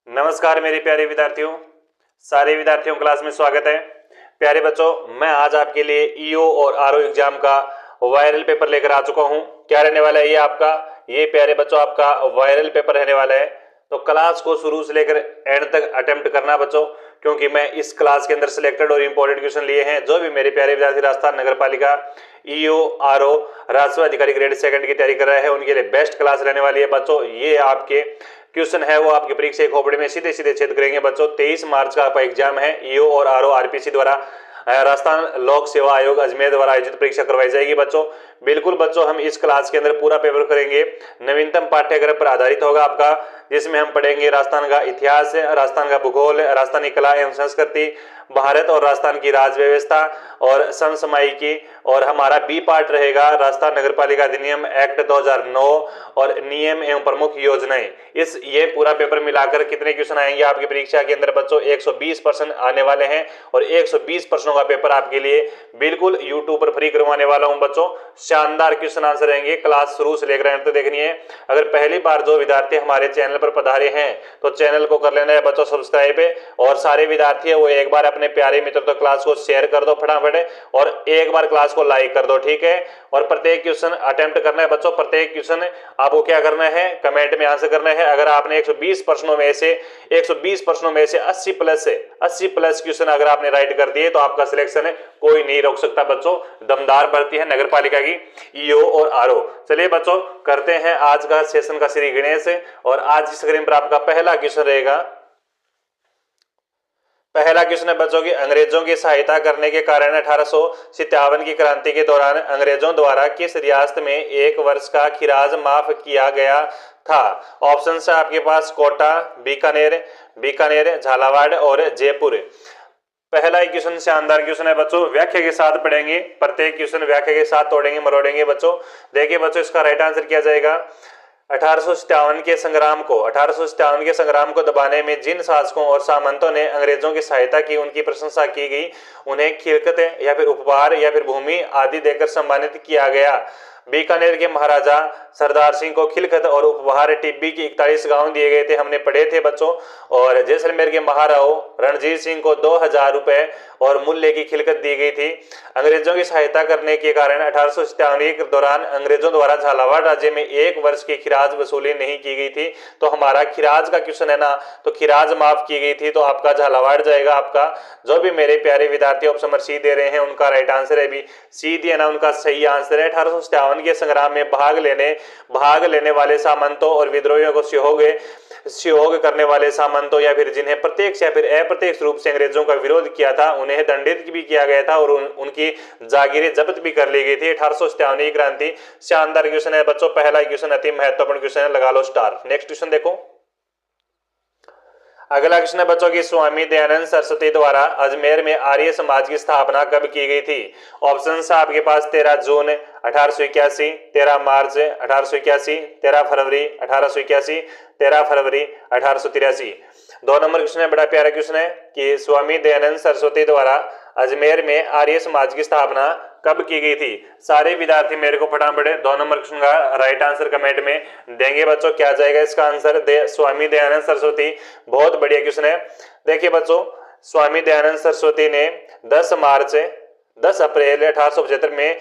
नमस्कार मेरे प्यारे विद्यार्थियों, सारे विद्यार्थियों क्लास में स्वागत है। प्यारे बच्चों, मैं आज आपके लिए ईओ और आरओ एग्जाम का वायरल पेपर लेकर आ चुका हूं। क्या रहने वाला है ये आपका, ये प्यारे बच्चों आपका वायरल पेपर रहने वाला है। तो क्लास को शुरू से लेकर एंड तक अटेम्प्ट करना बच्चों, क्योंकि मैं इस क्लास के अंदर सिलेक्टेड और इंपॉर्टेंट क्वेश्चन लिए हैं जो भी मेरे प्यारे विद्यार्थी राजस्थान नगर पालिका ईओ आरओ राजस्व अधिकारी ग्रेड सेकंड की तैयारी कर रहे हैं, उनके लिए बेस्ट क्लास रहने वाली है बच्चों। ये आपके क्वेश्चन है वो आपकी परीक्षा के खोपड़ी में सीधे सीधे छेद करेंगे बच्चों। 23 मार्च का आपका एग्जाम है। ईओ और आरओ आरपीसी द्वारा राजस्थान लोक सेवा आयोग अजमेर द्वारा आयोजित परीक्षा करवाई जाएगी बच्चों। बिल्कुल बच्चों, हम इस क्लास के अंदर पूरा पेपर करेंगे, नवीनतम पाठ्यक्रम पर आधारित होगा आपका, जिसमें हम पढ़ेंगे राजस्थान का इतिहास, राजस्थान का भूगोल, राजस्थानी कला एवं संस्कृति, भारत और राजस्थान की राज व्यवस्था और समसामयिकी, और हमारा बी पार्ट रहेगा राजस्थान नगरपालिका अधिनियम एक्ट 2009 और नियम एवं प्रमुख योजनाएं। ये पूरा पेपर मिलाकर कितने क्वेश्चन आएंगे आपकी परीक्षा के अंदर बच्चों? 120% आने वाले हैं, और 120 प्रश्नों का पेपर आपके लिए बिल्कुल यूट्यूब पर फ्री करवाने वाला हूं बच्चों। शानदार क्वेश्चन आंसर रहेंगे, क्लास शुरू से लेकर अंत तक देखनी है। अगर पहली बार जो विद्यार्थी हमारे चैनल पर पधारे हैं तो चैनल को कर लेना है बच्चों सब्सक्राइब, और सारे विद्यार्थी है वो एक बार अपने प्यारे मित्र तो क्लास को शेयर कर दो फटाफट, और एक बार क्लास को लाइक कर दो, ठीक है। और प्रत्येक क्वेश्चन अटेम्प्ट करना है बच्चों। प्रत्येक क्वेश्चन आपको क्या करना है, कमेंट में आंसर करना है। अगर आपने 120 प्रश्नों में से 80 प्लस क्वेश्चन अगर आपने राइट कर दिए तो आपका सिलेक्शन है, कोई नहीं रोक सकता बच्चों। दमदार भर्ती है नगर पालिका की ईओ और आरओ। चलिए बच्चों, करते हैं आज का सेशन का श्री गणेश। और आज की स्क्रीन पर आपका पहला क्वेश्चन रहेगा। पहला क्वेश्चन है बच्चों की, अंग्रेजों की सहायता करने के कारण 1857 की क्रांति के दौरान अंग्रेजों द्वारा किस रियासत में 1 वर्ष का खिराज माफ किया गया था? ऑप्शन है आपके पास कोटा, बीकानेर, झालावाड़ और जयपुर। पहला ही क्वेश्चन शानदार क्वेश्चन है बच्चों, व्याख्या के साथ पढ़ेंगे, प्रत्येक क्वेश्चन व्याख्या के साथ तोड़ेंगे मरोड़ेंगे बच्चों। देखिए बच्चों, इसका राइट आंसर क्या जाएगा? 1857 के संग्राम को दबाने में जिन शासकों और सामंतों ने अंग्रेजों की सहायता की, उनकी प्रशंसा की गई। उन्हें खिलकत या फिर उपहार या फिर भूमि आदि देकर सम्मानित किया गया। बीकानेर के महाराजा सरदार सिंह को खिलखत और उपहार टिब्बी के 41 गांव दिए गए थे, हमने पढ़े थे बच्चों। और जैसलमेर के महाराव रणजीत सिंह को 2000 रुपए और मूल्य की खिलकत दी गई थी। अंग्रेजों की सहायता करने के कारण 1897 के दौरान अंग्रेजों द्वारा झालावाड़ राज्य में 1 वर्ष की खिराज वसूली नहीं की गई थी। तो हमारा खिराज का क्वेश्चन है ना, तो खिराज माफ की गई थी, तो आपका झालावाड़ जाएगा। आपका जो भी मेरे प्यारे विद्यार्थी ऑप्शन नंबर सी दे रहे हैं उनका राइट आंसर है भी सी दिया ना, उनका सही आंसर है। 1857 के संग्राम में भाग लेने वाले सामंतों और विद्रोहियों को सहयोग करने वाले सामंतों या फिर जिन्हें प्रत्यक्ष या फिर अप्रत्यक्ष रूप से अंग्रेजों का विरोध किया था, उन्हें दंडित भी किया गया था और उनकी जागीरें जब्त भी कर ली गई थी। 1857 की क्रांति। शानदार क्वेश्चन है बच्चों, पहला क्वेश्चन अति महत्वपूर्ण क्वेश्चन है, लगा लो स्टार। नेक्स्ट क्वेश्चन देखो। अगला क्वेश्चन है बच्चों की, स्वामी दयानंद सरस्वती द्वारा अजमेर में आर्य समाज की स्थापना कब की गई थी? ऑप्शन है आपके पास 13 जून 1881, 13 मार्च 1881, 13 फरवरी 1881, 13 फरवरी 1883। 2 नंबर क्वेश्चन है, बड़ा प्यारा क्वेश्चन है कि स्वामी दयानंद सरस्वती द्वारा अजमेर में आर्य समाज की स्थापना कब की गई थी? सारे विद्यार्थी मेरे को फटाफट 2 नंबर क्वेश्चन का राइट आंसर कमेंट में देंगे बच्चों। क्या जाएगा इसका आंसर? स्वामी दयानंद सरस्वती। बहुत बढ़िया क्वेश्चन है। देखिए बच्चों, स्वामी दयानंद सरस्वती ने 10 अप्रैल 1875 में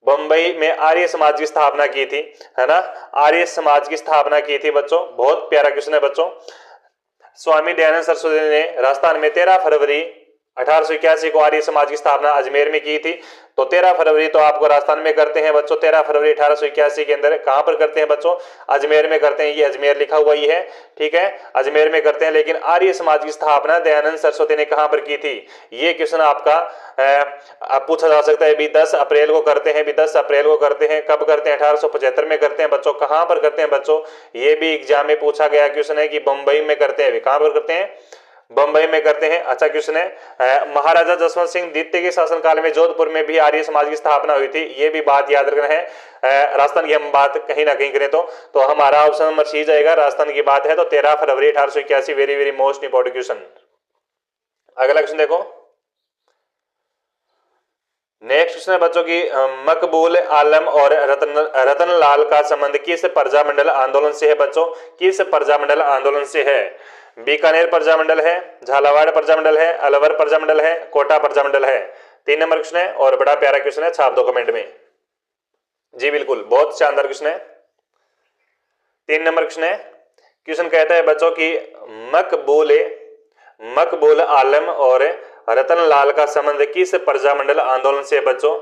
बंबई में आर्य समाज की स्थापना की थी, है ना। आर्य समाज की स्थापना की थी बच्चों। बहुत प्यारा क्वेश्चन है बच्चों। स्वामी दयानंद सरस्वती ने राजस्थान में 13 फरवरी 1881 को आर्य समाज की स्थापना अजमेर में की थी। तो 13 फरवरी तो आपको राजस्थान में करते हैं बच्चों। 13 फरवरी 1881 के अंदर कहां पर करते हैं बच्चों? अजमेर में करते हैं। ये अजमेर लिखा हुआ ही है, ठीक है, अजमेर में करते हैं। लेकिन आर्य समाज की स्थापना दयानंद सरस्वती ने कहां पर की थी? ये क्वेश्चन आपका पूछा जा सकता है। भी 10 अप्रैल को करते हैं, भी 10 अप्रैल को करते हैं। कब करते हैं? 1875 में करते हैं बच्चों। कहां पर करते हैं बच्चों? ये भी एग्जाम में पूछा गया क्वेश्चन है कि बंबई में करते हैं। कहां पर करते हैं? बंबई में करते हैं। अच्छा क्वेश्चन है। महाराजा जसवंत सिंह द्वितीय के शासनकाल में जोधपुर में भी आर्य समाज की स्थापना हुई थी। ये भी बात याद रखना है। राजस्थान की हम बात कहीं ना कहीं करें तो हमारा ऑप्शन नंबर सी जाएगा। राजस्थान की बात है तो 13 फरवरी 1881। Very very most important question. अगला क्वेश्चन देखो। नेक्स्ट क्वेश्चन है बच्चों की, मकबूल आलम और रतनलाल का संबंध किस प्रजामंडल आंदोलन से है बच्चों? किस प्रजामंडल आंदोलन से है? बीकानेर प्रजामंडल है, झालावाड़ प्रजामंडल है, अलवर प्रजामंडल है, कोटा प्रजामंडल है। 3 नंबर क्वेश्चन है और बड़ा प्यारा क्वेश्चन है, छाप दो कमेंट में। जी बिल्कुल, बहुत शानदार क्वेश्चन है। 3 नंबर क्वेश्चन है, क्वेश्चन कहता है बच्चों की मकबूल आलम और रतन लाल का संबंध किस प्रजामंडल आंदोलन से बच्चों?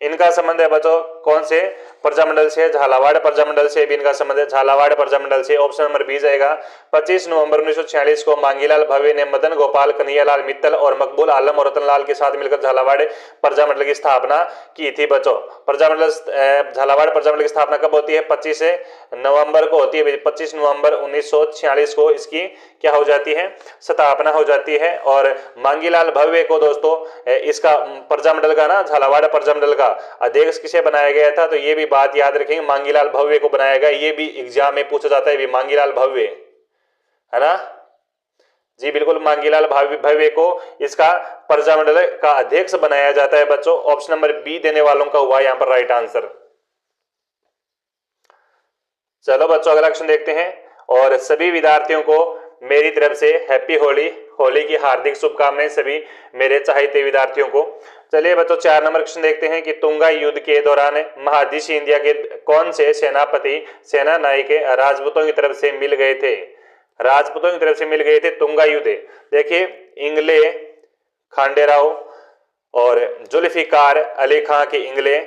इनका संबंध है बच्चों कौन से प्रजामंडल से? झालावाड़ प्रजामंडल से भी इनका संबंध है, झालावाड़ प्रजामंडल से। ऑप्शन नंबर बी जाएगा। 25 नवंबर 1946 को मांगीलाल भव्य ने मदन गोपाल कन्हैयालाल मित्तल और मकबूल आलम और रतनलाल के साथ मिलकर झालावाड़ प्रजामंडल की स्थापना की थी बच्चों। प्रजामंडल झालावाड़ प्रजामंडल की स्थापना कब होती है? 25 नवंबर को होती है। 25 नवंबर 1946 को इसकी क्या हो जाती है? स्थापना हो जाती है। और मांगीलाल भव्य को दोस्तों इसका प्रजामंडल का ना, झालावाड़ प्रजामंडल का अध्यक्ष किसे बनाया गया था? तो ये भी बात याद रखेंगे, मांगीलाल भव्य को बनाया गया। ये भी एग्जाम में पूछा जाता है, भी मांगीलाल भव्य है ना। जी बिल्कुल, मांगीलाल भव्य को इसका प्रजामंडल का अध्यक्ष बनाया जाता है बच्चों। ऑप्शन नंबर बी देने वालों का हुआ यहां पर राइट आंसर। चलो बच्चों अगला क्वेश्चन देखते हैं। और सभी विद्यार्थियों को मेरी तरफ से हैप्पी होली, होली की हार्दिक शुभकामनाएं सभी मेरे चाहते विद्यार्थियों को। चलिए बच्चों 4 नंबर क्वेश्चन देखते हैं कि तुंगा युद्ध के दौरान महादीशी इंडिया के कौन से सेनापति सेना नायक राजपूतों की तरफ से मिल गए थे? राजपूतों की तरफ से मिल गए थे तुंगा युद्ध। देखिए, इंगले खांडेराव और जुल्फिकार अली खां के इंगले,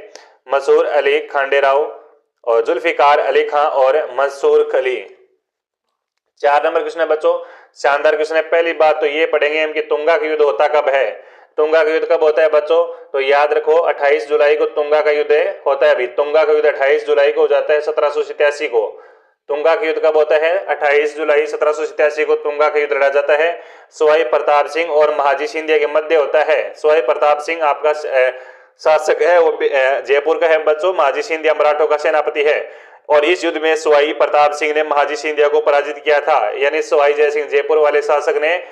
मसूर अली खांडेराव और जुल्फिकार अली खां और मंसूर अली। 4 नंबर क्वेश्चन है बच्चों, शानदार क्वेश्चन है। पहली बात तो ये पढ़ेंगे हम कि तुंगा का युद्ध होता कब है? तुंगा का युद्ध कब होता है बच्चों? तो याद रखो 28 जुलाई को तुंगा का युद्ध होता है। अभी तुंगा का युद्ध 28 जुलाई को हो जाता है 1787 को। तुंगा का युद्ध कब होता है? 28 जुलाई 1787 को तुंगा का युद्ध लड़ा जाता है। सवाई प्रताप सिंह और महाजी सिंधिया के मध्य होता है। सवाई प्रताप सिंह आपका शासक है, वो जयपुर का है बच्चों। महाजी सिंधिया मराठों का सेनापति है। और इस युद्ध में सवाई प्रताप सिंह ने महाजी सिंधिया को पराजित किया था। यानी सवाई जय सिंह जयपुर वाले शासक ने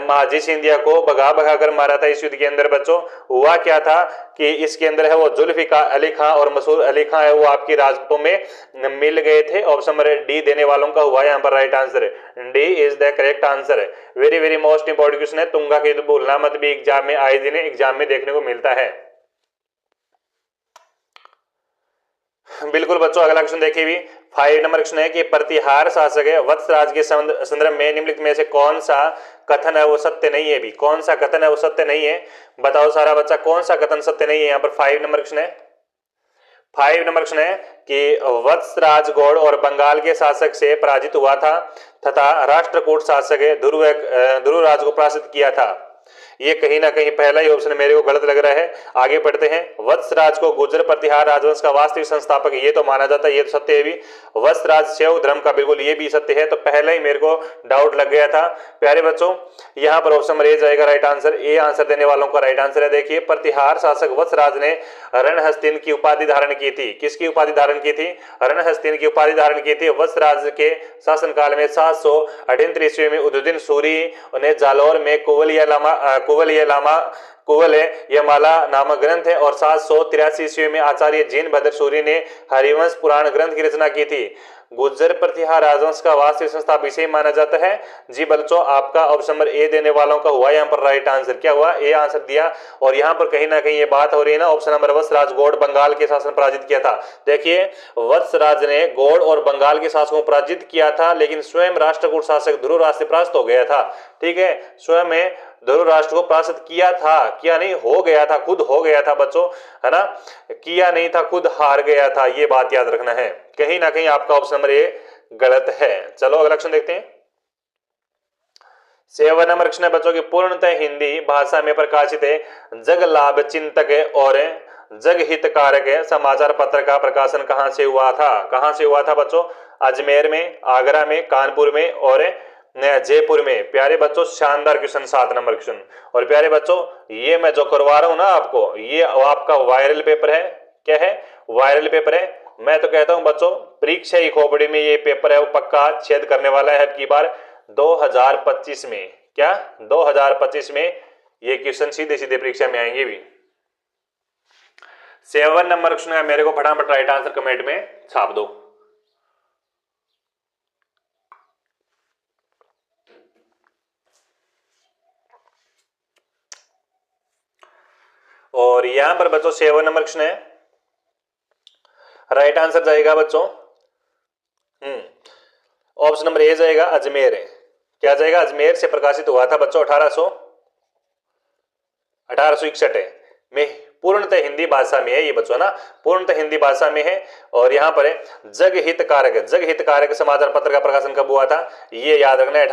महाजी सिंधिया को भगा कर मारा था। इस युद्ध के अंदर बच्चों हुआ क्या था कि इसके अंदर है वो जुल्फिकार अली खां और मसूर अली खां है वो आपकी राजपूतों में मिल गए थे। ऑप्शन नंबर डी देने वालों का हुआ यहाँ पर right answer. D is the correct answer. Very very most important question है। तुंगा के युद्ध भूलना मत, भी एग्जाम में आए दिन एग्जाम में देखने को मिलता है। बिल्कुल बच्चों अगला क्वेश्चन देखिए भी 5 नंबर क्वेश्चन है कि प्रतिहार शासक है वत्सराज के संदर्भ में निम्नलिखित में से कौन सा कथन है वो सत्य नहीं है? भी कौन सा कथन है वो सत्य नहीं है? बताओ सारा बच्चा, कौन सा कथन सत्य नहीं है? यहाँ पर 5 नंबर क्वेश्चन है। 5 नंबर क्वेश्चन है कि वत्सराज गौड़ और बंगाल के शासक से पराजित हुआ था तथा राष्ट्रकूट शासक ध्रुवराज को पराजित किया था। ये कहीं ना कहीं पहला ही ऑप्शन मेरे को गलत लग रहा है। आगे पढ़ते हैं। वत्सराज को गुर्जर प्रतिहार राजवंश का वास्तविक संस्थापक ये तो माना जाता है, ये तो सत्य है भी। वत्सराज शैव धर्म का, बिल्कुल ये भी सत्य है। तो पहले ही मेरे को डाउट लग गया था। प्यारे बच्चों यहाँ पर ऑप्शन नंबर ए जाएगा राइट आंसर। ए आंसर देने वालों का राइट आंसर है। देखिए, प्रतिहार शासक वत्सराज ने रणहस्तिन की उपाधि धारण की थी। किसकी उपाधि धारण की थी? रणहस्तिन की उपाधि धारण की थी। वत्सराज के शासनकाल में 738 ईस्वी में उद्दीन सूरी ने जालौर में कुवल यमाला नामक ग्रंथ है और 783 ईस्वी में आचार्य जीन भद्र सूरी ने हरिवंश पुराण ग्रंथ की रचना की थी। गुर्जर प्रतिहार राजवंश का वास्तविक संस्थापक इसे माना जाता है। जी बच्चों आपका ऑप्शन नंबर ए देने वालों का हुआ यहाँ पर राइट आंसर। क्या हुआ? ए आंसर दिया। और यहाँ पर कहीं ना कहीं ये बात हो रही है ना, ऑप्शन नंबर वत्सराज गौड़ बंगाल के शासन पराजित किया था। देखिए, वत्सराज ने गौड़ और बंगाल के शासकों को पराजित किया था, लेकिन स्वयं राष्ट्रकूट शासक ध्रुवराज से परास्त हो गया था। ठीक है, स्वयं ध्रुव राष्ट्र को परास्त किया था, किया नहीं, हो गया था, खुद हो गया था बच्चों, है ना। किया नहीं था, खुद हार गया था। ये बात याद रखना है। कहीं ना कहीं आपका ऑप्शन नंबर ए गलत है। चलो अगला क्वेश्चन देखते हैं। 7 नंबर क्वेश्चन है बच्चों की पूर्णतः हिंदी भाषा में प्रकाशित है जग लाभ चिंतक और जग हितकारक समाचार पत्र का प्रकाशन कहां से हुआ था? कहां से हुआ था बच्चों? अजमेर में, आगरा में, कानपुर में और जयपुर में। प्यारे बच्चों शानदार क्वेश्चन 7 नंबर क्वेश्चन। और प्यारे बच्चों ये मैं जो करवा रहा हूं ना आपको, ये आपका वायरल पेपर है। क्या है? वायरल पेपर है। मैं तो कहता हूं बच्चों परीक्षा की खोपड़ी में ये पेपर है वो पक्का छेद करने वाला है की बार 2025 में। क्या 2025 में ये क्वेश्चन सीधे सीधे परीक्षा में आएंगे भी। 7 नंबर क्वेश्चन है, मेरे को फटाफट राइट आंसर कमेंट में छाप दो। और यहां पर बच्चों 7 नंबर क्वेश्चन है, राइट आंसर जाएगा बच्चों ऑप्शन नंबर ए जाएगा अजमेर है। क्या जाएगा? अजमेर से प्रकाशित हुआ था बच्चों 1861 है में, पूर्णतः हिंदी भाषा में है ये बच्चों ना, पूर्णतः हिंदी भाषा में है। और यहाँ पर है जग हित कारक समाचार पत्र का प्रकाशन कब हुआ था? ये याद रखना है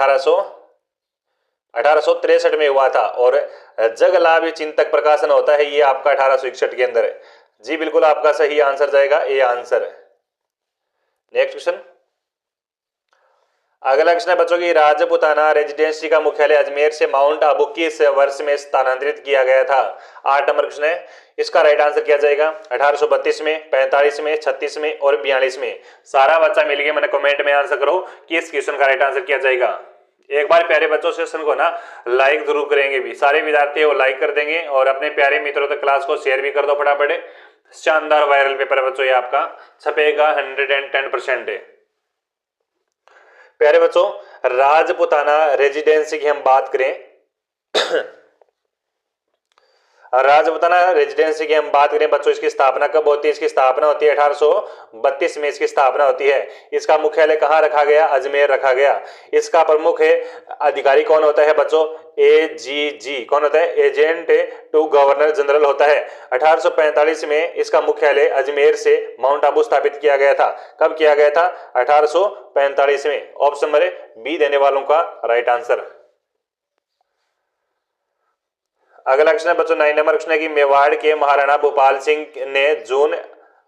1863 में हुआ था। और जग लाभ चिंतक प्रकाशन होता है ये आपका 1861 के अंदर है। जी बिल्कुल आपका सही आंसर जाएगा ए आंसर है। नेक्स्ट क्वेश्चन, अगला क्वेश्चन है बच्चों की राजपुताना रेजिडेंसी का मुख्यालय अजमेर से माउंट आबू किस वर्ष में स्थानांतरित किया गया था? 8 नंबर क्वेश्चन है, इसका राइट आंसर क्या जाएगा? 1832 में, 45 में, 36 में और 42 में। सारा बच्चा मिल गया, मैंने कमेंट में आंसर करो कि इस क्वेश्चन का राइट आंसर क्या जाएगा। एक बार प्यारे बच्चों सेशन को ना लाइक जरूर करेंगे भी, सारे विद्यार्थी वो लाइक कर देंगे और अपने प्यारे मित्रों तक क्लास को शेयर भी कर दो फटाफट। शानदार वायरल पेपर है बच्चों, ये आपका छपेगा 110% है। प्यारे बच्चों राजपुताना रेजिडेंसी की हम बात करें राजपुताना रेजिडेंसी की हम बात करें बच्चों, इसकी स्थापना कब होती है? इसकी स्थापना होती है 1832 में इसकी स्थापना होती है। इसका मुख्यालय कहाँ रखा गया? अजमेर रखा गया। इसका प्रमुख है अधिकारी कौन होता है बच्चों? एजीजी कौन होता है? एजेंट टू गवर्नर जनरल होता है। 1845 में इसका मुख्यालय अजमेर से माउंट आबू स्थापित किया गया था। कब किया गया था? 1845 में। ऑप्शन नंबर बी देने वालों का राइट आंसर। अगला क्वेश्चन है बच्चों 9 नंबर क्वेश्चन है कि मेवाड़ के महाराणा भूपाल सिंह ने जून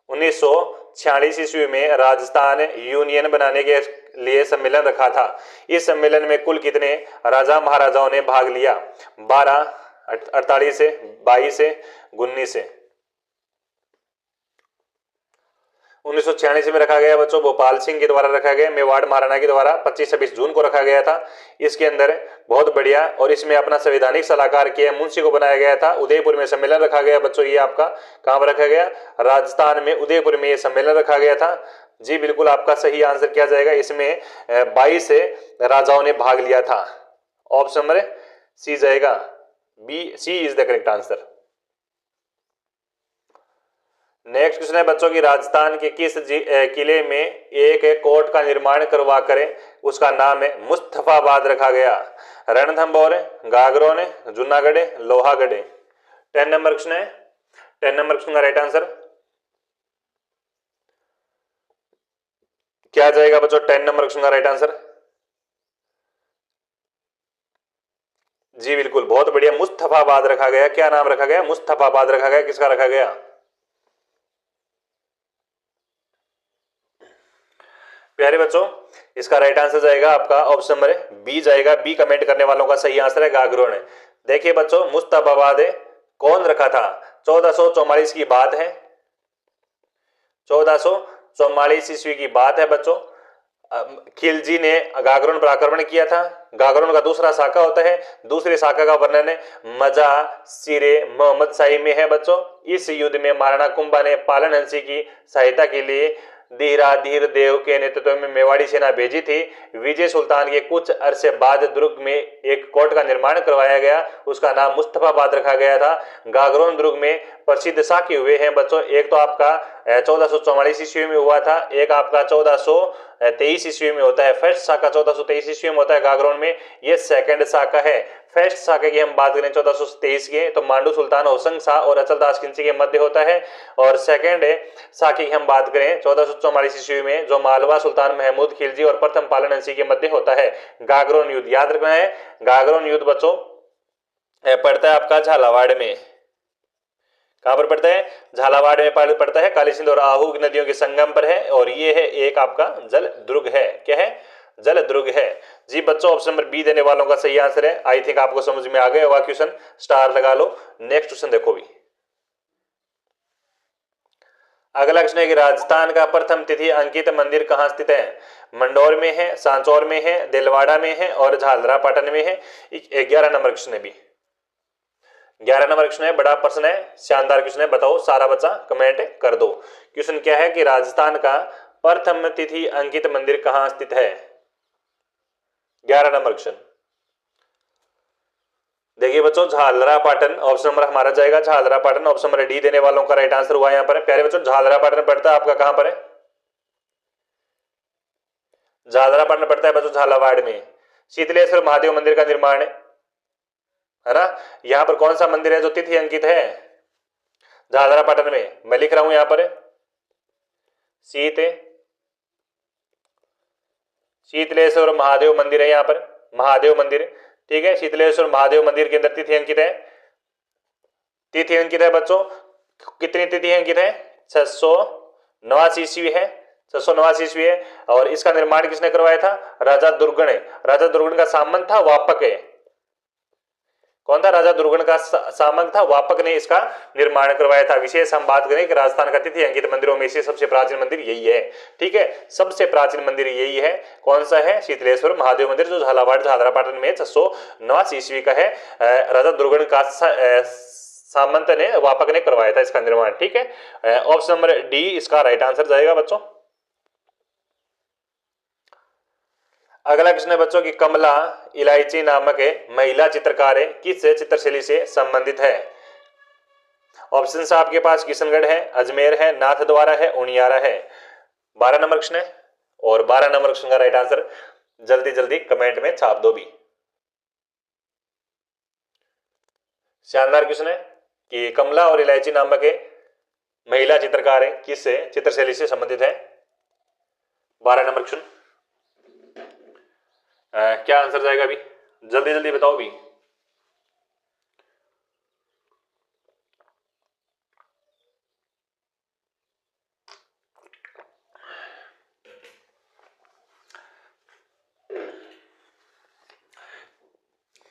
1946 ईस्वी में राजस्थान यूनियन बनाने के लिए सम्मेलन रखा था। इस सम्मेलन में कुल कितने राजा महाराजाओं ने भाग लिया? 12, 48 से, 22 से, 19 से। 1946 में रखा गया बच्चों, भोपाल सिंह के द्वारा रखा गया, मेवाड़ महाराणा के द्वारा 25-26 जून को रखा गया था। इसके अंदर बहुत बढ़िया, और इसमें अपना संवैधानिक सलाहकार के मुंशी को बनाया गया था। उदयपुर में सम्मेलन रखा गया बच्चों, ये आपका कहां पर रखा गया? राजस्थान में उदयपुर में ये सम्मेलन रखा गया था। जी बिल्कुल आपका सही आंसर क्या जाएगा? इसमें 22 राजाओं ने भाग लिया था। ऑप्शन नंबर सी जाएगा, B, C is the correct answer. Next question है बच्चों की राजस्थान के किस किले में एक कोर्ट का निर्माण करवा करें उसका नाम है मुस्तफाबाद रखा गया? रणथंभौर, गागरोन, जूनागढ़, लोहागढ़। 10 नंबर क्वेश्चन है, 10 नंबर क्वेश्चन का राइट आंसर क्या जाएगा बच्चों? 10 नंबर क्वेश्चन का राइट आंसर जी बिल्कुल बहुत बढ़िया, मुस्तफाबाद रखा गया। क्या नाम रखा गया? मुस्तफाबाद रखा गया। किसका रखा गया? प्यारे बच्चों इसका राइट आंसर जाएगा आपका ऑप्शन नंबर बी जाएगा। बी कमेंट करने वालों का सही आंसर है गागरोन। देखिए बच्चों मुस्तफाबाद कौन रखा था? 1444 की बात है, 1444 ईस्वी की बात है बच्चों। खिलजी ने गागरोन पर आक्रमण किया था। गागरोन का दूसरा शाखा होता है, दूसरी शाखा का वर्णन मजा सिरे मोहम्मद शाही में है बच्चों। इस युद्ध में महाराणा कुंभा ने पालन हंसी की सहायता के लिए धीराधीर देव के नेतृत्व में मेवाड़ी सेना भेजी थी। विजय सुल्तान के कुछ अरसे बाद दुर्ग में एक कोर्ट का निर्माण करवाया गया, उसका नाम मुस्तफाबाद रखा गया था। गागरोन दुर्ग में प्रसिद्ध साके हुए हैं बच्चों। एक तो आपका 1444 ईस्वी में हुआ था, एक आपका 1423 ईस्वी में होता है। फर्स्ट शाखा 1423 ईस्वी में होता है गागरोन में, ये सेकंड शाखा है। फर्स्ट शाखा की हम बात करें 1423 के तो मांडू सुल्तान होसंग शाह और अचलदास खिलजी के मध्य होता है। और सेकंड शाखा की हम बात करें 1444 ईस्वी में जो मालवा सुल्तान महमूद खिलजी और प्रथम पालन हंसी के मध्य होता है। गागरोन युद्ध याद रखना है। गागरोन युद्ध बच्चों पड़ता है आपका झालावाड़ में। कहां पर पड़ता है? झालावाड़ में पड़ता है, काली सिंध और आहू नदियों के संगम पर है। और ये है एक आपका जल दुर्ग है। क्या है? जल दुर्ग है। जी बच्चों ऑप्शन नंबर बी देने वालों का सही आंसर है। आई थिंक आपको समझ में आ गया होगा क्वेश्चन, स्टार लगा लो। नेक्स्ट क्वेश्चन देखो भी। अगला क्वेश्चन है कि राजस्थान का प्रथम तिथि अंकित मंदिर कहाँ स्थित है? मंडौर में है, सांचौर में है, दिलवाड़ा में है और झालरा पाटन में है। 11 नंबर क्वेश्चन है भी, 11 नंबर क्वेश्चन है। बड़ा प्रश्न है, शानदार क्वेश्चन है। बताओ सारा बच्चा कमेंट कर दो। क्वेश्चन क्या है कि राजस्थान का प्रथम तिथि अंकित मंदिर कहाँ स्थित है? 11 नंबर क्वेश्चन। देखिए बच्चों, झालरा पाटन ऑप्शन नंबर हमारा जाएगा Jhalra Patan. Option number D देने वालों का राइट आंसर हुआ यहाँ पर। प्यारे बच्चों, झालरा पाटन पड़ता है आपका कहां पर है? झालरा पाटन पड़ता है बच्चों झालावाड़ में। शीतलेश्वर महादेव मंदिर का निर्माण है ना, यहाँ पर कौन सा मंदिर है जो तिथि अंकित है? झालरा पाटन में। मैं लिख रहा हूं यहाँ पर शीतलेश्वर महादेव मंदिर है यहाँ पर, महादेव मंदिर। ठीक है, शीतलेश्वर महादेव मंदिर के अंदर तिथि अंकित है। तिथि अंकित है बच्चों, कितनी तिथि अंकित है? 689 ईस्वी है, 689 ईस्वी है। और इसका निर्माण किसने करवाया था? राजा दुर्गण है। राजा दुर्गण का सामंत था वापक है। कौन था? राजा दुर्गण का सामंत था वापक ने इसका निर्माण करवाया था। विशेष हम बात करें कि राजस्थान का तिथि अंकित मंदिरों में से सबसे प्राचीन मंदिर यही है। ठीक है, सबसे प्राचीन मंदिर यही है। कौन सा है? शीतलेश्वर महादेव मंदिर, जो झालावाड़ झालरा पाटन में 689 ईस्वी का है। राजा दुर्गण का सामंत ने वापक ने करवाया था इसका निर्माण। ठीक है, ऑप्शन नंबर डी इसका राइट आंसर जाएगा बच्चों। अगला प्रश्न है बच्चों की कमला इलायची नामक महिला चित्रकार किस चित्रशैली से संबंधित है? ऑप्शन आपके पास किशनगढ़ है, अजमेर है, नाथ द्वारा है, उनियारा है। 12 नंबर प्रश्न है और 12 नंबर प्रश्न का राइट आंसर जल्दी जल्दी कमेंट में छाप दो भी। शानदार क्वेश्चन है कि कमला और इलायची नामक महिला चित्रकार किस चित्रशैली से संबंधित है? 12 नंबर क्वेश्चन क्या आंसर जाएगा अभी? जल्दी जल्दी बताओ भी।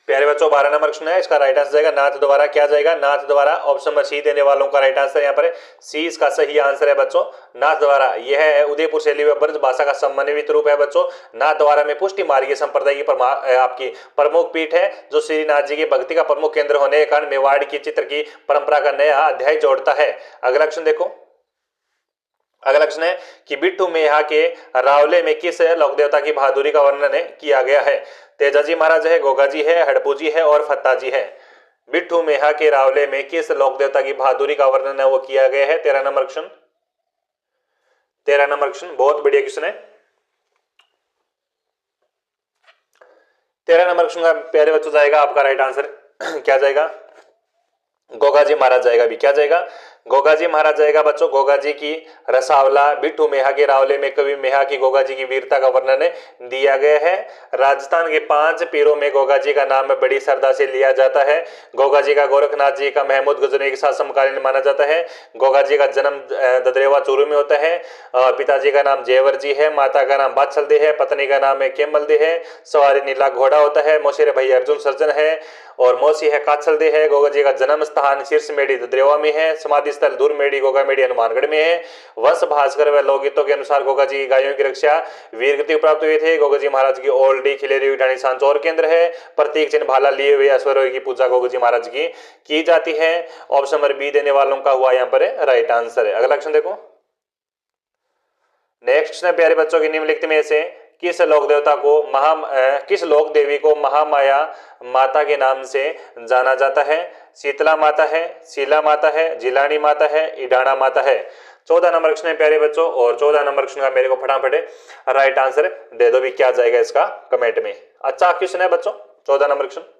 प्यारे बच्चों, 12 नंबर प्रश्न है, इसका राइट आंसर जाएगा नाथ द्वारा। क्या जाएगा? नाथ द्वारा। ऑप्शन नंबर सी देने वालों का राइट आंसर यहाँ पर सी इसका सही आंसर है बच्चों, नाथ द्वारा। यह है उदयपुर शैली व ब्रज भाषा का समन्वित रूप है बच्चों। नाथ द्वारा में पुष्टि मार्गीय संप्रदाय की आपकी प्रमुख पीठ है, जो श्रीनाथ जी की भक्ति का प्रमुख केंद्र होने के कारण मेवाड़ की चित्र की परंपरा का नया अध्याय जोड़ता है। अगला क्वेश्चन देखो, अगला प्रश्न है कि बिट्टू में यहाँ के रावले में किस लोक देवता की बहादुरी का वर्णन किया गया है? तेजाजी महाराज है, गोगाजी है, हड़पूजी है और फत्ताजी है। बिट्टू में यहाँ के रावले में किस लोक देवता की बहादुरी का वर्णन है वो किया गया है? 13 नंबर क्वेश्चन, 13 नंबर क्वेश्चन बहुत बढ़िया क्वेश्चन है। 13 नंबर क्वेश्चन का प्यारे बच्चों जाएगा आपका राइट आंसर क्या जाएगा? गोगाजी महाराज जाएगा भी। क्या जाएगा? गोगाजी महाराज जाएगा बच्चों। गोगाजी की रसावला बिट्टू मेहा के रावले में कवि मेहा की गोगाजी की वीरता का वर्णन दिया गया है। राजस्थान के 5 पीरों में गोगाजी का नाम बड़ी श्रद्धा से लिया जाता है। गोगाजी का गोरखनाथ जी का महमूद गजनी के साथ समकालीन माना जाता है। गोगाजी का जन्म ददरेवा चूरू में होता है। पिताजी का नाम जेवर जी है, माता का नाम बादशलदे है, पत्नी का नाम केमलदे है, सवारी नीला घोड़ा होता है, मौसेरे भाई अर्जुन सर्जन है और मौसी है काछलदे है। गोगाजी का जन्म स्थान शीर्षमेढ़ी ददरेवा में है। समाधि स्थल दूरमेढ़ी गोगामेढ़ी हनुमानगढ़ में है। वंश भास्कर व लोकगीतों के अनुसार गोगाजी की गायों की रक्षा वीरगति प्राप्त हुए थे। गोगाजी महाराज की ओल्डी खिलेरी उठानी सांचौर केंद्र है। प्रतीक चिन्ह भाला लिए हुए अश्वरोही की पूजा गोगाजी महाराज की जाती है। ऑप्शन नंबर बी देने वालों का हुआ यहाँ पर राइट आंसर है। अगला क्वेश्चन देखो, नेक्स्ट है प्यारे बच्चों की निम्नलिखित में से किस लोक देवता को किस लोक देवी को महामाया माता के नाम से जाना जाता है? शीतला माता है, शीला माता है, जिलानी माता है, इडाना माता है। 14 नंबर क्वेश्चन है प्यारे बच्चों और 14 नंबर क्वेश्चन का मेरे को फटाफट राइट आंसर दे दो भी। क्या जाएगा इसका कमेंट में? अच्छा क्वेश्चन है बच्चों 14 नंबर क्वेश्चन।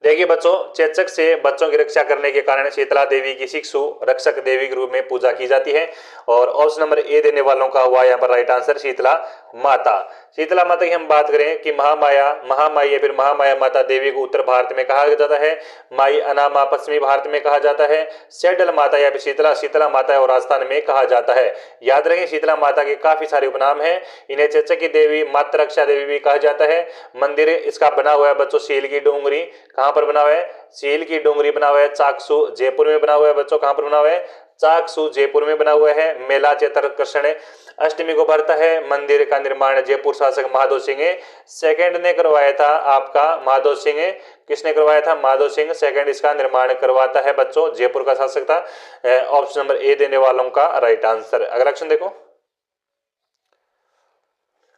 देखिए बच्चों, चेचक से बच्चों की रक्षा करने के कारण शीतला देवी की शिक्षु रक्षक देवी के रूप में पूजा की जाती है। और ऑप्शन नंबर ए देने वालों का हुआ यहाँ पर राइट आंसर शीतला माता। शीतला माता की हम बात करें कि महामाई या फिर महामाया माता देवी को उत्तर भारत में कहा जाता है, माई अनामा पश्चिमी भारत में कहा जाता है, शैडल माता या फिर शीतला माता और राजस्थान में कहा जाता है। याद रखें शीतला माता के काफी सारे उपनाम हैं। इन्हें चेचक की देवी, मातृ रक्षा देवी भी कहा जाता है। मंदिर इसका बना हुआ है बच्चों सील की डोंगरी। कहाँ पर बना हुआ है? सील की डोंगरी बना हुआ है। चाकसू जयपुर में बना हुआ है बच्चों। कहाँ पर बना हुआ है? चाकसू जयपुर में बना हुआ है। मेला चैत्र कृष्ण अष्टमी को भरता है। मंदिर का निर्माण जयपुर शासक माधो सिंह सेकंड ने करवाया था। आपका माधो सिंह, किसने करवाया था? माधो सिंह सेकंड इसका निर्माण करवाता है बच्चों, जयपुर का शासक था। ऑप्शन नंबर ए देने वालों का राइट आंसर। अगला क्वेश्चन देखो,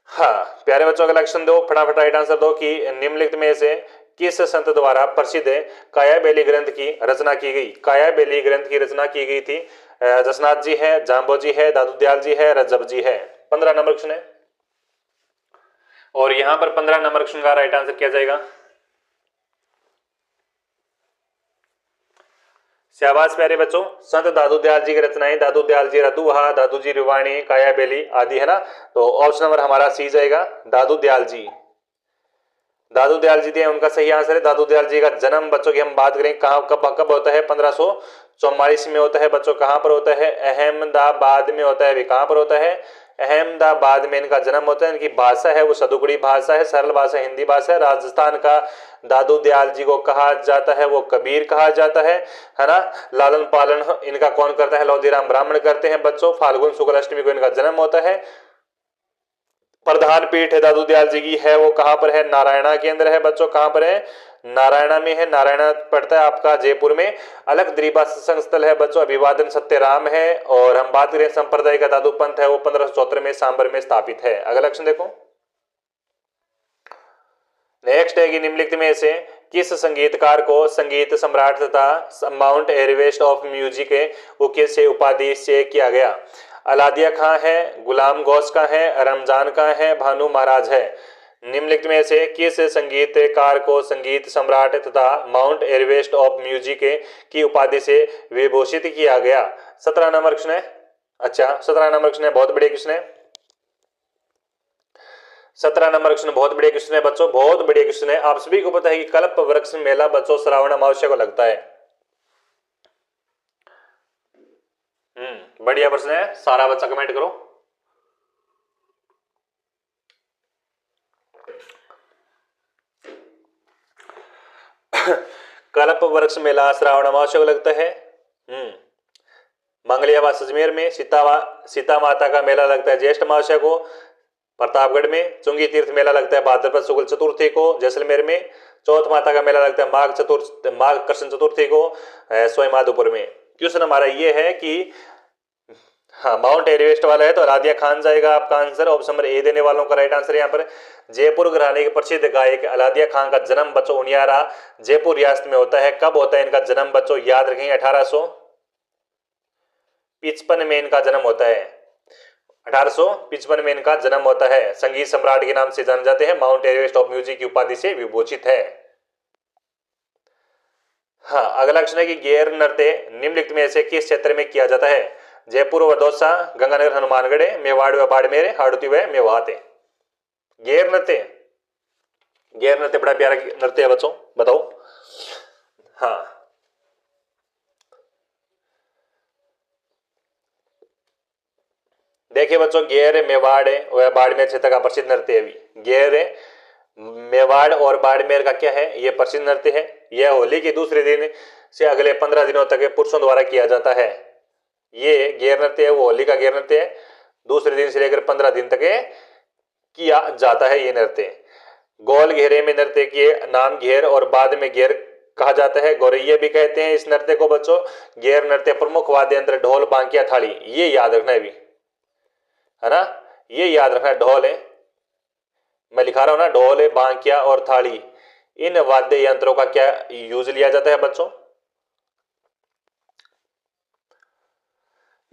हाँ प्यारे बच्चों अगला क्वेश्चन दो, फटाफट राइट आंसर दो कि निम्नलिखित में से किस संत द्वारा प्रसिद्ध कायाबेली ग्रंथ की रचना की गई? कायाबेली ग्रंथ की रचना की गई थी जसनाथ जी है, जाम्बो जी है, दादू दयाल जी है, रज्जब जी है। 15 नंबर क्वेश्चन है और यहां पर 15 नंबर क्वेश्चन का राइट आंसर किया जाएगा। शाबाश प्यारे बच्चों। संत दादू दयाल जी की रचनाएं, दादू दयाल जी रदुहा, दादू जी रिवाणी, कायाबेली आदि है ना। तो ऑप्शन नंबर हमारा सी जाएगा, दादू दयाल जी। दादू दयाल जी दिए, उनका सही आंसर है। दादू दयाल जी का जन्म बच्चों की हम बात करें कहाँ कब होता है? 1544 में होता है बच्चों। कहाँ पर होता है? अहमदाबाद में होता है। वे कहाँ पर होता है? अहमदाबाद में इनका जन्म होता है। इनकी भाषा है वो सदुगड़ी भाषा है, सरल भाषा हिंदी भाषा है। राजस्थान का दादू दयाल जी को कहा जाता है वो कबीर कहा जाता है ना। लालन पालन इनका कौन करता है? लौधीराम ब्राह्मण करते हैं बच्चों। फाल्गुन शुक्ल अष्टमी को इनका जन्म होता है। प्रधान पीठ है दादू दयाल जी की है वो कहां पर है? नारायणा के अंदर है बच्चों। कहां पर है? नारायणा में है। नारायणा पड़ता है आपका जयपुर में। अलग द्वीपा सत्संग स्थल है बच्चों। अभिवादन सत्यराम है। और हम बात करें संप्रदाय का दादू पंथ है वो 1574 में सांबर में स्थापित है। अगला क्वेश्चन देखो। नेक्स्ट है कि निम्नलिखित में से किस संगीतकार को संगीत सम्राट तथा माउंट एवरेस्ट ऑफ म्यूजिक से उपाधि से किया गया? अलादिया खां है, गुलाम गौस का है, रमजान का है, भानु महाराज है। निम्नलिखित में से किस संगीतकार को संगीत सम्राट तथा माउंट एवरेस्ट ऑफ म्यूजिक की उपाधि से विभूषित किया गया? 17 नंबर क्वेश्चन है। अच्छा 17 नंबर क्वेश्चन है, बहुत बड़े क्वेश्चन है। 17 नंबर क्वेश्चन बहुत बड़े क्वेश्चन है बच्चों, बहुत बड़े क्वेश्चन है। आप सभी को पता है कि कल्प वृक्ष मेला बच्चों श्रावण अमावस्या को लगता है। बढ़िया प्रश्न है, सारा बच्चा कमेंट करो। कल्प वृक्ष मेला श्रावण अमावस्या को लगता है। मंगलियावा अजमेर में। सीता माता का मेला लगता है ज्येष्ठ अमावस्या को प्रतापगढ़ में। चुंगी तीर्थ मेला लगता है भाद्रपद शुक्ल चतुर्थी को जैसलमेर में। चौथ माता का मेला लगता है माघ कृष्ण चतुर्थी को सवाई माधोपुर में। क्वेश्चन हमारा ये है कि हाँ माउंट एवरेस्ट वाला है तो अलादिया खान जाएगा आपका आंसर। ऑप्शन नंबर ए देने वालों का राइट आंसर यहाँ पर जयपुर घराने के प्रसिद्ध गायक अलादिया खान का जन्म बच्चों उनियारा जयपुर रियासत में होता है। कब होता है इनका जन्म बच्चों? याद रखेंगे 1855 में इनका जन्म होता है। 1855 में इनका जन्म होता है। संगीत सम्राट के नाम से जाने जाते हैं। माउंट एवरेस्ट ऑफ म्यूजिक की उपाधि से विभूषित है। हाँ अगला क्वेश्चन है कि गैर नृत्य निम्नलिखित में से किस क्षेत्र में किया जाता है? जयपुर व दौसा, गंगानगर हनुमानगढ़, मेवाड़ व बाड़मेर, हाड़ौती व मेवात। गैर नृत्य बड़ा प्यारा नृत्य है बच्चों, बताओ। हाँ देखिए बच्चों गैर मेवाड़ व बाड़मेर क्षेत्र का प्रसिद्ध नृत्य है। गैर मेवाड़ और बाड़मेर का क्या है? यह प्रसिद्ध नृत्य है। यह होली के दूसरे दिन से अगले 15 दिनों तक पुरुषों द्वारा किया जाता है। ये गैर नृत्य है, वो होली का गैर नृत्य है। दूसरे दिन से लेकर 15 दिन तक किया जाता है ये नृत्य। गोल घेरे में नृत्य के नाम घेर और बाद में घेर कहा जाता है। गौरैया भी कहते हैं इस नृत्य को बच्चों। गैर नृत्य प्रमुख वाद्य यंत्र ढोल, बांकिया, थाली, ये याद रखना है भी, है ना। ये याद रखना है, ढोल है, मैं लिखा रहा हूं ना, ढोल है, बांकिया और थाली, इन वाद्य यंत्रों का क्या यूज लिया जाता है बच्चों?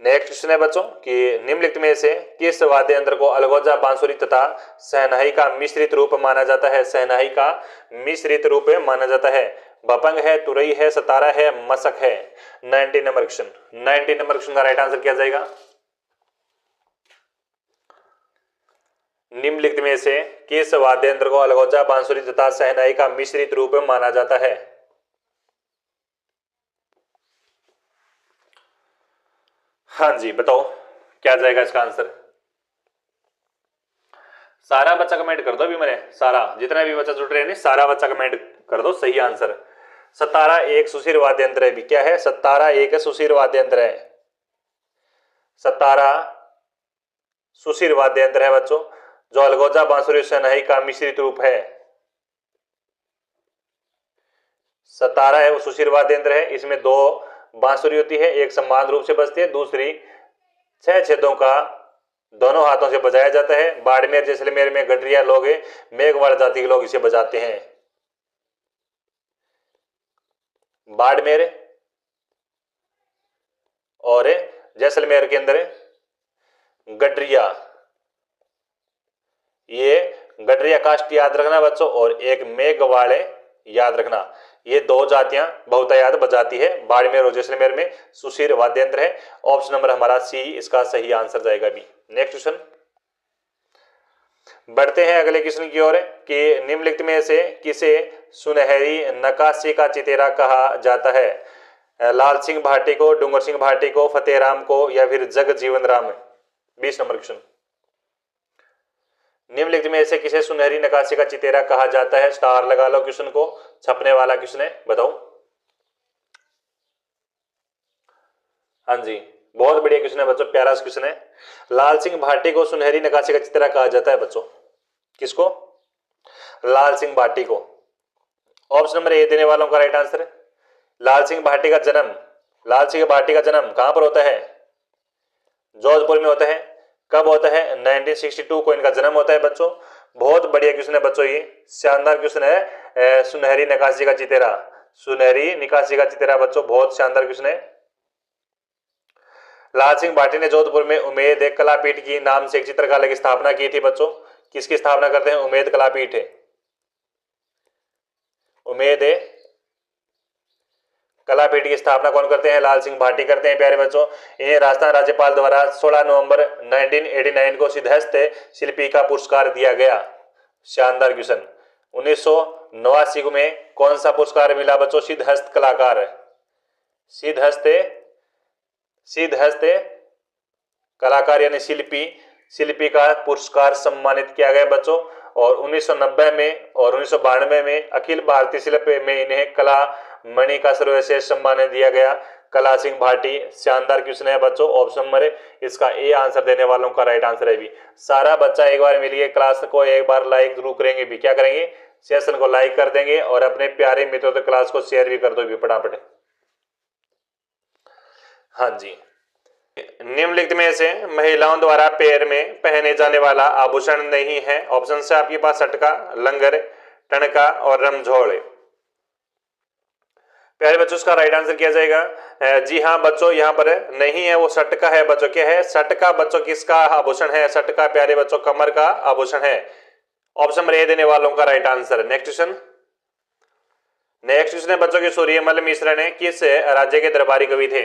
नेक्स्ट क्वेश्चन है बच्चों कि निम्नलिखित में से किस वाद्य यंत्र को अलगोजा, बांसुरी तथा सहनाई का मिश्रित रूप माना जाता है? सहनाई का मिश्रित रूप माना जाता है। बपंग है, तुरई है, सतारा है, मसक है। 19 नंबर क्वेश्चन, 19 नंबर क्वेश्चन का राइट आंसर क्या जाएगा? निम्नलिखित में से किस वाद्य यंत्र को अलगोजा, बांसुरी तथा सहनाई का मिश्रित रूप माना जाता है? हाँ जी बताओ क्या जाएगा इसका आंसर? सारा बच्चा कमेंट कर दो अभी, मैंने सारा जितना भी बच्चा जुड़ रहे हैं सारा बच्चा कमेंट कर दो सही आंसर। सतारा एक सुशीर वाद्य यंत्र है भी। क्या है? सतारा एक सुशीर वाद्य यंत्र है। सतारा सुशीर वाद्य यंत्र है बच्चों, जो अलगोजा, बांसुरी, शहनाई का मिश्रित रूप है। सतारा है वो सुशीर वाद्य यंत्र है। इसमें दो बांसुरी होती है, एक समान रूप से बजती है, दूसरी 6 छेदों का दोनों हाथों से बजाया जाता है। बाड़मेर, जैसलमेर में गडरिया लोग, मेघवाड़ जाति के लोग इसे बजाते हैं। बाड़मेर और जैसलमेर के अंदर गडरिया। ये गडरिया कास्ट याद रखना बच्चों, और एक मेघवाले याद रखना। ये दो जातियां बहुतायत बजाती है, बाड़मेर और जैसलमेर में सुशीर वाद्य यंत्र है। ऑप्शन नंबर हमारा सी इसका सही आंसर जाएगा भी। नेक्स्ट क्वेश्चन बढ़ते हैं अगले क्वेश्चन की ओर कि निम्नलिखित में से किसे सुनहरी नक्काशी का चितेरा कहा जाता है? लाल सिंह भाटी को, डूंगर सिंह भाटी को, फतेहराम को, या फिर जगजीवन राम? 20 number question. निम्नलिखित में से किसे सुनहरी नक्काशी का चितेरा कहा जाता है? स्टार लगा लो क्वेश्चन को, छपने वाला क्वेश्चन है, बताओ। हाँ जी, बहुत बढ़िया क्वेश्चन है बच्चों, प्यारा क्वेश्चन है। लाल सिंह भाटी को सुनहरी नक्काशी का चितेरा कहा जाता है बच्चों। किसको? लाल सिंह भाटी को। ऑप्शन नंबर ए देने वालों का राइट आंसर है। लाल सिंह भाटी का जन्म कहां पर होता है? जोधपुर में होता है। कब होता है? 1962 को इनका जन्म होता है बच्चों। बहुत बढ़िया क्वेश्चन है बच्चों, ये शानदार क्वेश्चन है। सुनहरी नक्काशी का चितेरा बच्चों, बहुत शानदार क्वेश्चन है। लाल सिंह भाटी ने जोधपुर में उमेद कलापीठ की नाम से एक चित्रकालय की स्थापना की थी बच्चों। किसकी स्थापना करते हैं? उमेद कलापीठ है। उमेद कलापीठ की स्थापना कौन करते हैं? लाल सिंह भाटी करते हैं प्यारे बच्चों। इन्हें राजस्थान राज्यपाल द्वारा 16 नवंबर 1989 को सिद्धहस्त शिल्पी का पुरस्कार दिया गया। शानदार क्वेश्चन। 1989 में कौन सा पुरस्कार मिला बच्चों? सिद्धहस्त कलाकार, सिद्धहस्त कलाकार यानी शिल्पी का पुरस्कार सम्मानित किया गया बच्चों। और 1990 में और 1992 में अखिल भारतीय शिल्प में इन्हें कला मणि का सर्वश्रेष्ठ सम्मान दिया गया। कला सिंह भाटी, शानदार क्वेश्चन है बच्चों। ऑप्शन नंबर इसका ए आंसर देने वालों का राइट आंसर है भी। सारा बच्चा एक बार मिलिए, क्लास को एक बार लाइक जरूर करेंगे भी। क्या करेंगे? सेशन को लाइक कर देंगे और अपने प्यारे मित्रों तक क्लास को शेयर भी कर दो भी फटाफट। हाँ जी, निम्नलिखित में से महिलाओं द्वारा पैर में पहने जाने वाला आभूषण नहीं है। ऑप्शन से आपके पास सटका, लंगर, टणका और रमझोड़। प्यारे बच्चों इसका राइट आंसर किया जाएगा। जी हाँ बच्चों, यहाँ पर नहीं है, वो सटका है बच्चों। क्या है? सटका बच्चों किसका आभूषण है? सटका प्यारे बच्चों कमर का आभूषण है। ऑप्शन नंबर ए देने वालों का राइट आंसर। नेक्स्ट क्वेश्चन है बच्चों की सूर्यमल मिश्र ने किस राज्य के दरबारी कवि थे?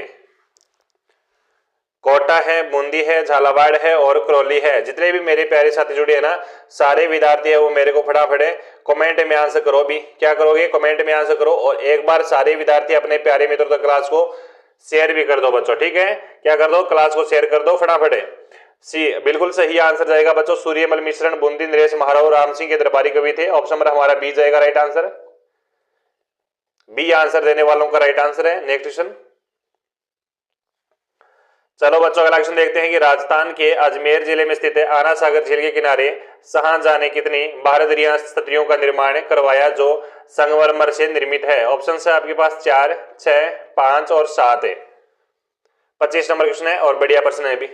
कोटा है, बूंदी है, झालावाड़ है और करौली है। जितने भी मेरे प्यारे साथी जुड़े हैं ना, सारे विद्यार्थी है वो मेरे को फटाफट कमेंट में आंसर करो भी। क्या करोगे? कमेंट में आंसर करो और एक बार सारे विद्यार्थी अपने प्यारे मित्रों तक क्लास को शेयर भी कर दो बच्चों, ठीक है? क्या कर दो? क्लास को शेयर कर दो फटाफट। सी बिल्कुल सही आंसर जाएगा बच्चों, सूर्यमल मिश्रण बूंदी नरेश महाराव राम सिंह के दरबारी कवि थे। ऑप्शन नंबर हमारा बी जाएगा राइट आंसर। बी आंसर देने वालों का राइट आंसर है। नेक्स्ट क्वेश्चन, चलो बच्चों अगला क्वेश्चन देखते हैं कि राजस्थान के अजमेर जिले में स्थित आना सागर झील के किनारे शाहजहां ने कितनी भारतीय छतरियों का निर्माण करवाया जो संगमरमर से निर्मित है? ऑप्शन है आपके पास 4, 6, 5 और 7 है। 25 नंबर क्वेश्चन है और बढ़िया प्रश्न है भी।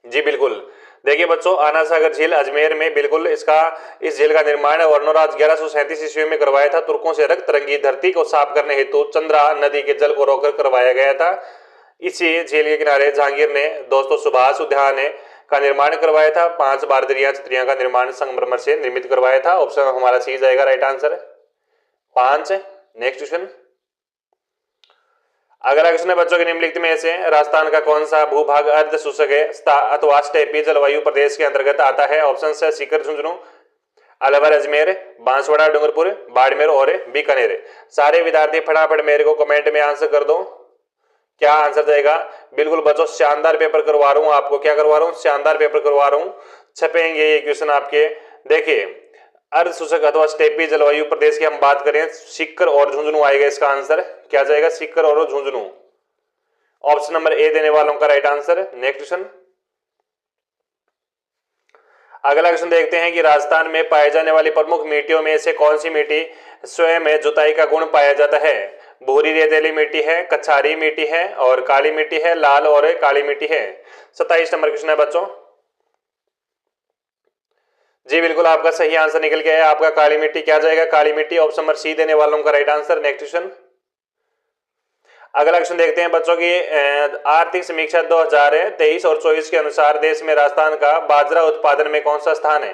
जी बिल्कुल, देखिए बच्चों आना सागर झील अजमेर में बिल्कुल इस झील का निर्माण वर्णोराज 1137 ईस्वी में करवाया था। तुर्कों से रक्त रंगी धरती को साफ करने हेतु चंद्रा नदी के जल को रोककर करवाया गया था। इसी झील के किनारे जहांगीर ने दोस्तों सुभाष उद्यान का निर्माण करवाया था। 5 भारतीय छतरियां का निर्माण संगमरमर से निर्मित करवाया था। ऑप्शन हमारा सी जाएगा राइट आंसर 5। नेक्स्ट क्वेश्चन, अगला क्वेश्चन है बच्चों के निम्नलिखित में से राजस्थान का कौन सा भूभाग अर्ध शुष्क अथवा स्टेपी जलवायु प्रदेश के अंतर्गत आता है? ऑप्शन है सीकर, झुंझुनू, अलवर, अजमेर, बांसवाड़ा, डूंगरपुर, बाड़मेर और बीकानेर। सारे विद्यार्थी फटाफट मेरे को कमेंट में आंसर कर दो, क्या आंसर जाएगा? बिल्कुल बच्चों शानदार पेपर करवा रहा हूं आपको। क्या करवा रहा हूं? शानदार पेपर करवा रहा हूं। छपेंगे ये क्वेश्चन आपके। देखिए अर्ध शुष्क अथवा स्टेपी जलवायु प्रदेश की हम बात करें, सीकर और झुंझुनू आएगा इसका आंसर। क्या जाएगा? सीकर और झुंझुनू। ऑप्शन नंबर ए देने वालों का राइट आंसर। नेक्स्ट क्वेश्चन, अगला क्वेश्चन देखते हैं कि राजस्थान में पाए जाने वाली प्रमुख मिट्टियों में से कौन सी मिट्टी स्वयं में जुताई का गुण पाया जाता है? भूरी रेतीली मिट्टी है, कछारी मिट्टी है और काली मिट्टी है, लाल और काली मिट्टी है। 27 नंबर क्वेश्चन है बच्चों। जी बिल्कुल, आपका सही आंसर निकल गया है। आपका काली मिट्टी क्या जाएगा? काली मिट्टी। ऑप्शन नंबर सी देने वालों का राइट आंसर। नेक्स्ट क्वेश्चन, अगला क्वेश्चन देखते हैं बच्चों की। आर्थिक समीक्षा 2023 और 24 के अनुसार देश में राजस्थान का बाजरा उत्पादन में कौन सा स्थान है?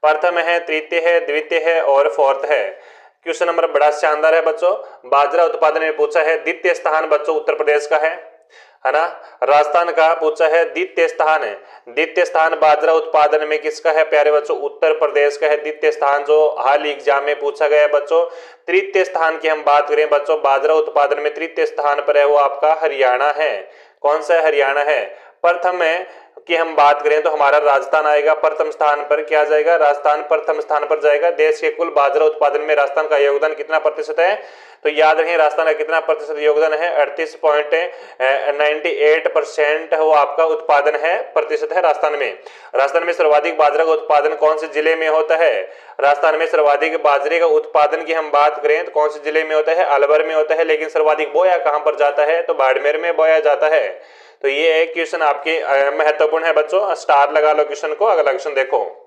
प्रथम है, तृतीय है, द्वितीय है और फोर्थ है। क्वेश्चन नंबर बड़ा शानदार है बच्चों। बाजरा उत्पादन में पूछा है, द्वितीय स्थान बच्चों उत्तर प्रदेश का है ना। राजस्थान का पूछा है, द्वितीय स्थान है। द्वितीय स्थान बाजरा उत्पादन में किसका है प्यारे बच्चों? उत्तर प्रदेश का है द्वितीय स्थान, जो हाल ही एग्जाम में पूछा गया है बच्चों। तृतीय स्थान की हम बात करें बच्चों, बाजरा उत्पादन में तृतीय स्थान पर है वो आपका हरियाणा है। कौन सा है? हरियाणा है। प्रथम है कि हम बात करें तो हमारा राजस्थान आएगा प्रथम स्थान पर। क्या जाएगा? राजस्थान प्रथम स्थान पर जाएगा। देश के कुल बाजरा उत्पादन में राजस्थान का योगदान कितना प्रतिशत है? तो याद रखें राजस्थान का कितना प्रतिशत योगदान है? 38.98% वो आपका उत्पादन है, प्रतिशत है राजस्थान में। राजस्थान में सर्वाधिक बाजरा का उत्पादन कौन से जिले में होता है? राजस्थान में सर्वाधिक बाजरे का उत्पादन की हम बात करें तो कौन से जिले में होता है? अलवर में होता है। लेकिन सर्वाधिक बोया कहां पर जाता है? तो बाड़मेर में बोया जाता है। तो ये एक क्वेश्चन आपके महत्वपूर्ण है बच्चों, स्टार लगा लो क्वेश्चन को। अगला क्वेश्चन देखो।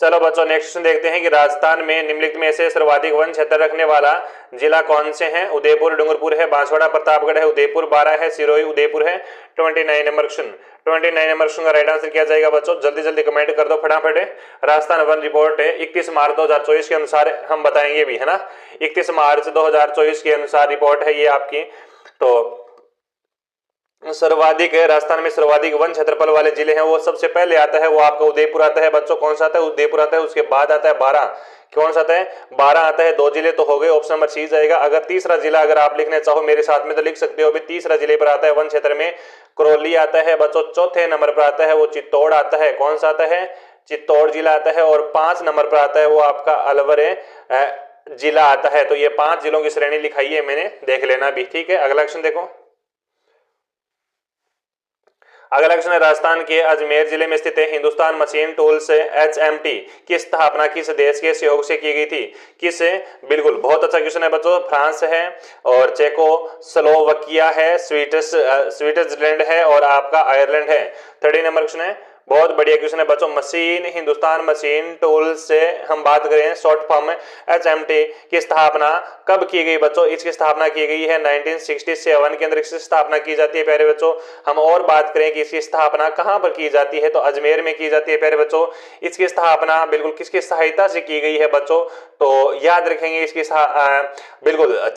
चलो बच्चों नेक्स्ट क्वेश्चन देखते हैं कि राजस्थान में निम्नलिखित में से सर्वाधिक वन क्षेत्र रखने वाला जिला कौन से हैं? उदयपुर, डूंगरपुर है, बांसवाड़ा, प्रतापगढ़ है, उदयपुर 12 है, सिरोही उदयपुर है। 29 नंबर क्वेश्चन। 29 नंबर क्वेश्चन का राइट आंसर क्या जाएगा बच्चों? जल्दी जल्दी कमेंट कर दो फटाफट। राजस्थान वन रिपोर्ट 31 मार्च 2024 के अनुसार हम बताएंगे भी, है ना। 31 मार्च 2024 के अनुसार रिपोर्ट है ये आपकी। तो सर्वाधिक है राजस्थान में, सर्वाधिक वन क्षेत्रफल वाले जिले हैं वो सबसे पहले आता है वो आपका उदयपुर आता है बच्चों। कौन सा आता है? उदयपुर आता है। उसके बाद आता है 12। कौन सा आता है? 12 आता है। 2 जिले तो हो गए, ऑप्शन नंबर सी जाएगा। अगर तीसरा जिला अगर आप लिखना चाहो मेरे साथ में तो लिख सकते हो। अभी तीसरा जिले पर आता है वन क्षेत्र में करौली आता है बच्चों। चौथे नंबर पर आता है वो चित्तौड़ आता है। कौन सा आता है? चित्तौड़ जिला आता है। और 5 नंबर पर आता है वो आपका अलवर जिला आता है। तो ये 5 जिलों की श्रेणी लिखाई है मैंने, देख लेना भी, ठीक है। अगला क्वेश्चन देखो। अगला क्वेश्चन है, राजस्थान के अजमेर जिले में स्थित है हिंदुस्तान मशीन टूल्स HMT की स्थापना किस देश के सहयोग से की गई थी? किस? बिल्कुल बहुत अच्छा क्वेश्चन है बच्चों। फ्रांस है और चेकोस्लोवाकिया है, स्विट्जरलैंड है और आपका आयरलैंड है। 30 नंबर क्वेश्चन है, बहुत बढ़िया क्वेश्चन है बच्चों। मशीन हिंदुस्तान मशीन टूल्स से हम बात करें शॉर्ट फॉर्म HMT की स्थापना कब की गई बच्चों? इसकी स्थापना की गई है 1967 के अंदर इसकी स्थापना की जाती है प्यारे बच्चों। हम और बात करें कि इसकी स्थापना कहां पर की जाती है तो अजमेर में की जाती है प्यारे बच्चों। इसकी स्थापना बिल्कुल किसकी सहायता से की गई है बच्चों? तो याद रखेंगे इसकी बिल्कुल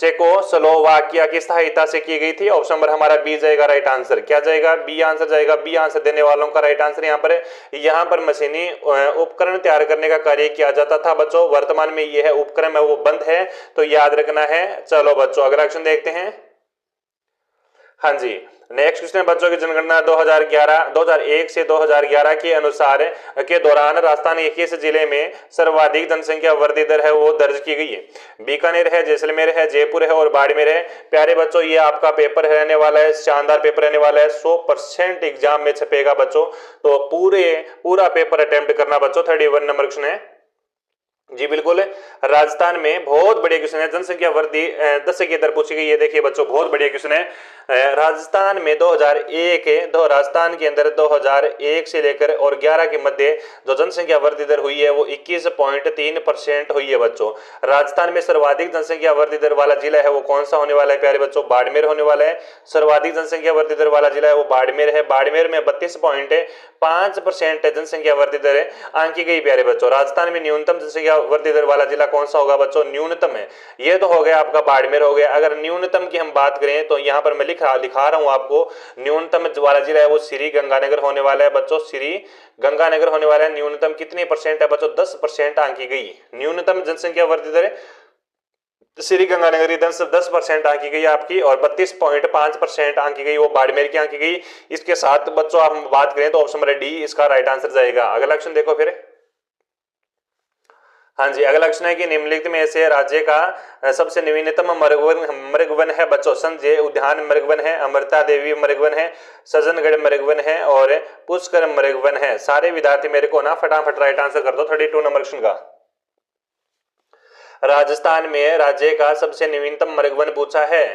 चेकोस्लोवाकिया की सहायता से की गई थी। ऑप्शन नंबर हमारा बी जाएगा राइट आंसर। क्या जाएगा? बी आंसर जाएगा। बी आंसर देने वालों का राइट आंसर यहाँ पर मशीनी उपकरण तैयार करने का कार्य किया जाता था बच्चों। वर्तमान में ये है उपकरण है वो बंद है, तो याद रखना है। चलो बच्चों अगला क्वेश्चन देखते हैं। हाँ जी, नेक्स्ट क्वेश्चन बच्चों की जनगणना 2001 से 2011 के अनुसार के दौरान राजस्थान के किस जिले में सर्वाधिक जनसंख्या वृद्धि दर है वो दर्ज की गई है? बीकानेर है, जैसलमेर है, जयपुर है और बाड़मेर है। प्यारे बच्चों ये आपका पेपर रहने वाला है, शानदार पेपर रहने वाला है। 100% एग्जाम में छपेगा बच्चों, तो पूरा पेपर अटेम्प्ट करना बच्चों। 31 नंबर क्वेश्चन है जी बिल्कुल। राजस्थान में बहुत बढ़िया क्वेश्चन है, जनसंख्या वृद्धि दर की दर पूछी गई है। देखिए बच्चों बहुत बढ़िया क्वेश्चन है। राजस्थान में 2001 राजस्थान के अंदर 2001 से लेकर और 11 के मध्य जो जनसंख्या वृद्धि दर हुई है वो 21.3% हुई है बच्चों। राजस्थान में सर्वाधिक जनसंख्या वृद्धि दर वाला जिला है वो कौन सा होने वाला है प्यारे बच्चों? बाड़मेर होने वाला है। सर्वाधिक जनसंख्या वृद्धि दर वाला जिला है वो बाड़मेर है। बाड़मेर में 32.5% जनसंख्या वृद्धि दर आंकी गई प्यारे बच्चों। राजस्थान में न्यूनतम जनसंख्या वृद्धि दर वाला जिला कौन सा होगा बच्चों? न्यूनतम है ये तो हो गया आपका बाड़मेर हो गया। अगर न्यूनतम की हम बात करें तो यहाँ पर मैं लिखा रहा हूं आपको, न्यूनतम वाला जिला है वो श्री गंगानगर होने वाला है बच्चों। श्री गंगानगर होने वाला है। न्यूनतम कितने परसेंट है बच्चों? 10% आंकी गई न्यूनतम जनसंख्या वृद्धि दर श्री गंगानगर 10% आंकी गई आपकी और 32.5% आंकी गई वो बाड़मेर की आंकी गई। इसके साथ बच्चों आप हम बात करें तो ऑप्शन नंबर डी इसका राइट आंसर जाएगा। अगला क्वेश्चन देखो फिर। हाँ जी, अगला क्वेश्चन है कि निम्नलिखित में से राज्य का सबसे नवीनतम मृगवन है बच्चों? संजय उद्यान मृगवन है, अमृता देवी मृगवन है, सज्जनगढ़ मृगवन है और पुष्कर मृगवन है। सारे विद्यार्थी मेरे को ना फटाफट राइट आंसर कर दो 32 नंबर क्वेश्चन का। राजस्थान में राज्य का सबसे नवीनतम मृगवन पूछा है।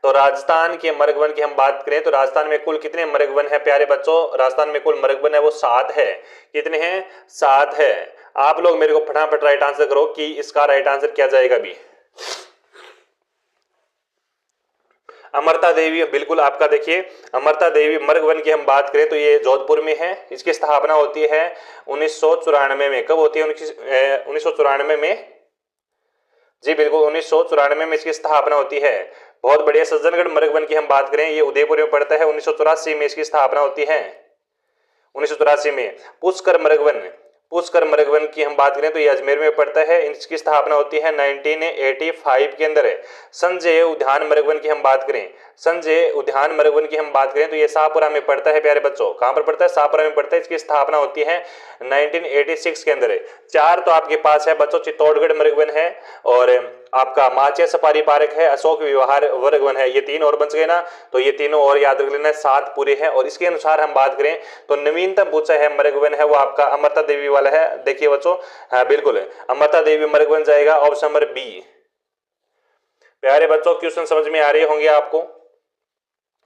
तो राजस्थान के मर्ग वन की हम बात करें तो राजस्थान में कुल कितने मर्ग वन है प्यारे बच्चों? राजस्थान में कुल मर्ग वन है वो 7 है। कितने हैं? 7 है। आप लोग मेरे को फटाफट राइट आंसर करो कि इसका राइट आंसर क्या जाएगा भी। अमरता देवी, बिल्कुल आपका देखिए अमरता देवी मर्ग वन की हम बात करें तो ये जोधपुर में है। इसकी स्थापना होती है 1994 में। कब होती है? 1994 में। जी बिल्कुल 1994 में इसकी स्थापना होती है। बहुत बढ़िया। सज्जनगढ़ मर्ग वन की हम बात करें ये उदयपुर में पड़ता है। 1984 में इसकी स्थापना होती है। 1984 में। पुष्कर मर्ग वन की हम बात करें तो ये अजमेर में पड़ता है। इसकी स्थापना होती है 1985 के अंदर। संजय उद्यान मर्ग वन की हम बात करें तो ये शाहपुरा में पड़ता है प्यारे बच्चों। कहां पर पड़ता है? शाहपुरा में पड़ता है। इसकी स्थापना होती है 1986 के अंदर। 4 तो आपके पास है बच्चों। चित्तौड़गढ़ मर्ग वन है और आपका माचिया सफारी पार्क है, अशोक विहार मर्ग वन है। ये 3 और बच गए ना, तो ये तीनों और याद रख लेना। 7 पूरे हैं। और इसके अनुसार हम बात करें तो नवीनतम पूछा है मर्ग वन है वो आपका अमरता देवी वाला है। देखिए बच्चों, हाँ बिल्कुल अमरता देवी मर्ग वन जाएगा ऑप्शन नंबर बी। प्यारे बच्चों क्वेश्चन समझ में आ रहे होंगे आपको।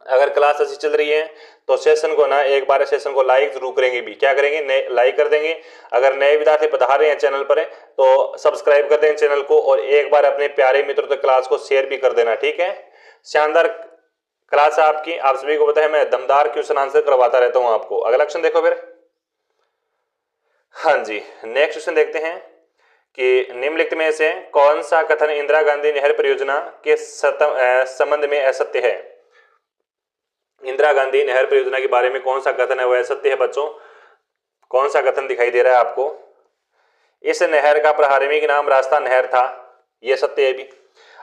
अगर क्लास अच्छी चल रही है तो सेशन को ना एक बार सेशन को लाइक जरूर करेंगे भी। क्या करेंगे? लाइक कर देंगे। अगर नए विद्यार्थी पधार रहे हैं चैनल पर तो सब्सक्राइब कर देंगे चैनल को और एक बार अपने प्यारे मित्रों तक क्लास को शेयर भी कर देना। ठीक है। शानदार क्लास है आपकी। आप सभी को पता है मैं दमदार क्वेश्चन आंसर करवाता रहता हूं आपको। अगला क्वेश्चन देखो फिर। हाँ जी, नेक्स्ट क्वेश्चन देखते हैं कि निम्नलिखित में से कौन सा कथन इंदिरा गांधी नहर परियोजना के संबंध में असत्य है? इंदिरा गांधी नहर परियोजना के बारे में कौन सा कथन है वह असत्य है बच्चों? कौन सा कथन दिखाई दे रहा है आपको? इस नहर का प्रारंभिक नाम रास्ता नहर था, यह सत्य है भी।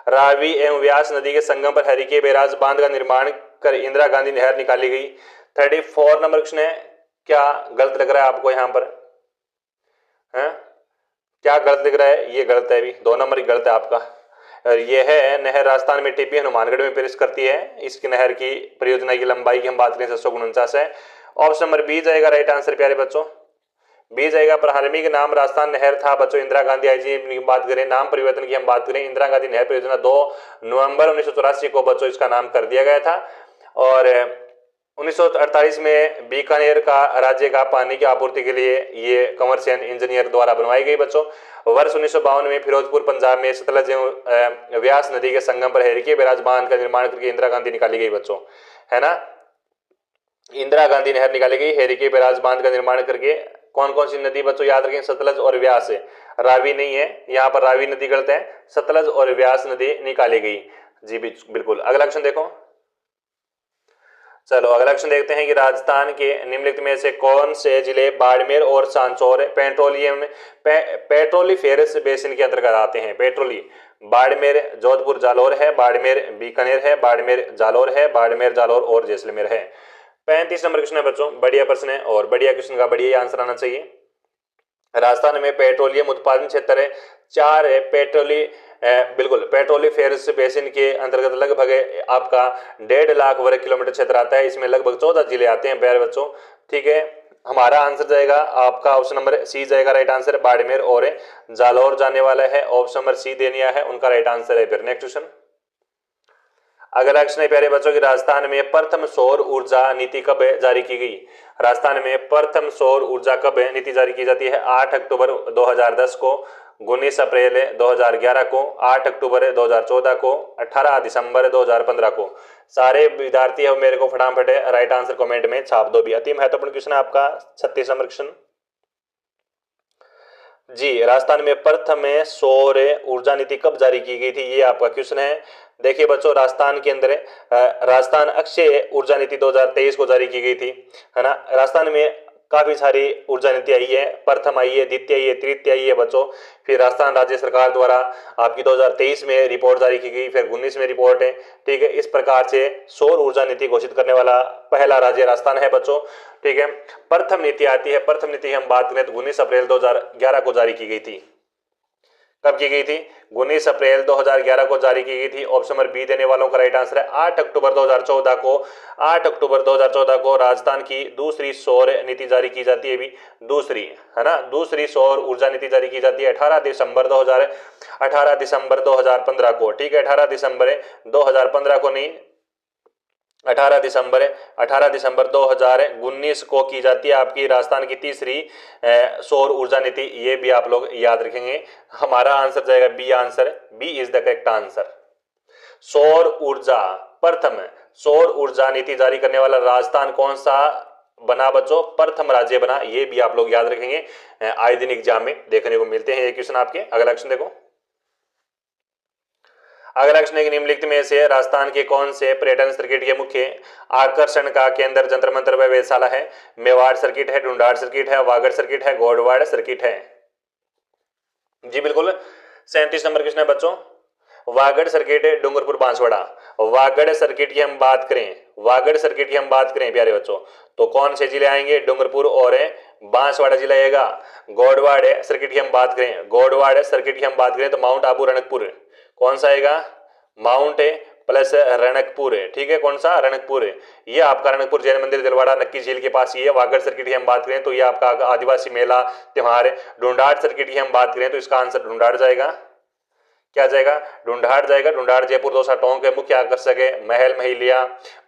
रावी एवं व्यास नदी के संगम पर हरिके बैराज बांध का निर्माण कर इंदिरा गांधी नहर निकाली गई। 34 नंबर क्वेश्चन है। क्या गलत लग रहा है आपको यहाँ पर? है क्या गलत लग रहा है? ये गलत है भी। 2 नंबर ही गलत है आपका। यह है नहर राजस्थान में टिब्बी हनुमानगढ़ में प्रवेश करती है। इसकी नहर की परियोजना की लंबाई की हम बात करें 749 है। ऑप्शन नंबर बी जाएगा राइट आंसर प्यारे बच्चों। बी जाएगा। प्रारंभिक नाम राजस्थान नहर था बच्चों। इंदिरा गांधी आईजी की बात करें, नाम परिवर्तन की हम बात करें, इंदिरा गांधी नहर परियोजना 2 नवंबर 1984 को बच्चों इसका नाम कर दिया गया था। और 1948 में बीकानेर का राज्य का पानी की आपूर्ति के लिए ये कमर्शियल इंजीनियर द्वारा बनवाई गई बच्चों। वर्ष 1952 में फिरोजपुर पंजाब में सतलज एवं व्यास नदी के संगम पर हरिके बैराज बांध का निर्माण करके इंदिरा गांधी निकाली गई बच्चों, है ना। इंदिरा गांधी नहर निकाली गई हरिके बैराज बांध का निर्माण करके। कौन कौन सी नदी बच्चों याद रखें? सतलज और व्यास है। रावी नहीं है, यहाँ पर रावी नदी गलत है। सतलज और व्यास नदी निकाली गई। जी बिल्कुल। अगला क्वेश्चन देखो। चलो अगला क्वेश्चन देखते हैं कि राजस्थान के निम्नलिखित में से कौन से जिले बाड़मेर और सांचौर पेट्रोलिफेरस बेसिन के अंतर्गत आते हैं? पेट्रोली बाड़मेर, जोधपुर जालौर है, बाड़मेर बीकानेर है, बाड़मेर जालौर है, बाड़मेर जालौर और जैसलमेर है। 35 नंबर क्वेश्चन है बच्चों। बढ़िया प्रश्न है और बढ़िया क्वेश्चन का बढ़िया आंसर आना चाहिए। राजस्थान में पेट्रोलियम उत्पादन क्षेत्र है 4 है। बिल्कुल पेट्रोलिफेरस बेसिन के अंतर्गत लगभग आपका 1.5 लाख वर्ग किलोमीटर क्षेत्र आता है। इसमें लगभग 14 जिले आते हैं प्यारे बच्चों। ठीक है। हमारा आंसर जाएगा आपका ऑप्शन नंबर सी जाएगा राइट आंसर। बाड़मेर और जालौर जाने वाला है। ऑप्शन नंबर सी दे दिया है, उनका राइट आंसर है। फिर नेक्स्ट क्वेश्चन। अगला क्वेश्चन है प्यारे बच्चों की राजस्थान में प्रथम सौर ऊर्जा नीति कब जारी की गई? राजस्थान में प्रथम सौर ऊर्जा कब नीति जारी की जाती है? 8 अक्टूबर 2010 को, 19 अप्रैल 2011 को, 8 अक्टूबर 2014 को, 18 दिसंबर 2015 को। सारे विद्यार्थी है मेरे को फटाफट राइट आंसर कमेंट में छाप दो भी। अति महत्वपूर्ण क्वेश्चन है आपका 36 नंबर क्वेश्चन। जी राजस्थान में प्रथम सौर ऊर्जा नीति कब जारी की गई थी? ये आपका क्वेश्चन है। देखिए बच्चों राजस्थान के अंदर राजस्थान अक्षय ऊर्जा नीति 2023 को जारी की गई थी, है ना। राजस्थान में काफी सारी ऊर्जा नीति आई है। प्रथम आई है, द्वितीय आई है, तृतीय आई है बच्चों। फिर राजस्थान राज्य सरकार द्वारा आपकी 2023 में रिपोर्ट जारी की गई, फिर 19 में रिपोर्ट है। ठीक है। इस प्रकार से सौर ऊर्जा नीति घोषित करने वाला पहला राज्य राजस्थान है बच्चों। ठीक है। प्रथम नीति आती है, प्रथम नीति हम बात करें तो 19 अप्रैल 2011 को जारी की गई थी। कब की गई थी? 19 अप्रैल 2011 को जारी की गई थी। ऑप्शन नंबर बी देने वालों का राइट आंसर है 8 अक्टूबर 2014 को। 8 अक्टूबर 2014 को राजस्थान की दूसरी सौर नीति जारी की जाती है। अभी दूसरी, है ना, दूसरी सौर ऊर्जा नीति जारी की जाती है 18 दिसंबर 2015 को। ठीक है, 18 दिसंबर 2015 को नहीं, 18 दिसंबर 2019 को की जाती है आपकी राजस्थान की तीसरी सौर ऊर्जा नीति। ये भी आप लोग याद रखेंगे। हमारा आंसर जाएगा B, answer B is the correct answer. सौर ऊर्जा, प्रथम सौर ऊर्जा नीति जारी करने वाला राजस्थान कौन सा बना बच्चों? प्रथम राज्य बना। ये भी आप लोग याद रखेंगे, आए दिन एग्जाम में देखने को मिलते हैं ये क्वेश्चन आपके। अगला क्वेश्चन देखो। अगला क्वेश्चन है कि निम्नलिखित में से राजस्थान के कौन से पर्यटन सर्किट के मुख्य आकर्षण का केंद्र जंतर मंतर व वेधशाला है? मेवाड़ सर्किट है, ढूंढाड़ सर्किट है, वागड़ सर्किट है, गौड़वाड़ सर्किट है। जी बिल्कुल, 37 नंबर क्वेश्चन है बच्चों। वागड़ सर्किट डूंगरपुर बांसवाड़ा। वागड़ सर्किट की हम बात करें, वागड़ सर्किट की हम बात करें प्यारे बच्चों, तो कौन से जिले आएंगे? डूंगरपुर और बांसवाड़ा जिला आएगा। गौड़वाड़ सर्किट की हम बात करें, गौड़वाड़ सर्किट की हम बात करें तो माउंट आबू रणकपुर कौन सा आएगा? Mount plus Ranakpur. ठीक है, कौन सा? रणकपुर। ये आपका रणकपुर जैन मंदिर दिलवाड़ा नक्की झील के पास ये। वागड़ सर्किट की हम बात करें तो ये आपका आदिवासी मेला त्योहार। ढूंढाड़ सर्किट की हम बात करें तो इसका आंसर ढूंढाड़ जाएगा। क्या जाएगा? ढूंढाड़ जाएगा। ढूंढाड़ जयपुर दौसा टोंक के मुख्य आकर्षक है। महल महिलिया,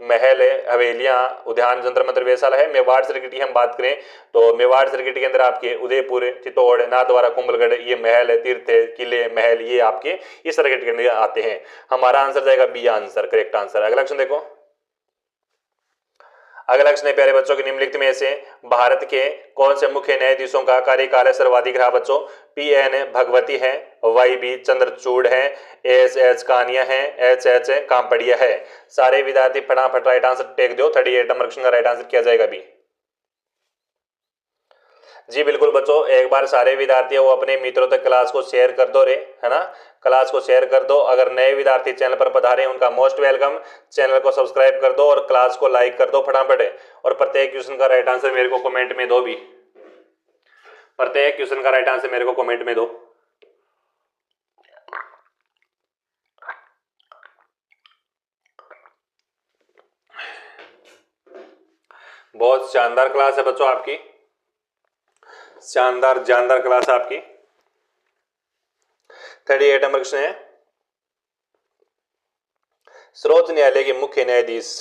महल हवेलियां, उद्यान, जंतर मंतर वेधशाला है। मेवाड़ सर्किट की हम बात करें तो मेवाड़ सर्किट के अंदर आपके उदयपुर, चित्तौड़, नाथद्वारा, कुंभलगढ़, ये महल, तीर्थ, किले, महल ये आपके इस सर्किट के अंदर आते हैं। हमारा आंसर जाएगा बी, आंसर करेक्ट आंसर। अगला क्वेश्चन देखो। अगला क्वेश्चन है प्यारे बच्चों की निम्नलिखित में से भारत के कौन से मुख्य न्यायाधीशों का कार्यकाल सर्वाधिक रहा बच्चों? पी.एन. भगवती है, वाई.बी. चंद्रचूड़ है, एस.एच. कानिया है, एच.एच. कामपड़िया है। सारे विद्यार्थी फटाफट राइट आंसर टेक दो। 38 नंबर क्वेश्चन का राइट आंसर किया जाएगा बी। जी बिल्कुल बच्चों, एक बार सारे विद्यार्थी वो अपने मित्रों तक क्लास को शेयर कर दो रे, है ना, क्लास को शेयर कर दो। अगर नए विद्यार्थी चैनल पर पधारे उनका मोस्ट वेलकम। चैनल को सब्सक्राइब कर दो और क्लास को लाइक कर दो फटाफट। और प्रत्येक क्वेश्चन का राइट आंसर मेरे को कमेंट में दो भी। प्रत्येक क्वेश्चन का राइट आंसर मेरे को कमेंट में दो। बहुत शानदार क्लास है बच्चों आपकी, शानदार जानदार क्लास है आपकी। 38 नंबर क्वेश्चन है, सर्वोच्च न्यायालय के मुख्य न्यायाधीश।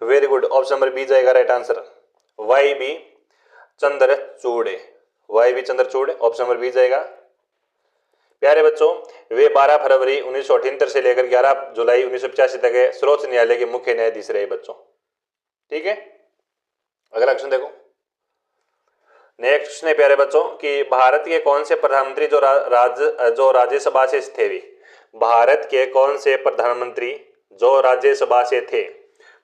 Very good, option number B जाएगा right answer. YB. Chandrachud, YB. Chandrachud, option number B जाएगा। प्यारे बच्चों, वे 12 फरवरी 1978 से लेकर 11 जुलाई 1985 तक सर्वोच्च न्यायालय के मुख्य न्यायाधीश रहे बच्चों। ठीक है, अगला क्वेश्चन देखो। नेक्स्ट क्वेश्चन है प्यारे बच्चों कि भारत के कौन से प्रधानमंत्री जो राज्यसभा से थे? भारत के कौन से प्रधानमंत्री जो राज्यसभा से थे?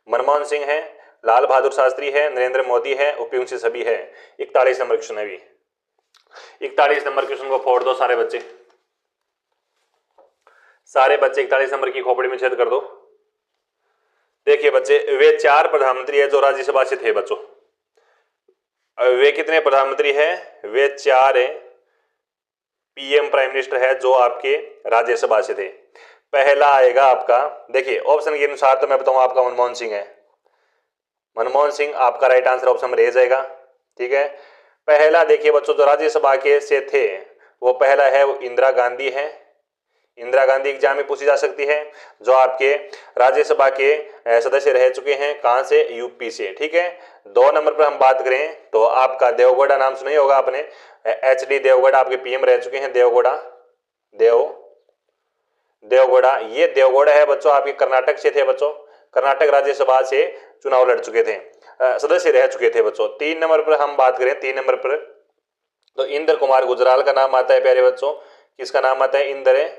मनमोहन सिंह है, लाल बहादुर शास्त्री है, नरेंद्र मोदी है, उपयुक्त से सभी है। 41 नंबर क्वेश्चन है भी। 41 नंबर क्वेश्चन को फोड़ दो सारे बच्चे, सारे बच्चे 41 नंबर की खोपड़ी में छेद कर दो। देखिए बच्चे, वे 4 प्रधानमंत्री है जो राज्यसभा से थे बच्चों। वे कितने प्रधानमंत्री हैं? वे 4 पीएम प्राइम मिनिस्टर है जो आपके राज्यसभा से थे। पहला आएगा आपका, देखिए ऑप्शन के अनुसार तो मैं बताऊं आपका मनमोहन सिंह है। मनमोहन सिंह आपका right answer option number A जाएगा। ठीक है, पहला देखिए बच्चों जो राज्यसभा के से थे वो पहला है वो इंदिरा गांधी है। इंदिरा गांधी एग्जाम में पूछी जा सकती है, जो आपके राज्यसभा के सदस्य रह चुके हैं। कहां से? यूपी से। ठीक है, 2 नंबर पर हम बात करें तो आपका देवगौड़ा, नाम सुना ही होगा आपने, एच.डी. देवगौड़ा आपके पीएम रह चुके हैं। देवगौड़ा, देवगौड़ा, ये देवगौड़ा है बच्चों आपके कर्नाटक से थे बच्चों। कर्नाटक राज्यसभा से चुनाव लड़ चुके थे, सदस्य रह चुके थे बच्चों। 3 नंबर पर हम बात करें, 3 नंबर पर तो इंद्र कुमार गुजराल का नाम आता है प्यारे बच्चों। किसका नाम आता है? इंद्र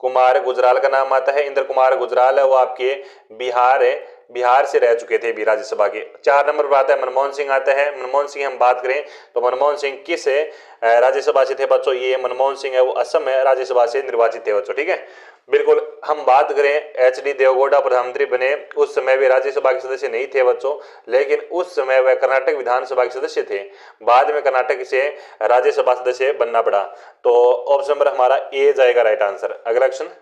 कुमार गुजराल का नाम आता है। इंद्र कुमार गुजराल है वो आपके बिहार से रह चुके थे भी राज्यसभा के। 4 नंबर पर आता है मनमोहन सिंह आता है। मनमोहन सिंह हम बात करें तो मनमोहन सिंह किस राज्यसभा से थे बच्चों? ये मनमोहन सिंह है वो असम राज्यसभा से निर्वाचित थे बच्चों। ठीक है, बिल्कुल, हम बात करें एच डी देवगौड़ा प्रधानमंत्री बने उस समय वे राज्यसभा के सदस्य नहीं थे बच्चों, लेकिन उस समय वह कर्नाटक विधानसभा के सदस्य थे। बाद में कर्नाटक से राज्यसभा सदस्य बनना पड़ा। तो ऑप्शन नंबर हमारा ए जाएगा राइट आंसर। अगला क्वेश्चन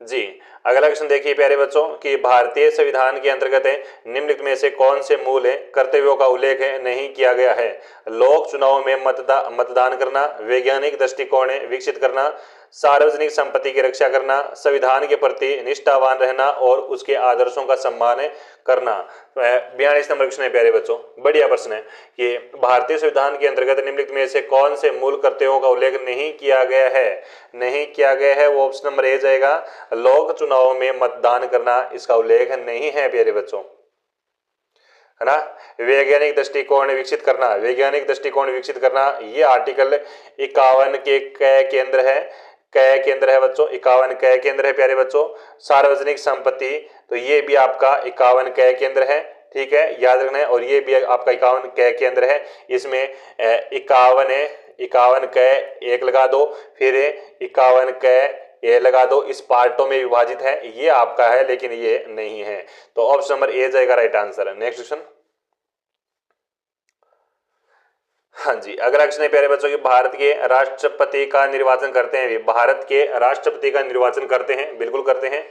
जी, अगला क्वेश्चन देखिए प्यारे बच्चों कि भारतीय संविधान के अंतर्गत निम्नलिखित में से कौन से मूल कर्तव्यों का उल्लेख नहीं किया गया है? लोक चुनाव में मतदान करना, वैज्ञानिक दृष्टिकोण विकसित करना, सार्वजनिक संपत्ति की रक्षा करना, संविधान के प्रति निष्ठावान रहना और उसके आदर्शों का सम्मान करना। 42 नंबर क्वेश्चन है प्यारे बच्चों, बढ़िया प्रश्न है कि भारतीय संविधान के अंतर्गत निम्नलिखित में से कौन से मूल कर्तव्यों का उल्लेख नहीं किया गया है? नहीं किया गया है वो ऑप्शन नंबर ए जाएगा, लोक चुनाव में मतदान करना इसका उल्लेख नहीं है प्यारे बच्चों, है ना। वैज्ञानिक दृष्टिकोण विकसित करना, वैज्ञानिक दृष्टिकोण विकसित करना ये आर्टिकल 51 के क केंद्र है, क केंद्र है बच्चों, 51 क केंद्र है प्यारे बच्चों। सार्वजनिक संपत्ति तो ये भी आपका 51 क केंद्र है, ठीक है, याद रखना है। और ये भी आपका 51 क केंद्र है। इसमें 51 है, 51 क एक लगा दो, फिर 51 क ये लगा दो, इस पार्टों में विभाजित है, ये आपका है लेकिन ये नहीं है। तो ऑप्शन नंबर ए जाएगा राइट आंसर। नेक्स्ट क्वेश्चन, हाँ जी, अगला क्वेश्चन है प्यारे बच्चों कि भारत के राष्ट्रपति का निर्वाचन करते हैं, भारत के राष्ट्रपति का निर्वाचन करते हैं, बिल्कुल करते हैं।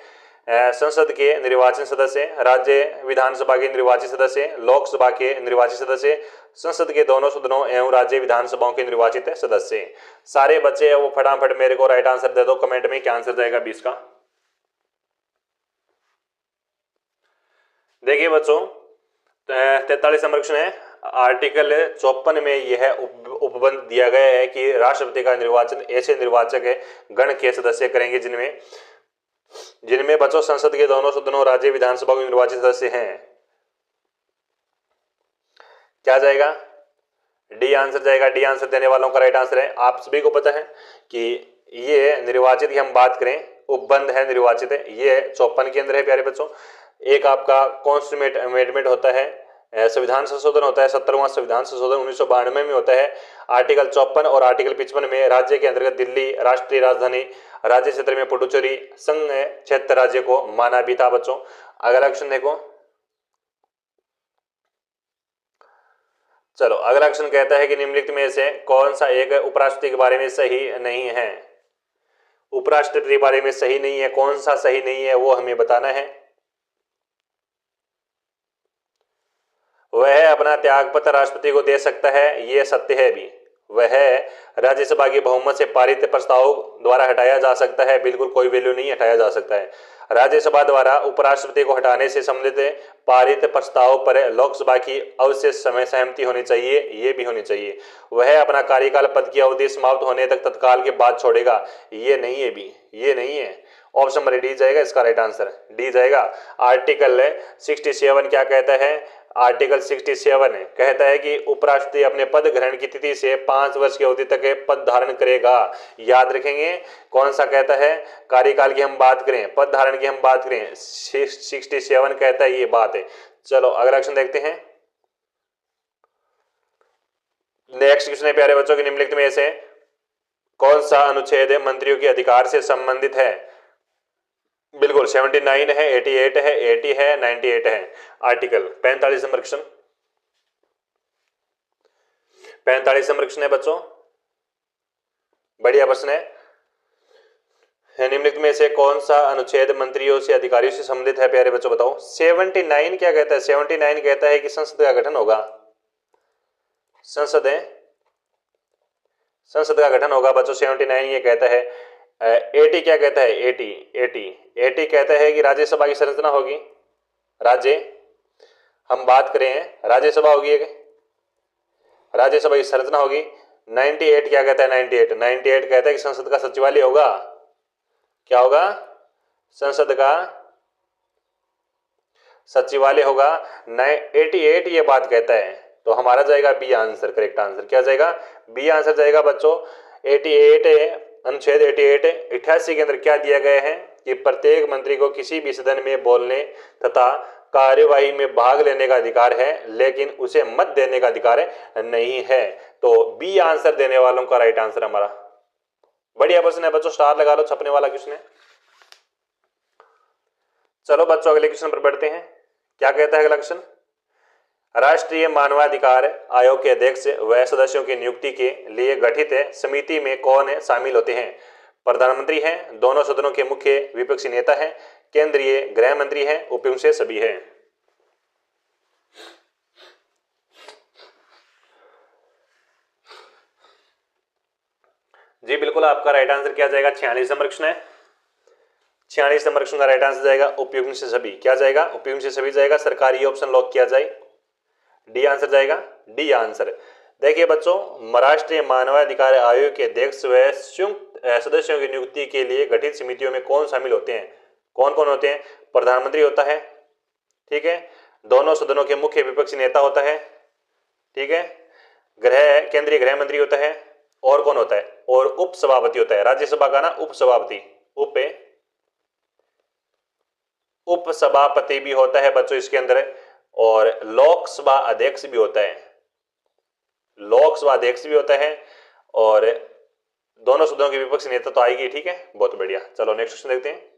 संसद के निर्वाचित सदस्य, राज्य विधानसभा के निर्वाचित सदस्य, लोकसभा के निर्वाचित सदस्य, संसद के दोनों सदनों एवं राज्य विधानसभाओं के निर्वाचित सदस्य। सारे बच्चे वो फटाफट मेरे को राइट आंसर दे दो कमेंट में, क्या आंसर जाएगा 20 का। देखिए बच्चों 43 नंबर क्वेश्चन है, आर्टिकल 54 में यह उपबंध दिया गया है कि राष्ट्रपति का निर्वाचन ऐसे निर्वाचक गण के सदस्य करेंगे जिनमें बच्चों संसद के दोनों सदनों राज्य विधानसभा के निर्वाचित सदस्य हैं। क्या जाएगा? डी आंसर जाएगा। डी आंसर देने वालों का राइट आंसर है। आप सभी को पता है कि ये निर्वाचित की हम बात करें, उपबंध है निर्वाचित है, ये 54 के अंदर है प्यारे बच्चों। एक आपका कॉन्स्टिट्यूएंट अमेंडमेंट होता है, संविधान संशोधन होता है, 17वां संविधान संशोधन 1992 में होता है। आर्टिकल 54 और आर्टिकल 55 में राज्य के अंतर्गत दिल्ली राष्ट्रीय राजधानी, राज्य क्षेत्र में पुडुचेरी, संघ क्षेत्र राज्य को माना भी था बच्चों। अगला क्वेश्चन देखो, चलो अगला क्वेश्चन कहता है कि निम्नलिखित में से कौन सा एक उपराष्ट्रपति के बारे में सही नहीं है? उपराष्ट्रपति के बारे में सही नहीं है, कौन सा सही नहीं है वो हमें बताना है। वह अपना त्यागपत्र राष्ट्रपति को दे सकता है, ये सत्य है भी। वह राज्यसभा की बहुमत से पारित प्रस्ताव द्वारा हटाया जा सकता है, बिल्कुल कोई वैल्यू नहीं, हटाया जा सकता है। राज्यसभा द्वारा उपराष्ट्रपति को हटाने से संबंधित पारित प्रस्ताव पर लोकसभा की अवश्य समय सहमति होनी चाहिए, ये भी होनी चाहिए। वह अपना कार्यकाल पद की अवधि समाप्त होने तक तत्काल के बाद छोड़ेगा, ये नहीं है भी, ये नहीं है। ऑप्शन नंबर डी जाएगा इसका राइट आंसर, डी जाएगा। आर्टिकल 67 क्या कहता है? आर्टिकल 67 कहता है कि उपराष्ट्रपति अपने पद ग्रहण की तिथि से 5 वर्ष की अवधि तक पद धारण करेगा। याद रखेंगे कौन सा कहता है? कार्यकाल की हम बात करें, पद धारण की हम बात करें, 67 कहता है ये बात है। चलो अगला क्वेश्चन देखते हैं। नेक्स्ट क्वेश्चन है प्यारे बच्चों की निम्नलिखित में से कौन सा अनुच्छेद मंत्रियों के अधिकार से संबंधित है? बिल्कुल 79 है, 88 है, 80 है, 98 है। Article 45 number question, 45 number question है बच्चों, बढ़िया प्रश्न है। निम्नलिखित में से कौन सा अनुच्छेद मंत्रियों से अधिकारियों से संबंधित है प्यारे बच्चों बताओ। 79 क्या कहता है? 79 कहता है कि संसद का गठन होगा, संसद का गठन होगा बच्चों, 79 ये कहता है। 80 क्या कहता है? 80 कहता है कि राज्यसभा की संरचना होगी, राज्य हम बात करें राज्यसभा होगी, राज्यसभा की संरचना होगी। 98 क्या कहता है? 98 कहता है कि संसद का सचिवालय होगा। क्या होगा? संसद का सचिवालय होगा। 88 ये बात कहता है, तो हमारा जाएगा बी आंसर, करेक्ट आंसर। क्या जाएगा? बी आंसर जाएगा बच्चों। 88 अनुच्छेद 88 के अंदर क्या दिया गया है कि प्रत्येक मंत्री को किसी भी सदन में बोलने तथा कार्यवाही में भाग लेने का अधिकार है, लेकिन उसे मत देने का अधिकार नहीं है। तो बी आंसर देने वालों का राइट आंसर हमारा बढ़िया क्वेश्चन है बच्चों, स्टार लगा लो, छपने वाला क्वेश्चन है। चलो बच्चों अगले क्वेश्चन पर बढ़ते हैं। क्या कहता है अगला क्वेश्चन? राष्ट्रीय मानवाधिकार आयोग के अध्यक्ष व सदस्यों की नियुक्ति के लिए गठित समिति में कौन शामिल होते हैं? प्रधानमंत्री हैं, दोनों सदनों के मुख्य विपक्षी नेता हैं, केंद्रीय गृह मंत्री हैं, उपयुक्त से सभी हैं। जी बिल्कुल, आपका राइट आंसर क्या जाएगा? 46 नंबर क्वेश्चन है। 46 नंबर क्वेश्चन का राइट आंसर जाएगा उपयुक्त से सभी। क्या जाएगा? उपयुक्त से सभी जाएगा। सरकारी ऑप्शन लॉक किया जाए। डी आंसर जाएगा, डी आंसर। देखिए बच्चों, राष्ट्रीय मानवाधिकार आयोग के अध्यक्ष व संयुक्त सदस्यों की नियुक्ति के लिए गठित समितियों में कौन शामिल होते हैं? कौन कौन होते हैं? प्रधानमंत्री होता है, ठीक है, दोनों सदनों के मुख्य विपक्षी नेता होता है, ठीक है, केंद्रीय गृह मंत्री होता है, और कौन होता है? और उप सभापति होता है। राज्यसभा का ना उप सभापति, उप सभापति भी होता है बच्चों इसके अंदर, और लोकसभा अध्यक्ष भी होता है, लोकसभा अध्यक्ष भी होता है, और दोनों सदनों के विपक्षी नेता तो आएगी, ठीक है, बहुत बढ़िया। चलो नेक्स्ट क्वेश्चन देखते हैं।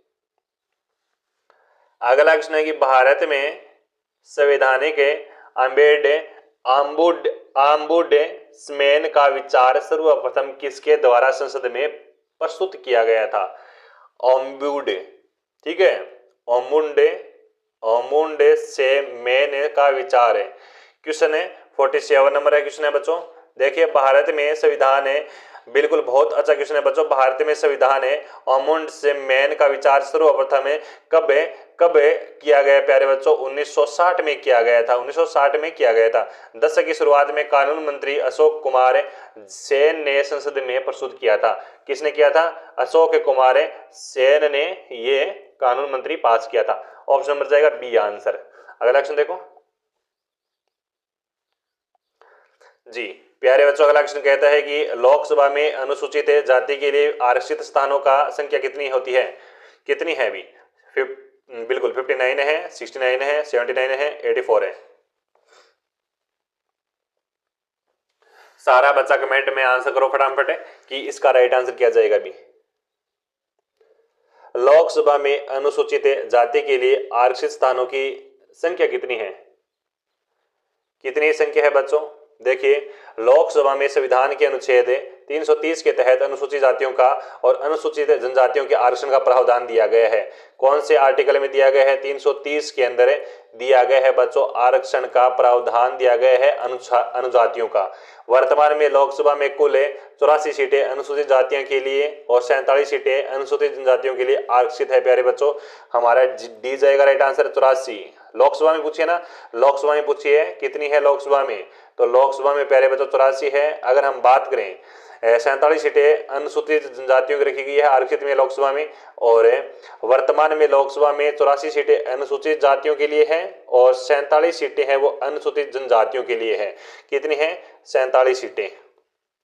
अगला क्वेश्चन है कि भारत में संवैधानिक आम्बुड्समैन का विचार सर्वप्रथम किसके द्वारा संसद में प्रस्तुत किया गया था? ओम्बुड, ठीक है, ओमुंडसेमैन का विचार है। क्वेश्चन है 47 नंबर है क्वेश्चन है बच्चों। देखिए भारत में संविधान है, बिल्कुल बहुत अच्छा क्वेश्चन है बच्चों। भारत में संविधान है, ओमुंडसेमैन का विचार सर्वप्रथम कब किया गया प्यारे बच्चों? 1960 में किया गया था, 1960 में किया गया था। दशक की शुरुआत में कानून मंत्री अशोक कुमार सेन ने संसद में प्रस्तुत किया था। किसने किया था? अशोक कुमार सेन ने ये कानून मंत्री पास किया था। ऑप्शन नंबर जाएगा बी आंसर। अगला क्वेश्चन देखो जी प्यारे बच्चों, अगला क्वेश्चन कहता है कि लोकसभा में अनुसूचित जाति के लिए आरक्षित स्थानों का संख्या कितनी होती है? कितनी है अभी? बिल्कुल 59 है, 69 है, 79 है, 84 है। सारा बच्चा कमेंट में आंसर करो फटाफट कि इसका राइट आंसर क्या जाएगा अभी। लोकसभा में अनुसूचित जाति के लिए आरक्षित स्थानों की संख्या कितनी है? कितनी संख्या है बच्चों? देखिए लोकसभा में संविधान के अनुच्छेद 330 के तहत अनुसूचित जातियों का और अनुसूचित जनजातियों के आरक्षण का प्रावधान दिया गया है। कौन से आर्टिकल में दिया गया है? 330 के अंदर दिया गया है बच्चों, आरक्षण का प्रावधान दिया गया है अनुजातियों का। वर्तमान में लोकसभा में कुल 84 सीटें अनुसूचित जातियों के लिए और 47 सीटें अनुसूचित जनजातियों के लिए आरक्षित है प्यारे बच्चों। हमारा डी जाएगा राइट आंसर 84। लोकसभा में पूछिए ना, लोकसभा में पूछिए कितनी है लोकसभा में, तो लोकसभा में प्यारे बच्चों 84 है। अगर हम बात करें 47 सीटें अनुसूचित जनजातियों की रखी गई है आरक्षित में लोकसभा में, और वर्तमान में लोकसभा में 84 सीटें अनुसूचित जातियों के लिए है और 47 सीटें हैं वो अनुसूचित जनजातियों के लिए है। कितनी है? 47 सीटें।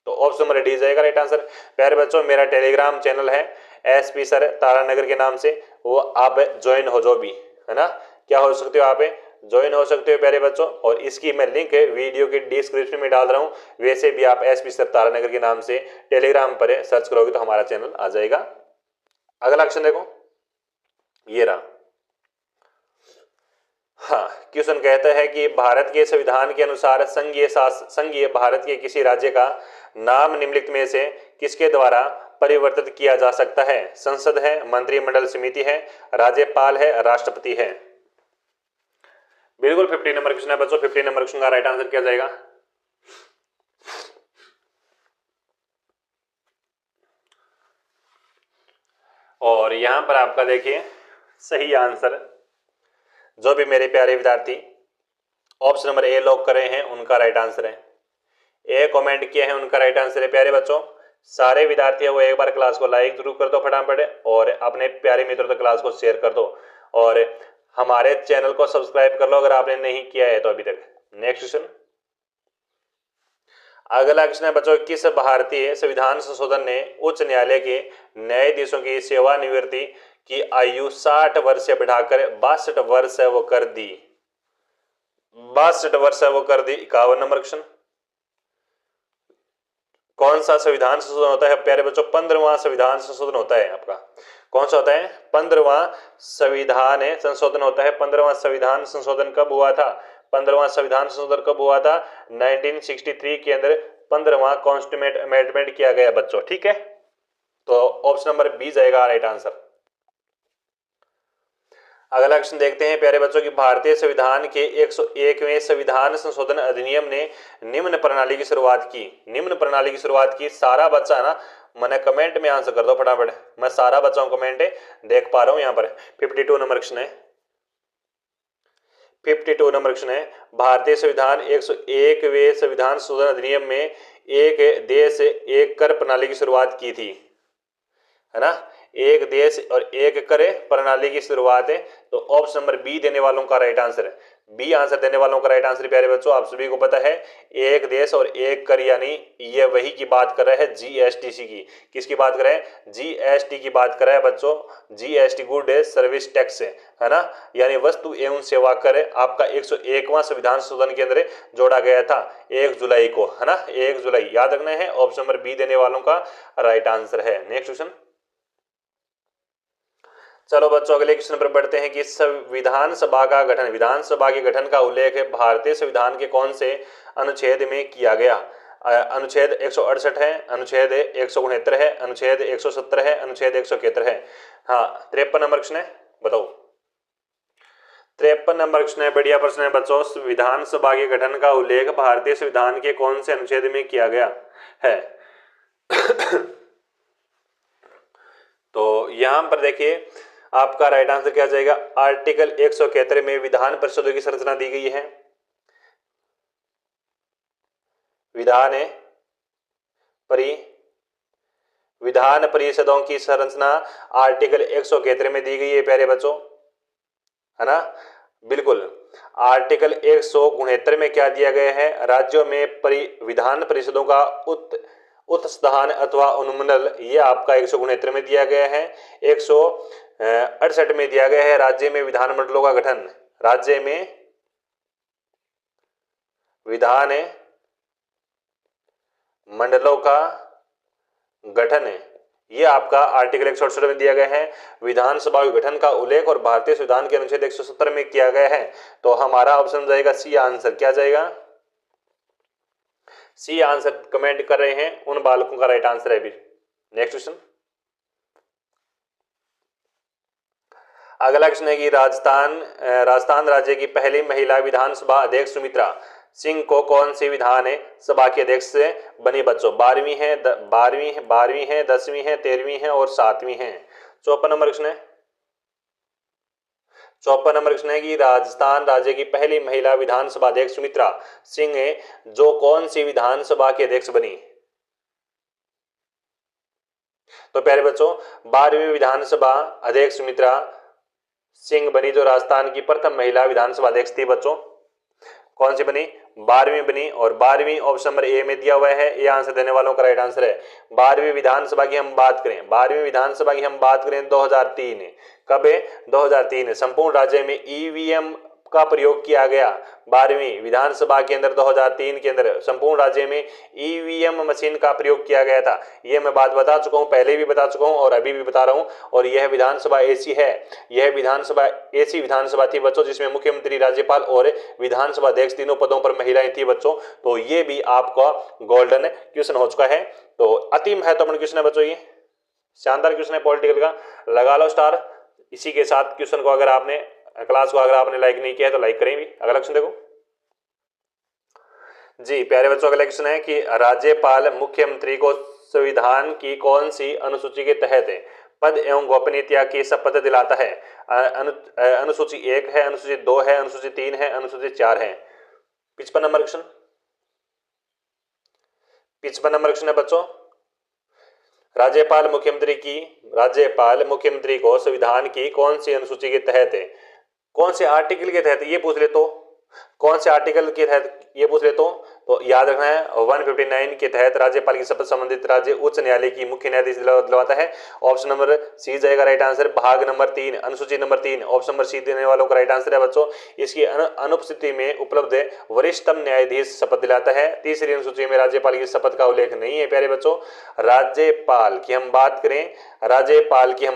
तो ऑप्शन नंबर डी जाएगा राइट आंसर। प्यारे बच्चों मेरा टेलीग्राम चैनल है एसपी सर तारानगर के नाम से, वो आप ज्वाइन हो जो भी, है ना, क्या हो सकते हो, आप ज्वाइन हो सकते हो प्यारे बच्चों। और इसकी मैं लिंक वीडियो के डिस्क्रिप्शन में डाल रहा हूँ। वैसे भी आप एसपी सर तारानगर के नाम से टेलीग्राम पर सर्च करोगे तो हमारा चैनल आ जाएगा। अगला क्वेश्चन देखो, ये रहा। हाँ, क्वेश्चन कहता है कि भारत के संविधान के अनुसार संघीय भारत के किसी राज्य का नाम निम्नलिखित में से किसके द्वारा परिवर्तित किया जा सकता है? संसद है, मंत्रिमंडल समिति है, राज्यपाल है, राष्ट्रपति है। बिल्कुल 50 नंबर क्वेश्चन है बच्चों। 50 नंबर क्वेश्चन का राइट आंसर क्या जाएगा? और यहां पर आपका देखिए सही आंसर जो भी मेरे प्यारे विद्यार्थी ऑप्शन नंबर ए लॉक कर रहे हैं उनका राइट आंसर है। ए कमेंट किया है उनका राइट आंसर है। प्यारे बच्चों सारे विद्यार्थी वो एक बार क्लास को लाइक जरूर कर दो फटाफट, और अपने प्यारे मित्रों तक क्लास को शेयर कर दो, और हमारे चैनल को सब्सक्राइब कर लो अगर आपने नहीं किया है तो अभी तक। नेक्स्ट क्वेश्चन, अगला क्वेश्चन है बच्चों, किस भारतीय संविधान संशोधन ने उच्च न्यायालय के न्यायाधीशों की सेवानिवृत्ति की आयु 60 वर्ष से बढ़ाकर 62 वर्ष वो कर दी? 62 वर्ष वो कर दी। 51 नंबर क्वेश्चन, कौन सा संविधान संशोधन होता है प्यारे बच्चों? 15वां संविधान संशोधन होता है आपका। कौन सा होता है? 15वां संविधान संशोधन होता है। 15वां संविधान संशोधन कब हुआ था? 15वां संविधान संशोधन कब हुआ था? 1963 के अंदर 15वां कॉन्स्टिट्यूएंट अमेंडमेंट किया गया बच्चों। ठीक है, तो ऑप्शन नंबर बी जाएगा राइट आंसर। अगला क्वेश्चन देखते हैं प्यारे बच्चों की भारतीय संविधान के 101वें संविधान संशोधन अधिनियम ने निम्न प्रणाली की शुरुआत की। निम्न प्रणाली की शुरुआत की। सारा बच्चा है ना, मैंने कमेंट में आंसर कर दो फटाफट, मैं सारा बच्चों को कमेंट देख पा रहा हूं। यहाँ पर 52 नंबर क्वेश्चन है, 52 नंबर क्वेश्चन है। भारतीय संविधान 101वें संविधान संशोधन अधिनियम में एक देश एक कर प्रणाली की शुरुआत की थी, है ना। एक देश और एक कर प्रणाली की शुरुआत है, तो ऑप्शन नंबर बी देने वालों का राइट आंसर है। बी आंसर देने वालों का राइट आंसर प्यारे बच्चों आप सभी को पता है, एक देश और एक कर, यानी ये वही की बात कर रहा है जीएसटीसी की। किसकी बात कर रहे हैं? जीएसटी की बात कर रहा है बच्चों। जीएसटी गुड सर्विस टैक्स है ना, यानी वस्तु एवं सेवा कर आपका 101वां संविधान संशोधन के अंदर जोड़ा गया था 1 जुलाई को, है ना। 1 जुलाई याद रखना है, ऑप्शन नंबर बी देने वालों का राइट आंसर है। Next question. चलो बच्चों अगले क्वेश्चन पर बढ़ते हैं कि संविधान सभा का गठन, विधानसभा के गठन का उल्लेख भारतीय संविधान के कौन से अनुच्छेद में किया गया? अनुच्छेद 168 है, अनुच्छेद 169 है, अनुच्छेद 170 है, अनुच्छेद 171 है। हाँ 53 नंबर क्वेश्चन है, बताओ। 53 नंबर क्वेश्चन है, बढ़िया प्रश्न है बच्चों। विधानसभा के गठन का उल्लेख भारतीय संविधान के कौन से अनुच्छेद में किया गया है? तो यहां पर देखिए आपका राइट आंसर क्या जाएगा? आर्टिकल 171 में विधान परिषदों की संरचना दी गई है। विधान परिषदों की संरचना आर्टिकल 171 में दी गई है प्यारे बच्चों, है ना। बिल्कुल, आर्टिकल 169 में क्या दिया गया है? राज्यों में विधान परिषदों का उत्स्थान अथवा अनुमंडल, ये आपका 169 में दिया गया है। 168 में दिया गया है राज्य में विधानमंडलों का गठन। राज्य में विधान मंडलों का गठन है, ये आपका आर्टिकल 168 में दिया गया है। विधानसभा गठन का उल्लेख और भारतीय संविधान के अनुच्छेद 170 में किया गया है, तो हमारा ऑप्शन जाएगा सी आंसर। क्या जाएगा? सी आंसर कमेंट कर रहे हैं उन बालकों का राइट आंसर है भी। Next question. अगला क्वेश्चन है कि राजस्थान राज्य की पहली महिला विधानसभा अध्यक्ष सुमित्रा सिंह को कौन सी विधान सभा के अध्यक्ष से बनी बच्चों? 12वीं है, 12वीं है, 10वीं है, 13वीं है और 7वीं है। 54 नंबर क्वेश्चन है। 54 नंबर क्वेश्चन है कि राजस्थान राज्य की पहली महिला विधानसभा अध्यक्ष सुमित्रा सिंह जो कौन सी विधानसभा के अध्यक्ष बनी? तो प्यारे बच्चों 12वीं विधानसभा अध्यक्ष सुमित्रा सिंह बनी, जो राजस्थान की प्रथम महिला विधानसभा अध्यक्ष थी बच्चों। कौन सी बनी? 12वीं बनी, और 12वीं ऑप्शन नंबर ए में दिया हुआ है, ये आंसर देने वालों का राइट आंसर है। 12वीं विधानसभा की हम बात करें, 12वीं विधानसभा की हम बात करें 2003 कब है? 2003 संपूर्ण राज्य में ईवीएम का प्रयोग किया गया। 12वीं विधानसभा के अंदर 2003 के अंदर संपूर्ण राज्य में ईवीएम मशीन का प्रयोग किया गया था। ये मैं बात बता चुका हूँ, पहले भी बता चुका हूँ और अभी भी बता रहा हूँ। और यह विधानसभा ऐसी है, यह विधानसभा ऐसी विधानसभा थी बच्चों जिसमें मुख्यमंत्री, राज्यपाल और विधानसभा अध्यक्ष तीनों पदों पर महिलाएं थी बच्चों। तो ये भी आपका गोल्डन क्वेश्चन हो चुका है। तो अति महत्वपूर्ण क्वेश्चन है बच्चों, ये शानदार क्वेश्चन है पॉलिटिकल का, लगा लो स्टार। इसी के साथ क्वेश्चन को अगर आपने क्लास को अगर आपने लाइक नहीं किया है तो लाइक करें भी। अगला क्वेश्चन देखो जी प्यारे बच्चों, अगला क्वेश्चन है कि राज्यपाल मुख्यमंत्री को संविधान की कौन सी अनुसूची के तहत पद एवं गोपनीयता की शपथ दिलाता है? अनुसूची 1 है, अनुसूची 2 है, अनुसूची 3 है, अनुसूची 4 है। 55 नंबर क्वेश्चन, 55 नंबर क्वेश्चन है बच्चों। राज्यपाल मुख्यमंत्री को संविधान की कौन सी अनुसूची के तहत कौन से आर्टिकल के तहत ये पूछ ले तो, कौन से आर्टिकल के तहत ये पूछ ले तो तो याद रखना है 159 के तहत राज्यपाल की शपथ संबंधित राज्य उच्च न्यायालय की मुख्य न्यायाधीश दिलवाता है। ऑप्शन नंबर सी जाएगा राइट आंसर। भाग नंबर 3 अनुसूची नंबर 3 ऑप्शन नंबर सी देने वालों का राइट आंसर है बच्चों। इसकी अनुपस्थिति में उपलब्ध वरिष्ठतम न्यायाधीश शपथ दिलाता है। तीसरी अनुसूची में राज्यपाल की शपथ का उल्लेख नहीं है प्यारे बच्चों। राज्यपाल की हम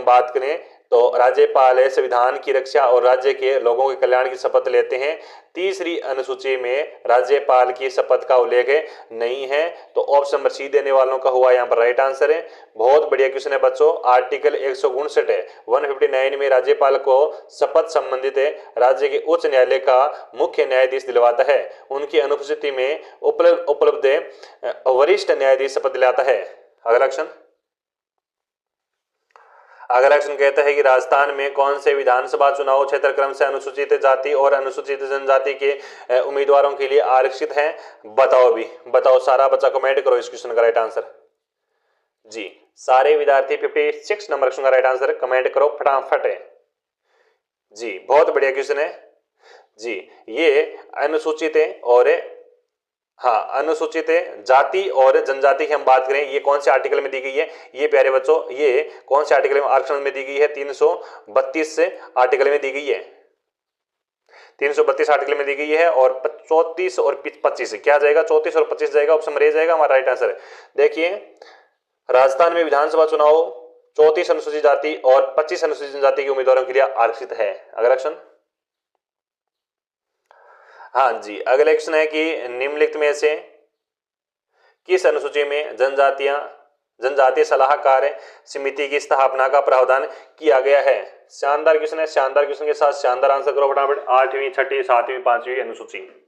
बात करें तो राज्यपाल संविधान की रक्षा और राज्य के लोगों के कल्याण की शपथ लेते हैं। तीसरी अनुसूची में राज्यपाल की शपथ का उल्लेख नहीं है, तो ऑप्शन नंबर सी देने वालों का हुआ यहाँ पर राइट आंसर है। बहुत बढ़िया क्वेश्चन है बच्चों। आर्टिकल 159 है 159 में राज्यपाल को शपथ संबंधित राज्य के उच्च न्यायालय का मुख्य न्यायाधीश दिलवाता है। उनकी अनुपस्थिति में उपलब्ध वरिष्ठ न्यायाधीश शपथ दिलाता है। अगला क्वेश्चन कहता है कि राजस्थान में कौन से विधानसभा चुनाव क्षेत्र क्रम से अनुसूचित जाति और अनुसूचित जनजाति के उम्मीदवारों के लिए आरक्षित हैं? बताओ सारा बच्चा कमेंट करो इस क्वेश्चन का राइट आंसर। जी सारे विद्यार्थी 56 नंबर क्वेश्चन का राइट आंसर कमेंट करो फटाफट है। जी बहुत बढ़िया क्वेश्चन है जी। ये अनुसूचित है और अनुसूचित जाति और जनजाति की हम बात करें, ये कौन से आर्टिकल में दी गई है? ये प्यारे बच्चों ये कौन से आर्टिकल में आरक्षण में दी गई है? 332 आर्टिकल में दी गई है। 332 आर्टिकल में दी गई है। और 34 और 25 क्या जाएगा? 34 और 25 जाएगा। ऑप्शन नंबर ए जाएगा हमारा राइट आंसर। देखिए राजस्थान में विधानसभा चुनाव 34 अनुसूचित जाति और 25 अनुसूचित जनजाति के उम्मीदवारों के लिए आरक्षित है। अगला क्वेश्चन हाँ जी अगला क्वेश्चन है कि निम्नलिखित में से किस अनुसूची में जनजातीय सलाहकार समिति की स्थापना का प्रावधान किया गया है? शानदार क्वेश्चन है। शानदार क्वेश्चन के साथ शानदार आंसर करो फटाफट। 8वीं 6वीं 7वीं 5वीं अनुसूची।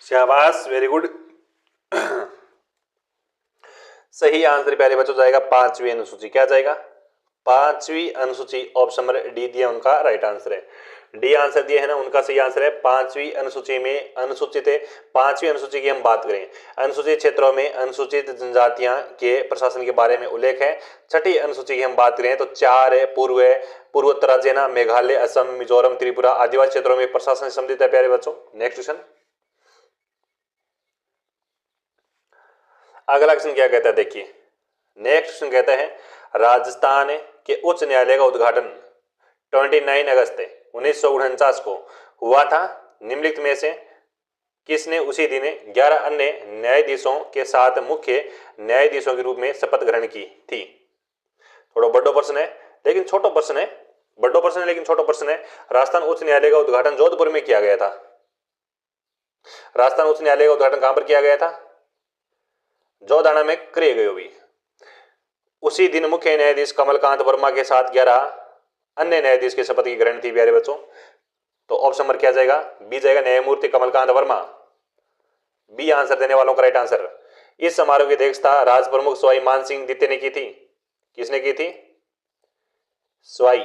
शाबाश वेरी गुड। सही आंसर प्यारे बच्चों जाएगा 5वीं अनुसूची। क्या जाएगा? 5वीं अनुसूची। ऑप्शन नंबर डी दिया उनका राइट आंसर है। डी आंसर दिया है ना उनका सही आंसर है। 5वीं अनुसूची में अनुसूचित 5वीं अनुसूची की हम बात करें, अनुसूचित क्षेत्रों में अनुसूचित जनजातियां के प्रशासन के बारे में उल्लेख है। 6ठी अनुसूची की हम बात करें तो 4 पूर्वोत्तर राज्य ना मेघालय, असम, मिजोरम, त्रिपुरा आदिवासी क्षेत्रों में प्रशासन से संबंधित है प्यारे बच्चों। नेक्स्ट क्वेश्चन अगला क्वेश्चन क्या कहता है? देखिए नेक्स्ट क्वेश्चन कहता है राजस्थान के उच्च न्यायालय का उद्घाटन 29 अगस्त 1949 को हुआ था। निम्नलिखित में से किसने उसी दिन 11 अन्य न्यायाधीशों के साथ मुख्य न्यायाधीशों के रूप में शपथ ग्रहण की थी? थोड़ा बड़ो प्रश्न है लेकिन छोटो प्रश्न है। बड़ो प्रश्न है लेकिन छोटो प्रश्न है। राजस्थान उच्च न्यायालय का उद्घाटन जोधपुर में किया गया था। राजस्थान उच्च न्यायालय का उद्घाटन कहां पर किया गया था? जोधाना में करे गए भी। उसी दिन मुख्य न्यायाधीश कमलकांत वर्मा के साथ 11 अन्य न्यायाधीश के शपथ की ग्रहण थी प्यारे बच्चों। तो ऑप्शन नंबर क्या जाएगा? बी जाएगा न्यायमूर्ति कमलकांत वर्मा। बी आंसर देने वालों का राइट आंसर। इस समारोह की अध्यक्षता राज प्रमुख सवाई मान सिंह द्वितीय ने की थी। किसने की थी? सवाई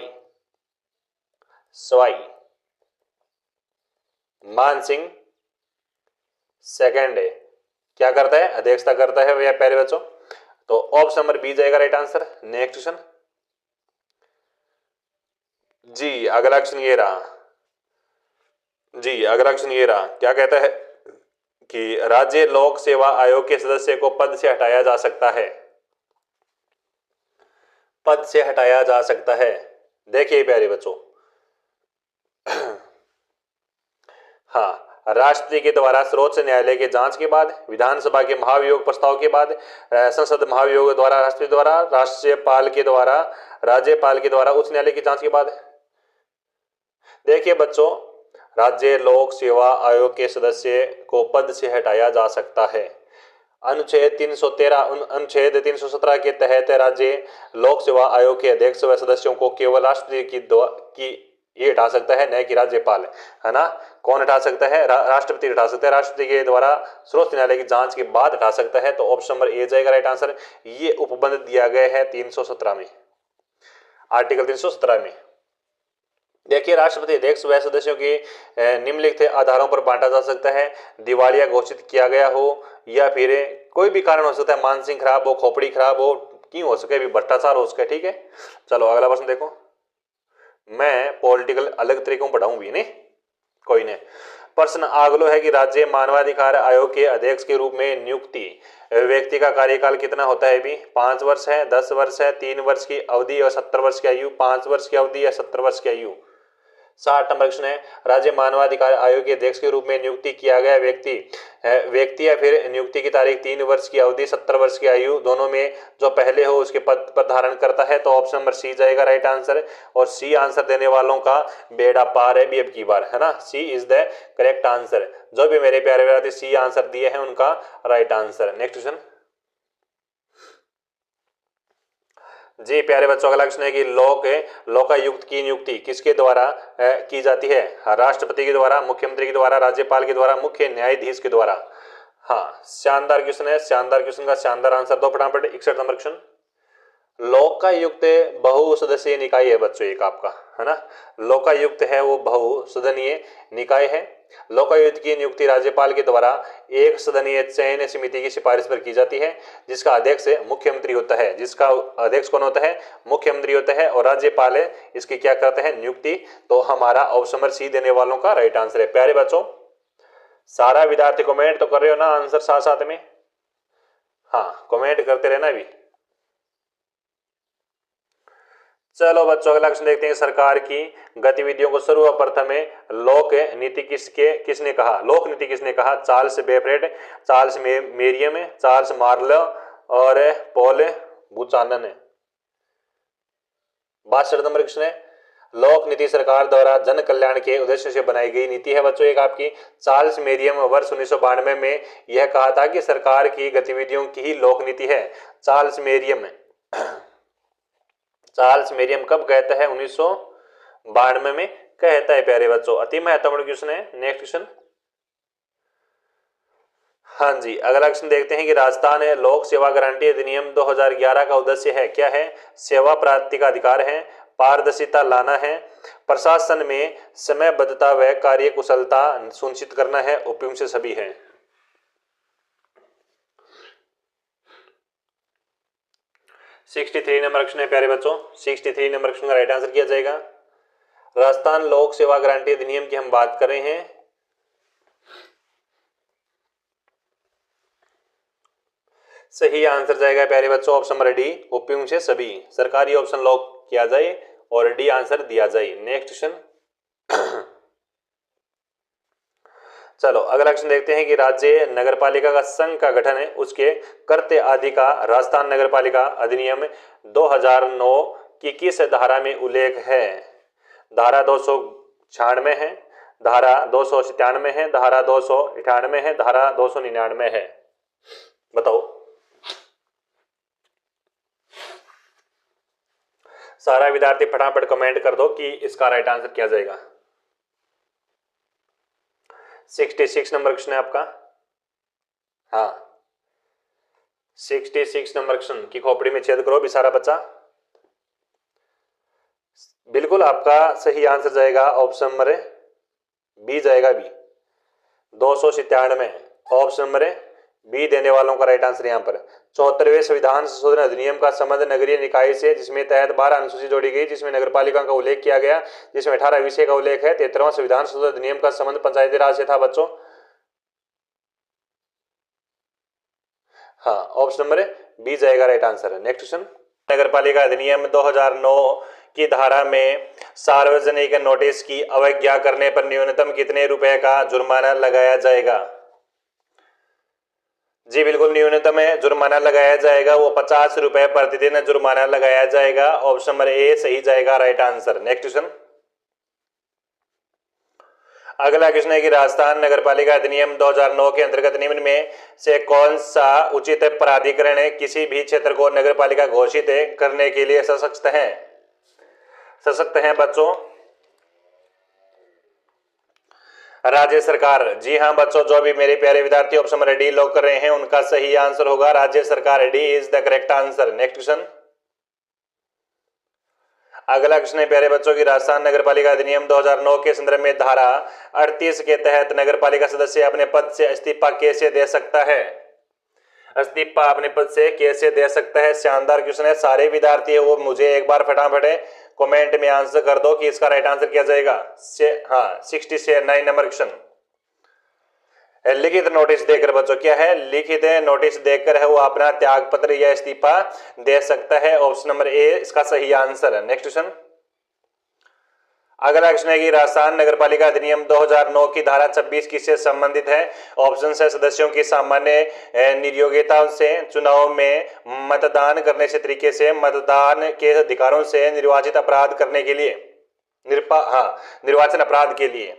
मान सिंह सेकंड क्या करता है? अध्यक्षता करता है भैया प्यारे बच्चों। तो ऑप्शन नंबर बी जाएगा राइट आंसर। नेक्स्ट क्वेश्चन जी अगला क्वेश्चन ये रहा। क्या कहता है कि राज्य लोक सेवा आयोग के सदस्य को पद से हटाया जा सकता है। देखिए प्यारे बच्चों हाँ राष्ट्रपति के द्वारा सर्वोच्च न्यायालय के जांच के बाद, विधानसभा के महाभियोग प्रस्ताव के बाद, संसद महाभियोग द्वारा राष्ट्रपति द्वारा, राज्यपाल के द्वारा उच्च न्यायालय की जांच के बाद। देखिए बच्चों राज्य लोक सेवा आयोग के सदस्य को पद से हटाया जा सकता है। अनुच्छेद 317 के तहत राज्य लोक सेवा आयोग के अध्यक्ष व सदस्यों को केवल राष्ट्रपति की ये हटा सकता है, न कि राज्यपाल, है ना। कौन हटा सकता है? राष्ट्रपति हटा सकता है। राष्ट्रपति के द्वारा सर्वोच्च न्यायालय की जांच के बाद हटा सकता है। तो ऑप्शन नंबर ए जाएगा राइट आंसर। ये उपबंध दिया गया है 317 में, आर्टिकल 317 में। देखिए, राष्ट्रपति अध्यक्ष व सदस्यों के निम्नलिखित आधारों पर बांटा जा सकता है। दिवालिया घोषित किया गया हो, या फिर कोई भी कारण हो सकता है, मानसिक खराब हो, खोपड़ी खराब हो, क्यों हो सके, भी भ्रष्टाचार हो सके। ठीक है, चलो अगला प्रश्न देखो। मैं पॉलिटिकल अलग तरीकों पढ़ाऊं भी नहीं, कोई नहीं। प्रश्न अगलो है कि राज्य मानवाधिकार आयोग के अध्यक्ष के रूप में नियुक्ति व्यक्ति का कार्यकाल कितना होता है? भी 5 वर्ष है, 10 वर्ष है, 3 वर्ष की अवधि और 70 वर्ष की आयु, 5 वर्ष की अवधि या 70 वर्ष की आयु। 60 नंबर प्रश्न है, राज्य मानवाधिकार आयोग के अध्यक्ष के रूप में नियुक्ति किया गया व्यक्ति या फिर नियुक्ति की तारीख, 3 वर्ष की अवधि, 70 वर्ष की आयु, दोनों में जो पहले हो उसके पद पर धारण करता है, तो ऑप्शन नंबर सी जाएगा राइट आंसर। और सी आंसर देने वालों का बेड़ा पार है भी अब की बार, है ना। सी इज द करेक्ट आंसर। जो भी मेरे प्यारे विद्यार्थी सी आंसर दिए हैं उनका राइट आंसर। नेक्स्ट क्वेश्चन जी प्यारे बच्चों, अगला क्वेश्चन है कि लोकायुक्त की नियुक्ति किसके द्वारा की जाती है? राष्ट्रपति के द्वारा, मुख्यमंत्री के द्वारा, राज्यपाल के द्वारा, मुख्य न्यायाधीश के द्वारा। हाँ, शानदार क्वेश्चन है, शानदार क्वेश्चन का शानदार आंसर दो फटाफट। 61 नंबर क्वेश्चन, लोकायुक्त बहुसदस्यीय निकाय है बच्चों एक आपका, है ना। लोकायुक्त है वो बहुसदनीय निकाय है। लोकायुक्त की नियुक्ति राज्यपाल के द्वारा एक सदनीय चयन समिति की सिफारिश पर की जाती है, जिसका अध्यक्ष मुख्यमंत्री होता है। जिसका अध्यक्ष कौन होता है? मुख्यमंत्री होता है। और राज्यपाल इसकी क्या करते हैं? नियुक्ति। तो हमारा ऑप्शन नंबर सी देने वालों का राइट आंसर है। प्यारे बच्चों, सारा विद्यार्थी कमेंट तो कर रहे हो ना आंसर साथ साथ में? हाँ, कमेंट करते रहना भी। चलो बच्चों, अगला क्वेश्चन देखते हैं। सरकार की गतिविधियों को सर्वप्रथम लोक नीति किसने कहा? लोक नीति किसने कहा? चार्ल्स बेफरेट, चार्ल्स मेरियम, चार्ल्स मार्लो और पॉल बुचानन। 62 नंबर क्वेश्चन है, लोक नीति सरकार द्वारा जन कल्याण के उद्देश्य से बनाई गई नीति है बच्चों एक आपकी। चार्ल्स मेरियम वर्ष 1992 में यह कहा था कि सरकार की गतिविधियों की ही लोक नीति है। चार्ल्स मेरियम कब कहता है? 1992 में कहता है प्यारे बच्चों। अति महत्वपूर्ण क्वेश्चन है। नेक्स्ट क्वेश्चन, हाँ जी, अगला क्वेश्चन देखते हैं कि राजस्थान लोक सेवा गारंटी अधिनियम 2011 का उद्देश्य है क्या है? सेवा प्राप्ति का अधिकार है, पारदर्शिता लाना है, प्रशासन में समयबद्धता व कार्य कुशलता सुनिश्चित करना है, उपयुक्त से सभी है। सिक्सटी 63 नंबर क्वेश्चन है प्यारे बच्चों। 63 नंबर क्वेश्चन का राइट आंसर किया जाएगा। राजस्थान लोक सेवा गारंटी अधिनियम की हम बात कर रहे हैं। सही आंसर जाएगा प्यारे बच्चों ऑप्शन नंबर डी, उपयुक्त से सभी। सरकारी ऑप्शन लॉक किया जाए और डी आंसर दिया जाए। नेक्स्ट क्वेश्चन, चलो अगला क्वेश्चन देखते हैं कि राज्य नगरपालिका का संघ का गठन है उसके कर्तव्य आदि का राजस्थान नगरपालिका अधिनियम 2009 की किस धारा में उल्लेख है? धारा 296 है, धारा 297 है, धारा 298 है, धारा 299 है। बताओ। सारा विद्यार्थी फटाफट कमेंट कर दो कि इसका राइट आंसर क्या जाएगा। 66 नंबर क्वेश्चन है आपका। हाँ, 66 नंबर क्वेश्चन की खोपड़ी में छेद करो भी सारा बच्चा। बिल्कुल आपका सही आंसर जाएगा ऑप्शन नंबर बी जाएगा बी, 297 ऑप्शन नंबर बी देने वालों का राइट आंसर यहाँ पर। 74वें संविधान संशोधन अधिनियम का संबंध नगरीय निकाय से, जिसमें तहत 12 अनुसूची जोड़ी गई, जिसमें नगरपालिका का उल्लेख किया गया, जिसमें 18 विषय का उल्लेख है। 73वां संविधान संशोधन अधिनियम का संबंध पंचायती राज से था बच्चों। हाँ, ऑप्शन नंबर बी जाएगा राइट आंसर। नेक्स्ट क्वेश्चन, नगरपालिका अधिनियम 2009 की धारा में सार्वजनिक नोटिस की अवज्ञा करने पर न्यूनतम कितने रुपए का जुर्माना लगाया जाएगा? जी बिल्कुल, न्यूनतम जुर्माना लगाया जाएगा वो 50 रुपए प्रतिदिन जुर्माना लगाया जाएगा। ऑप्शन नंबर ए सही जाएगा राइट आंसर। नेक्स्ट क्वेश्चन, अगला क्वेश्चन है कि राजस्थान नगरपालिका अधिनियम 2009 के अंतर्गत निम्न में से कौन सा उचित प्राधिकरण किसी भी क्षेत्र को नगरपालिका घोषित करने के लिए सशक्त है बच्चों? राज्य सरकार। जी हाँ बच्चों, जो भी मेरे प्यारे विद्यार्थी ऑप्शन नंबर डी लॉक कर रहे हैं उनका सही आंसर होगा राज्य सरकार। D is the correct answer. Next question, अगला क्वेश्चन है प्यारे बच्चों की राजस्थान नगरपालिका अधिनियम 2009 के संदर्भ में धारा 38 के तहत नगरपालिका सदस्य अपने पद से इस्तीफा कैसे दे सकता है? इस्तीफा अपने पद से कैसे दे सकता है? शानदार क्वेश्चन है। सारे विद्यार्थी है वो मुझे एक बार फटाफट कमेंट में आंसर कर दो कि इसका राइट आंसर क्या जाएगा। हाँ 69 नंबर क्वेश्चन। लिखित नोटिस देकर बच्चों क्या है, लिखित नोटिस देकर है वो अपना त्याग पत्र या इस्तीफा दे सकता है। ऑप्शन नंबर ए इसका सही आंसर है। Next question. अगला क्वेश्चन है कि राजस्थान नगरपालिका अधिनियम 2009 की धारा 26 किससे संबंधित है? ऑप्शन है सदस्यों की सामान्य नियोग्यता से चुनाव में मतदान करने से तरीके से मतदान के अधिकारों से निर्वाचित अपराध करने के लिए निर्वाचन अपराध के लिए।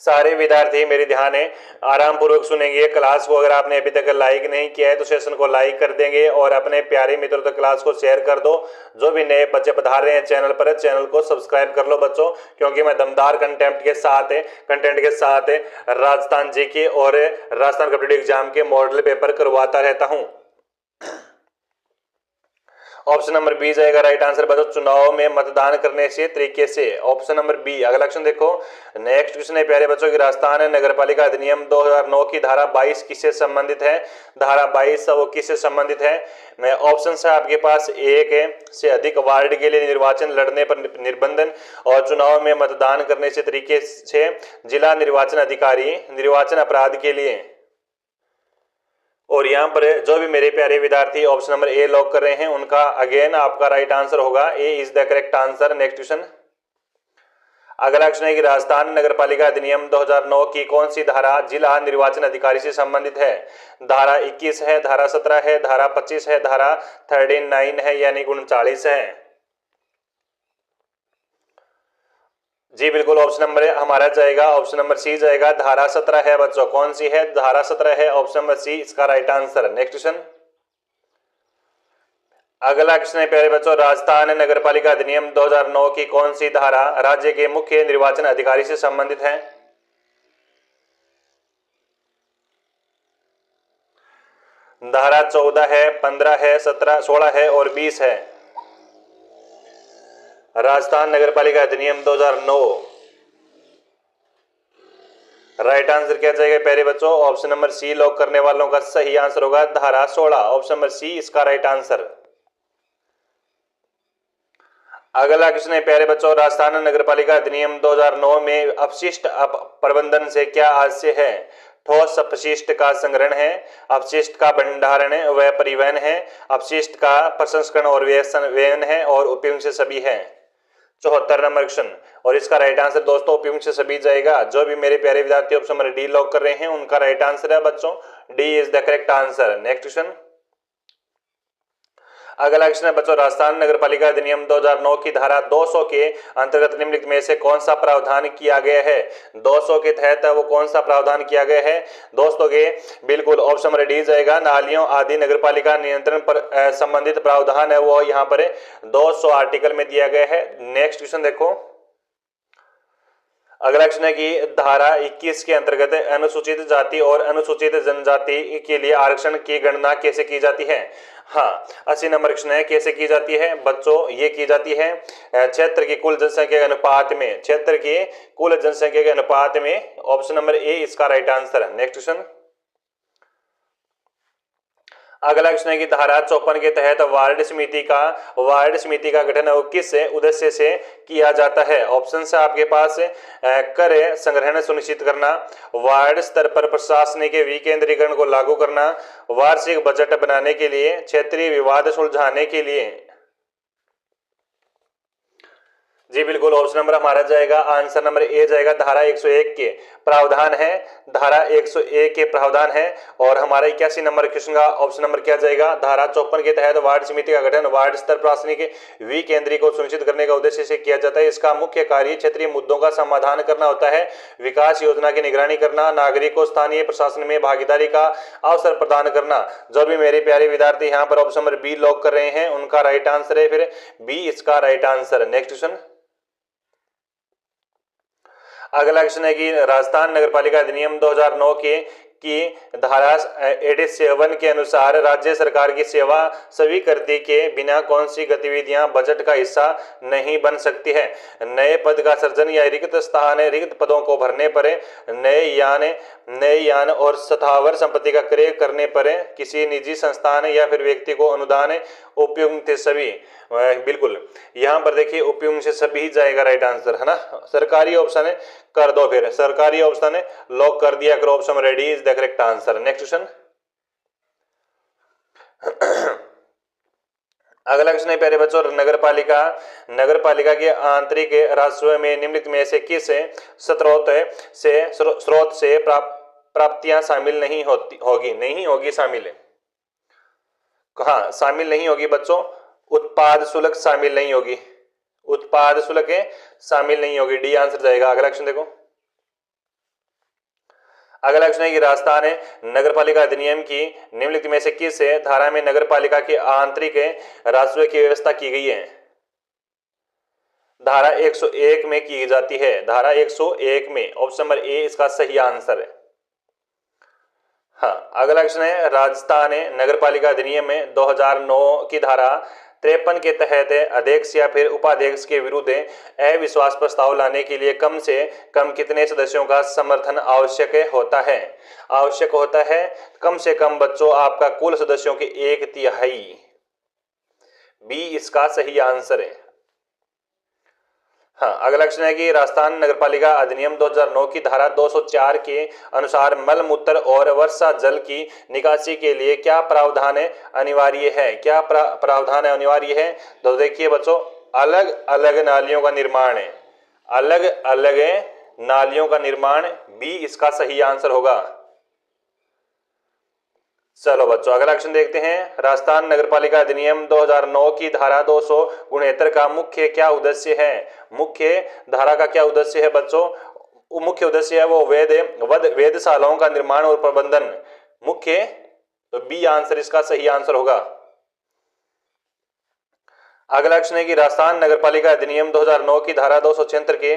सारे विद्यार्थी मेरे ध्यान है आराम पूर्वक सुनेंगे क्लास को। अगर आपने अभी तक लाइक नहीं किया है तो सेशन को लाइक कर देंगे और अपने प्यारे मित्रों तक क्लास को शेयर कर दो। जो भी नए बच्चे पधार रहे हैं चैनल पर, चैनल को सब्सक्राइब कर लो बच्चों, क्योंकि मैं दमदार कंटेंट के साथ राजस्थान जीके और राजस्थान कॉम्पिटिटिव एग्जाम के मॉडल पेपर करवाता रहता हूँ। ऑप्शन नंबर बी जाएगा राइट आंसर बच्चों, चुनाव में मतदान करने से तरीके से। Option number B. अगला क्वेश्चन देखो, नेक्स्ट क्वेश्चन है प्यारे बच्चों की राजस्थान नगरपालिका अधिनियम 2009 की धारा 22 किससे संबंधित है? धारा 22 वो किससे संबंधित है? मैं ऑप्शन है आपके पास एक से अधिक वार्ड के लिए निर्वाचन लड़ने पर निर्बंधन और चुनाव में मतदान करने से तरीके से जिला निर्वाचन अधिकारी निर्वाचन अपराध के लिए। और यहाँ पर जो भी मेरे प्यारे विद्यार्थी ऑप्शन नंबर ए लॉक कर रहे हैं उनका अगेन आपका राइट आंसर होगा, A is the correct answer. Next question. अगला क्वेश्चन है कि राजस्थान नगरपालिका अधिनियम 2009 की कौन सी धारा जिला निर्वाचन अधिकारी से संबंधित है? धारा 21 है, धारा 17 है, धारा 25 है, धारा 39 है यानी 39 है। जी बिल्कुल, ऑप्शन नंबर हमारा जाएगा, ऑप्शन नंबर सी जाएगा, धारा 17 है बच्चों। कौन सी है? धारा 17 है, ऑप्शन नंबर सी इसका राइट आंसर। Next question. अगला क्वेश्चन है प्यारे बच्चों, राजस्थान नगरपालिका अधिनियम 2009 की कौन सी धारा राज्य के मुख्य निर्वाचन अधिकारी से संबंधित है? धारा 14 है, 15 है, 17, 16 है और 20 है। राजस्थान नगरपालिका अधिनियम 2009 राइट आंसर क्या जाएगा प्यारे बच्चों? ऑप्शन नंबर सी लॉक करने वालों का सही आंसर होगा धारा 16। ऑप्शन नंबर सी इसका राइट आंसर। अगला क्वेश्चन है प्यारे बच्चों, राजस्थान नगरपालिका अधिनियम 2009 में अपशिष्ट प्रबंधन से क्या आशय है? ठोस अपशिष्ट का संग्रहण है, अपशिष्ट का भंडारण व परिवहन है, अपशिष्ट का प्रसंस्करण और व्ययन है और उपयुक्त से सभी है। 74 नंबर क्वेश्चन और इसका राइट आंसर दोस्तों उपयुक्त से सभी जाएगा। जो भी मेरे प्यारे विद्यार्थी ऑप्शन नंबर डी लॉक कर रहे हैं उनका राइट आंसर है बच्चों, D is the correct answer. Next question. अगला क्वेश्चन है बच्चों, राजस्थान नगरपालिका अधिनियम 2009 की धारा 200 के अंतर्गत निम्नलिखित में से कौन सा प्रावधान किया गया है? 200 के तहत वो कौन सा प्रावधान किया गया है दोस्तों के? बिल्कुल ऑप्शन नंबर डी जाएगा, नालियों आदि नगरपालिका नियंत्रण पर संबंधित प्रावधान है वो यहाँ पर 200 आर्टिकल में दिया गया है। नेक्स्ट क्वेश्चन देखो, अगला क्वेश्चन है कि धारा 21 के अंतर्गत अनुसूचित जाति और अनुसूचित जनजाति के लिए आरक्षण की गणना कैसे की जाती है? हाँ 80 नंबर क्वेश्चन है, कैसे की जाती है बच्चों? ये की जाती है क्षेत्र की कुल जनसंख्या के अनुपात में, क्षेत्र की कुल जनसंख्या के अनुपात में। ऑप्शन नंबर ए इसका राइट आंसर है। Next question. अगला क्वेश्चन है कि धारा 54 के तहत वार्ड समिति का गठन किस उद्देश्य से किया जाता है? ऑप्शन है आपके पास कर संग्रहण सुनिश्चित करना, वार्ड स्तर पर प्रशासनिक विकेंद्रीकरण को लागू करना, वार्षिक बजट बनाने के लिए, क्षेत्रीय विवाद सुलझाने के लिए। जी बिल्कुल, ऑप्शन नंबर हमारा जाएगा आंसर नंबर ए जाएगा, धारा 101 के प्रावधान है, धारा 101 के प्रावधान है। और हमारा 81 नंबर क्वेश्चन का ऑप्शन नंबर क्या जाएगा? धारा 54 के तहत वार्ड समिति का गठन वार्ड स्तर प्रशासनिक विकेंद्रीय को सुनिश्चित करने का उद्देश्य से किया जाता है। इसका मुख्य कार्य क्षेत्रीय मुद्दों का समाधान करना होता है, विकास योजना की निगरानी करना, नागरिक को स्थानीय प्रशासन में भागीदारी का अवसर प्रदान करना। जो भी मेरे प्यारे विद्यार्थी यहाँ पर ऑप्शन नंबर बी लॉक कर रहे हैं उनका राइट आंसर है फिर बी इसका राइट आंसर। Next question. अगला क्वेश्चन है कि राजस्थान नगरपालिका अधिनियम 2009 के की धारा 87 के अनुसार राज्य सरकार की सेवा स्वीकृति के बिना कौन सी गतिविधियां बजट का हिस्सा नहीं बन सकती है? नए पद का सृजन या रिक्त स्थान, रिक्त पदों को भरने पर, नए यान और स्थावर संपत्ति का क्रय करने पर, किसी निजी संस्थान या फिर व्यक्ति को अनुदान, उपयुक्त सभी। बिल्कुल यहाँ पर देखिए उपयुक्त से सभी जाएगा राइट आंसर, है ना। सरकारी ऑप्शन कर दो, फिर सरकारी ऑप्शन लॉक कर दिया करो, option ready is the correct answer. Next question, अगला क्वेश्चन है प्यारे बच्चों, नगरपालिका के आंतरिक राजस्व में निम्नलिखित में से किस स्रोत से प्राप्तियां शामिल नहीं होगी शामिल? कहाँ शामिल नहीं होगी बच्चों? उत्पाद शुल्क शामिल नहीं होगी, उत्पाद शुल्क शामिल नहीं होगी, डी आंसर जाएगा। अगला क्वेश्चन देखो, अगला क्वेश्चन है कि राजस्थान नगरपालिका अधिनियम की निम्नलिखित में से किस धारा में नगरपालिका के आंतरिक राजस्व की व्यवस्था की गई है? धारा 101 में की जाती है, धारा 101 में, ऑप्शन नंबर ए इसका सही आंसर है। हाँ, अगला क्वेश्चन है, राजस्थान नगरपालिका अधिनियम में 2009 की धारा 53 के तहत अध्यक्ष या फिर उपाध्यक्ष के विरुद्ध अविश्वास प्रस्ताव लाने के लिए कम से कम कितने सदस्यों का समर्थन आवश्यक होता है? कम से कम बच्चों आपका कुल सदस्यों के 1/3, बी इसका सही आंसर है। हाँ, अगला क्वेश्चन है कि राजस्थान नगरपालिका अधिनियम 2009 की धारा 204 के अनुसार मल मूत्र और वर्षा जल की निकासी के लिए क्या प्रावधान अनिवार्य है? क्या प्रावधान अनिवार्य है? तो देखिए बच्चों, अलग अलग नालियों का निर्माण है, अलग अलग नालियों का निर्माण, बी इसका सही आंसर होगा। चलो बच्चों अगला क्वेश्चन देखते हैं, राजस्थान नगरपालिका अधिनियम 2009 की धारा 269 का मुख्य क्या उद्देश्य है? मुख्य धारा का क्या उद्देश्य है बच्चों? मुख्य उद्देश्य है वो वेधशालाओं का निर्माण और प्रबंधन, मुख्य, तो बी आंसर इसका सही आंसर होगा। अगला क्वेश्चन है कि राजस्थान नगरपालिका अधिनियम 2009 की धारा 276 के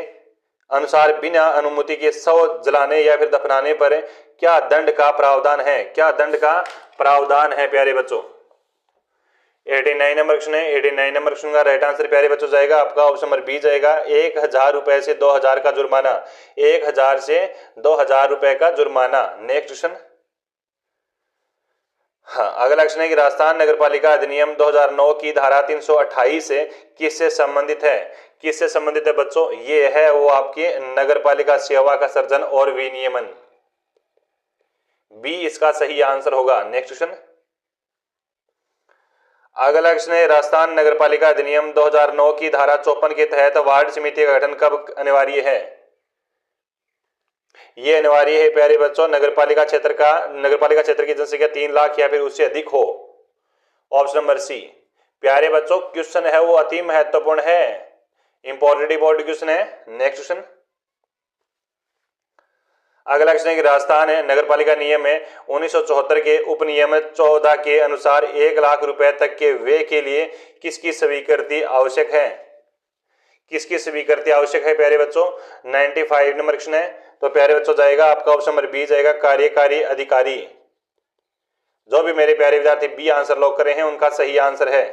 अनुसार बिना अनुमति के शव जलाने या फिर दफनाने पर क्या दंड का प्रावधान है? क्या दंड का प्रावधान है प्यारे बच्चों? 89 नंबर क्वेश्चन है, 89 नंबर क्वेश्चन का राइट आंसर प्यारे बच्चों जाएगा आपका ऑप्शन नंबर बी जाएगा, 1000 रुपए से 2000 का जुर्माना, 1000 से 2000 रुपए का जुर्माना। नेक्स्ट क्वेश्चन, हाँ, अगला क्वेश्चन है कि राजस्थान नगरपालिका अधिनियम 2009 की धारा 328 किससे संबंधित है? किससे संबंधित है बच्चों? ये है वो आपकी नगरपालिका सेवा का सृजन और विनियमन, बी इसका सही आंसर होगा। नेक्स्ट क्वेश्चन, अगला क्वेश्चन है, राजस्थान नगरपालिका अधिनियम 2009 की धारा 54 के तहत वार्ड समिति का गठन कब अनिवार्य है? ये अनिवार्य है प्यारे बच्चों नगरपालिका क्षेत्र की जनसंख्या 3 लाख या फिर उससे अधिक हो, ऑप्शन नंबर सी। प्यारे बच्चों क्वेश्चन है वो अति महत्वपूर्ण है, इंपॉर्टेंट क्वेश्चन है। नेक्स्ट क्वेश्चन, अगला क्वेश्चन है कि राजस्थान नगरपालिका नियम में 1974 के उपनियम 14 के अनुसार 1 लाख रुपए तक के व्यय के लिए किसकी स्वीकृति आवश्यक है? किसकी स्वीकृति आवश्यक है प्यारे बच्चों? 95 नंबर क्वेश्चन है, तो प्यारे बच्चों जाएगा आपका ऑप्शन नंबर बी जाएगा, कार्यकारी अधिकारी। जो भी मेरे प्यारे विद्यार्थी बी आंसर लॉक कर रहे हैं उनका सही आंसर है।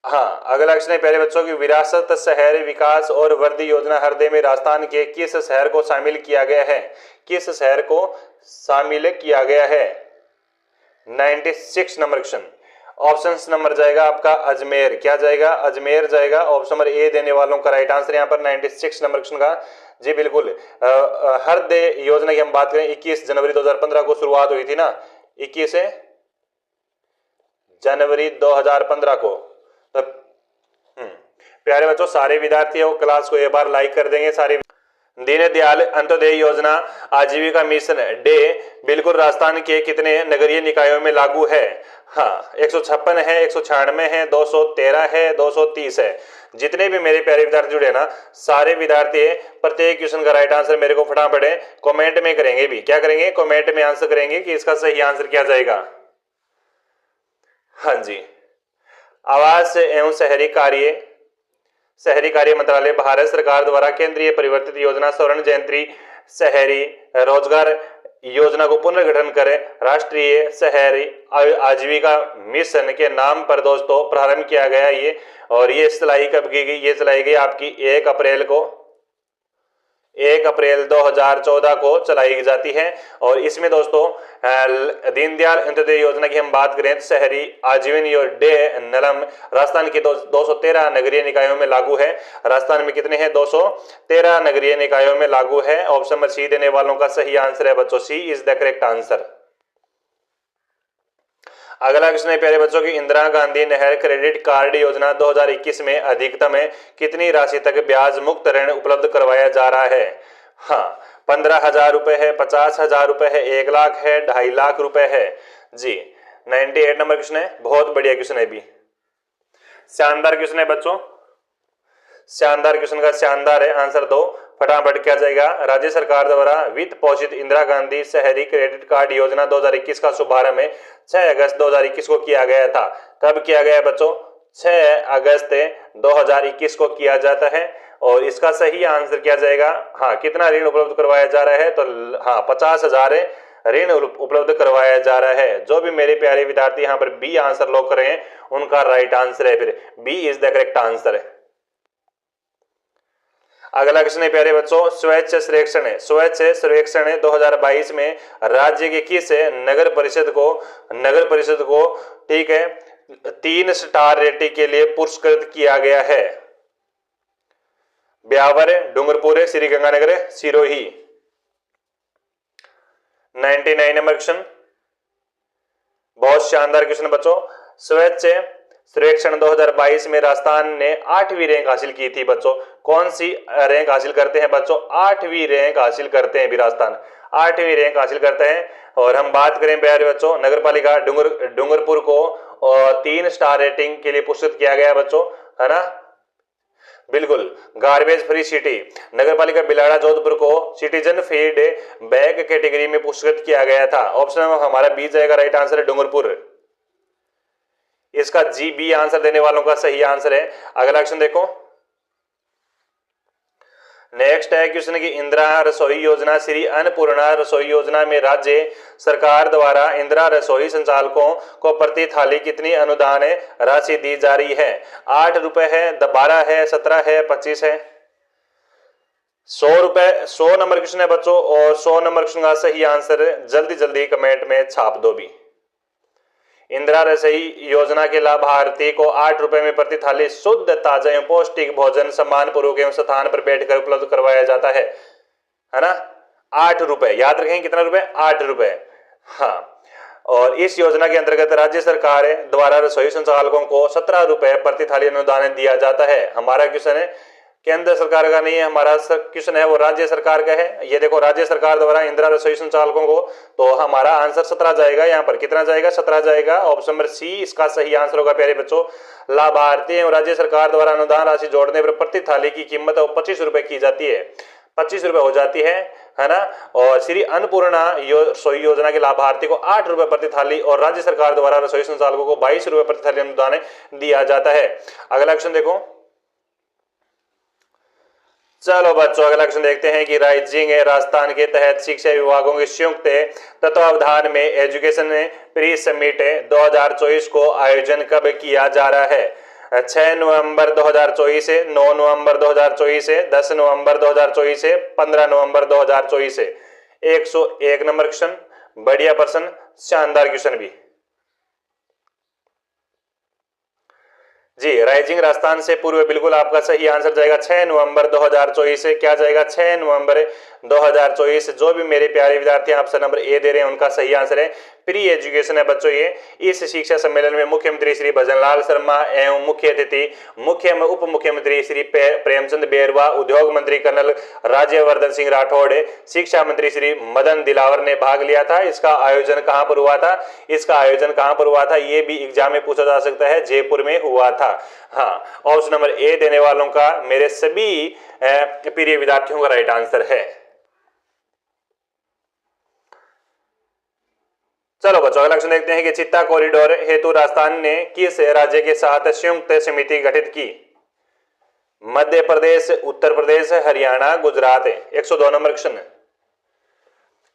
हाँ, अगला क्वेश्चन है प्यारे बच्चों की विरासत शहर विकास और वृद्धि योजना हरदे में राजस्थान के किस शहर को शामिल किया गया है? किस शहर को शामिल किया गया है? 96 नंबर क्वेश्चन, ऑप्शन नंबर जाएगा आपका अजमेर, क्या जाएगा? अजमेर जाएगा, ऑप्शन नंबर ए देने वालों का राइट आंसर यहाँ पर 96 नंबर क्वेश्चन का। जी बिल्कुल, हरदे योजना की हम बात करें 21 जनवरी 2015 को शुरुआत हुई थी ना, 21 जनवरी 2015 को। तो प्यारे बच्चों सारे विद्यार्थियों क्लास को एक बार लाइक कर देंगे सारे। दीनदयाल अंत्योदय योजना आजीविका मिशन डे बिल्कुल राजस्थान के कितने नगरीय निकायों में लागू है? हाँ, 156 है, 196 है, 213 है, 230 है। जितने भी मेरे प्यारे विद्यार्थी जुड़े ना, सारे विद्यार्थी प्रत्येक क्वेश्चन का राइट आंसर मेरे को फटाफट कमेंट में करेंगे भी, क्या करेंगे? कमेंट में आंसर करेंगे कि इसका सही आंसर क्या जाएगा। हाँ जी, आवास एवं शहरी कार्य मंत्रालय भारत सरकार द्वारा केंद्रीय परिवर्तित योजना स्वर्ण जयंती शहरी रोजगार योजना को पुनर्गठन करें। राष्ट्रीय शहरी आजीविका मिशन के नाम पर दोस्तों प्रारंभ किया गया ये, और ये सिलाई कब की गई? ये चलाई गई आपकी 1 अप्रैल 2014 को चलाई जाती है। और इसमें दोस्तों दीनदयाल अंत्योदय योजना की हम बात करें तो शहरी आजीवन डे नलम राजस्थान के 213 नगरीय निकायों में लागू है। राजस्थान में कितने हैं? 213 नगरीय निकायों में लागू है। ऑप्शन नंबर सी देने वालों का सही आंसर है बच्चों, सी इज द करेक्ट आंसर। अगला क्वेश्चन है प्यारे बच्चों की, इंदिरा गांधी नहर क्रेडिट कार्ड योजना 2021 में अधिकतम कितनी राशि तक ब्याज मुक्त ऋण उपलब्ध करवाया जा रहा है? हाँ, 15,000 रुपए है, 50,000 रुपए है, 1 लाख है, 2.5 लाख रुपए है जी। 98 नंबर क्वेश्चन है, बहुत बढ़िया क्वेश्चन है भी, शानदार क्वेश्चन है बच्चों, शानदार क्वेश्चन का शानदार है आंसर दो। फटाफट क्या जाएगा? राज्य सरकार द्वारा वित्त पोषित इंदिरा गांधी शहरी क्रेडिट कार्ड योजना 2021 का शुभारंभ 6 अगस्त 2021 को किया गया था। कब किया गया बच्चों? 6 अगस्त 2021 को किया जाता है। और इसका सही आंसर क्या जाएगा? हाँ, कितना ऋण उपलब्ध करवाया जा रहा है? तो हाँ, 50,000 ऋण उपलब्ध करवाया जा रहा है। जो भी मेरे प्यारे विद्यार्थी यहाँ पर बी आंसर लॉक कर रहे हैं उनका राइट आंसर है, फिर B is the correct answer है। अगला क्वेश्चन है प्यारे बच्चों, स्वच्छ सर्वेक्षण है। स्वच्छ सर्वेक्षण 2022 में राज्य के किस नगर परिषद को ठीक है 3 स्टार रेटिंग के लिए पुरस्कृत किया गया है? ब्यावर, डूंगरपुर, श्रीगंगानगर, सिरोही। 99 नंबर क्वेश्चन, बहुत शानदार क्वेश्चन बच्चों। स्वच्छ सर्वेक्षण 2022 में राजस्थान ने 8वीं रैंक हासिल की थी बच्चों। कौन सी रैंक हासिल करते हैं बच्चों? 8वीं रैंक हासिल करते हैं राजस्थान, 8वीं रैंक हासिल करते हैं। और हम बात करें प्यारे बच्चों, नगर पालिका डूंगरपुर को 3 स्टार रेटिंग के लिए पुरस्कृत किया गया बच्चों, है ना? बिल्कुल, गार्बेज फ्री सिटी। नगर पालिका बिलाड़ा जोधपुर को सिटीजन फीड बैग कैटेगरी में पुरस्कृत किया गया था। ऑप्शन हमारा बी जाएगा, राइट आंसर है डूंगरपुर। इसका जी बी आंसर देने वालों का सही आंसर है। अगला क्वेश्चन देखो, नेक्स्ट है क्वेश्चन की, इंदिरा रसोई योजना श्री अन्नपूर्णा रसोई योजना में राज्य सरकार द्वारा इंदिरा रसोई संचालकों को प्रति थाली कितनी अनुदान राशि दी जा रही है? 8 रुपए है, 12 है, 17 है, 25 है, 100 रुपए। 100 नंबर क्वेश्चन है बच्चों, और 100 नंबर क्वेश्चन का सही आंसर जल्दी जल्दी कमेंट में छाप दो भी। इंदिरा रसोई योजना के लाभार्थी को 8 रुपए में प्रति थाली शुद्ध ताजा एवं पौष्टिक भोजन सम्मान पूर्वक एवं स्थान पर बैठकर उपलब्ध करवाया जाता है ना? 8 रुपए, याद रखें कितना रुपए? 8 रुपए। हाँ, और इस योजना के अंतर्गत राज्य सरकार द्वारा रसोई संचालकों को 17 रुपए प्रति थाली अनुदान दिया जाता है। हमारा क्वेश्चन है केंद्र सरकार का नहीं है, हमारा क्वेश्चन है वो राज्य सरकार का है। ये देखो, राज्य सरकार द्वारा इंदिरा रसोई संचालकों को, तो हमारा आंसर 17 जाएगा। यहाँ पर कितना जाएगा? 17 जाएगा। ऑप्शन नंबर सी इसका सही आंसर होगा प्यारे बच्चों। लाभार्थी एवं राज्य सरकार द्वारा अनुदान राशि जोड़ने पर प्रति थाली की कीमत 25 रुपए की जाती है, 25 रुपए हो जाती है ना? और श्री अन्नपूर्णा रसोई योजना के लाभार्थी को 8 रुपए प्रति थाली और राज्य सरकार द्वारा रसोई संचालकों को 22 रुपए प्रति थाली अनुदान दिया जाता है। अगला क्वेश्चन देखो, चलो बच्चों अगला क्वेश्चन देखते हैं कि राइजिंग राजस्थान के तहत शिक्षा विभागों के संयुक्त तत्वावधान में एजुकेशन प्री समिट 2024 को आयोजन कब किया जा रहा है? 6 नवंबर 2024 से, 9 नवंबर 2024 से, 10 नवंबर 2024 से, 15 नवंबर 2024 से। 101 नंबर क्वेश्चन, बढ़िया प्रश्न, शानदार क्वेश्चन भी जी। राइजिंग राजस्थान से पूर्व बिल्कुल आपका सही आंसर जाएगा 6 नवंबर 2024 से। क्या जाएगा? 6 नवंबर 2024। जो भी मेरे प्यारे विद्यार्थी ऑप्शन नंबर ए दे रहे हैं उनका सही आंसर है प्री एजुकेशन है बच्चों ये। इस शिक्षा सम्मेलन में मुख्यमंत्री श्री भजनलाल शर्मा एवं मुख्य अतिथि उप मुख्यमंत्री श्री प्रेमचंद बेरवा, उद्योग मंत्री कर्नल राज्यवर्धन सिंह राठौड़, शिक्षा मंत्री श्री मदन दिलावर ने भाग लिया था। इसका आयोजन कहां पर हुआ था? इसका आयोजन कहां पर हुआ था? ये भी एग्जाम में पूछा जा सकता है, जयपुर में हुआ था। हाँ, ऑप्शन नंबर ए देने वालों का मेरे सभी प्रिय विद्यार्थियों का राइट आंसर है। चलो बच्चों अगला क्वेश्चन देखते हैं कि चित्ता कॉरिडोर हेतु राजस्थान ने किस राज्य के साथ संयुक्त समिति गठित की? मध्य प्रदेश, उत्तर प्रदेश, हरियाणा, गुजरात। 102 number question.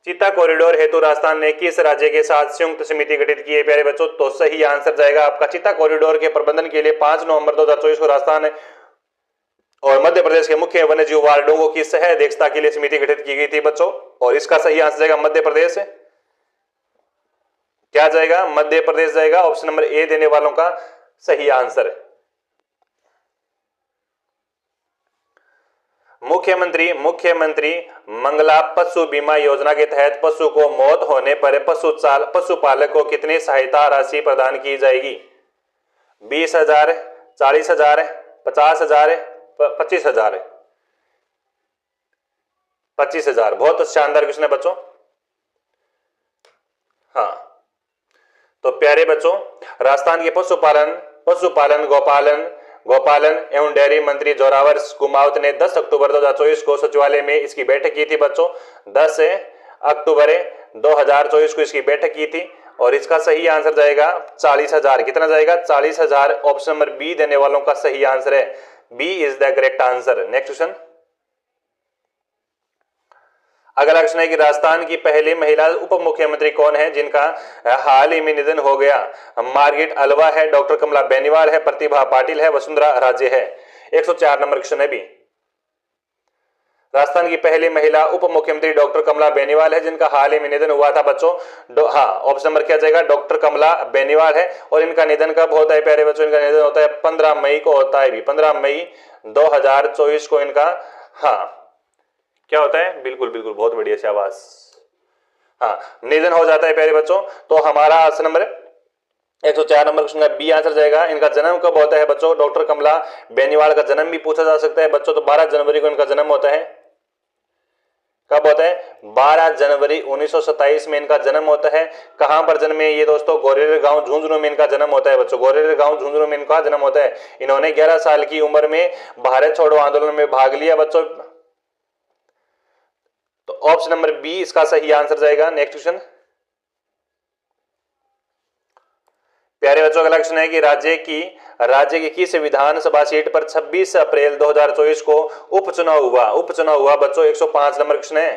चीता कॉरिडोर हेतु राजस्थान ने किस राज्य के साथ संयुक्त समिति गठित की है प्यारे बच्चों? तो सही आंसर जाएगा आपका चीता कॉरिडोर के प्रबंधन के लिए 5 नवंबर 2024 को राजस्थान और मध्य प्रदेश के मुख्य वन्यजीव वार्डों की सह अध्यक्षता के लिए समिति गठित की गई थी बच्चों, और इसका सही आंसर जाएगा मध्य प्रदेश। क्या जाएगा? मध्य प्रदेश जाएगा। ऑप्शन नंबर ए देने वालों का सही आंसर है। मुख्यमंत्री मंगला पशु बीमा योजना के तहत पशु को मौत होने पर पशुपालक को कितनी सहायता राशि प्रदान की जाएगी? 20,000, 40,000, 50,000, 25,000? 25,000। बहुत शानदार क्वेश्चन है बच्चों। हाँ, तो प्यारे बच्चों, राजस्थान के पशुपालन गोपालन एवं डेयरी मंत्री जोरावर कुमावत ने 10 अक्टूबर 2024 को सचिवालय में इसकी बैठक की थी बच्चों। 10 अक्टूबर 2024 को इसकी बैठक की थी, और इसका सही आंसर जाएगा 40,000। कितना जाएगा? 40,000। ऑप्शन नंबर बी देने वालों का सही आंसर है। B is the correct answer. Next question. अगला क्वेश्चन है कि राजस्थान की पहली महिला उप मुख्यमंत्री कौन है जिनका हाल ही में निधन हो गया? मार्गरेट अल्वा है, डॉक्टर कमला बेनीवाल है, प्रतिभा पाटिल है, वसुंधरा राजे है। 104 नंबर क्वेश्चन है भी। राजस्थान की पहली महिला उप मुख्यमंत्री डॉक्टर कमला बेनीवाल है जिनका हाल ही में निधन हुआ था बच्चों। हाँ, ऑप्शन नंबर क्या जाएगा? डॉक्टर कमला बेनीवाल है। और इनका निधन कब होता है प्यारे बच्चों? इनका निधन होता है 15 मई को होता है भी। 15 मई 2024 को इनका हाँ क्या होता है? बिल्कुल बिल्कुल, बहुत बढ़िया, शाबाश। हाँ, निधन हो जाता है प्यारे बच्चों। तो हमारा आंसर नंबर 104 नंबर क्वेश्चन का बी आंसर जाएगा। इनका जन्म कब होता है बच्चों? डॉक्टर कमला बेनीवाल का जन्म भी पूछा जा सकता है बच्चों। तो 12 जनवरी को इनका जन्म होता है। कब होता है? 12 जनवरी 1927 में इनका जन्म होता है। कहां पर जन्मे ये दोस्तों? गोरेर गांव झुंझुनू में इनका जन्म होता है बच्चों। गोरेर गांव झुंझुनू में इनका जन्म होता है। इन्होंने 11 साल की उम्र में भारत छोड़ो आंदोलन में भाग लिया बच्चों। तो ऑप्शन नंबर बी इसका सही आंसर जाएगा। Next question. प्यारे बच्चों, अगला क्वेश्चन है कि राज्य की किस विधानसभा सीट पर 26 अप्रैल 2024 को उपचुनाव हुआ बच्चों? 105 नंबर क्वेश्चन है।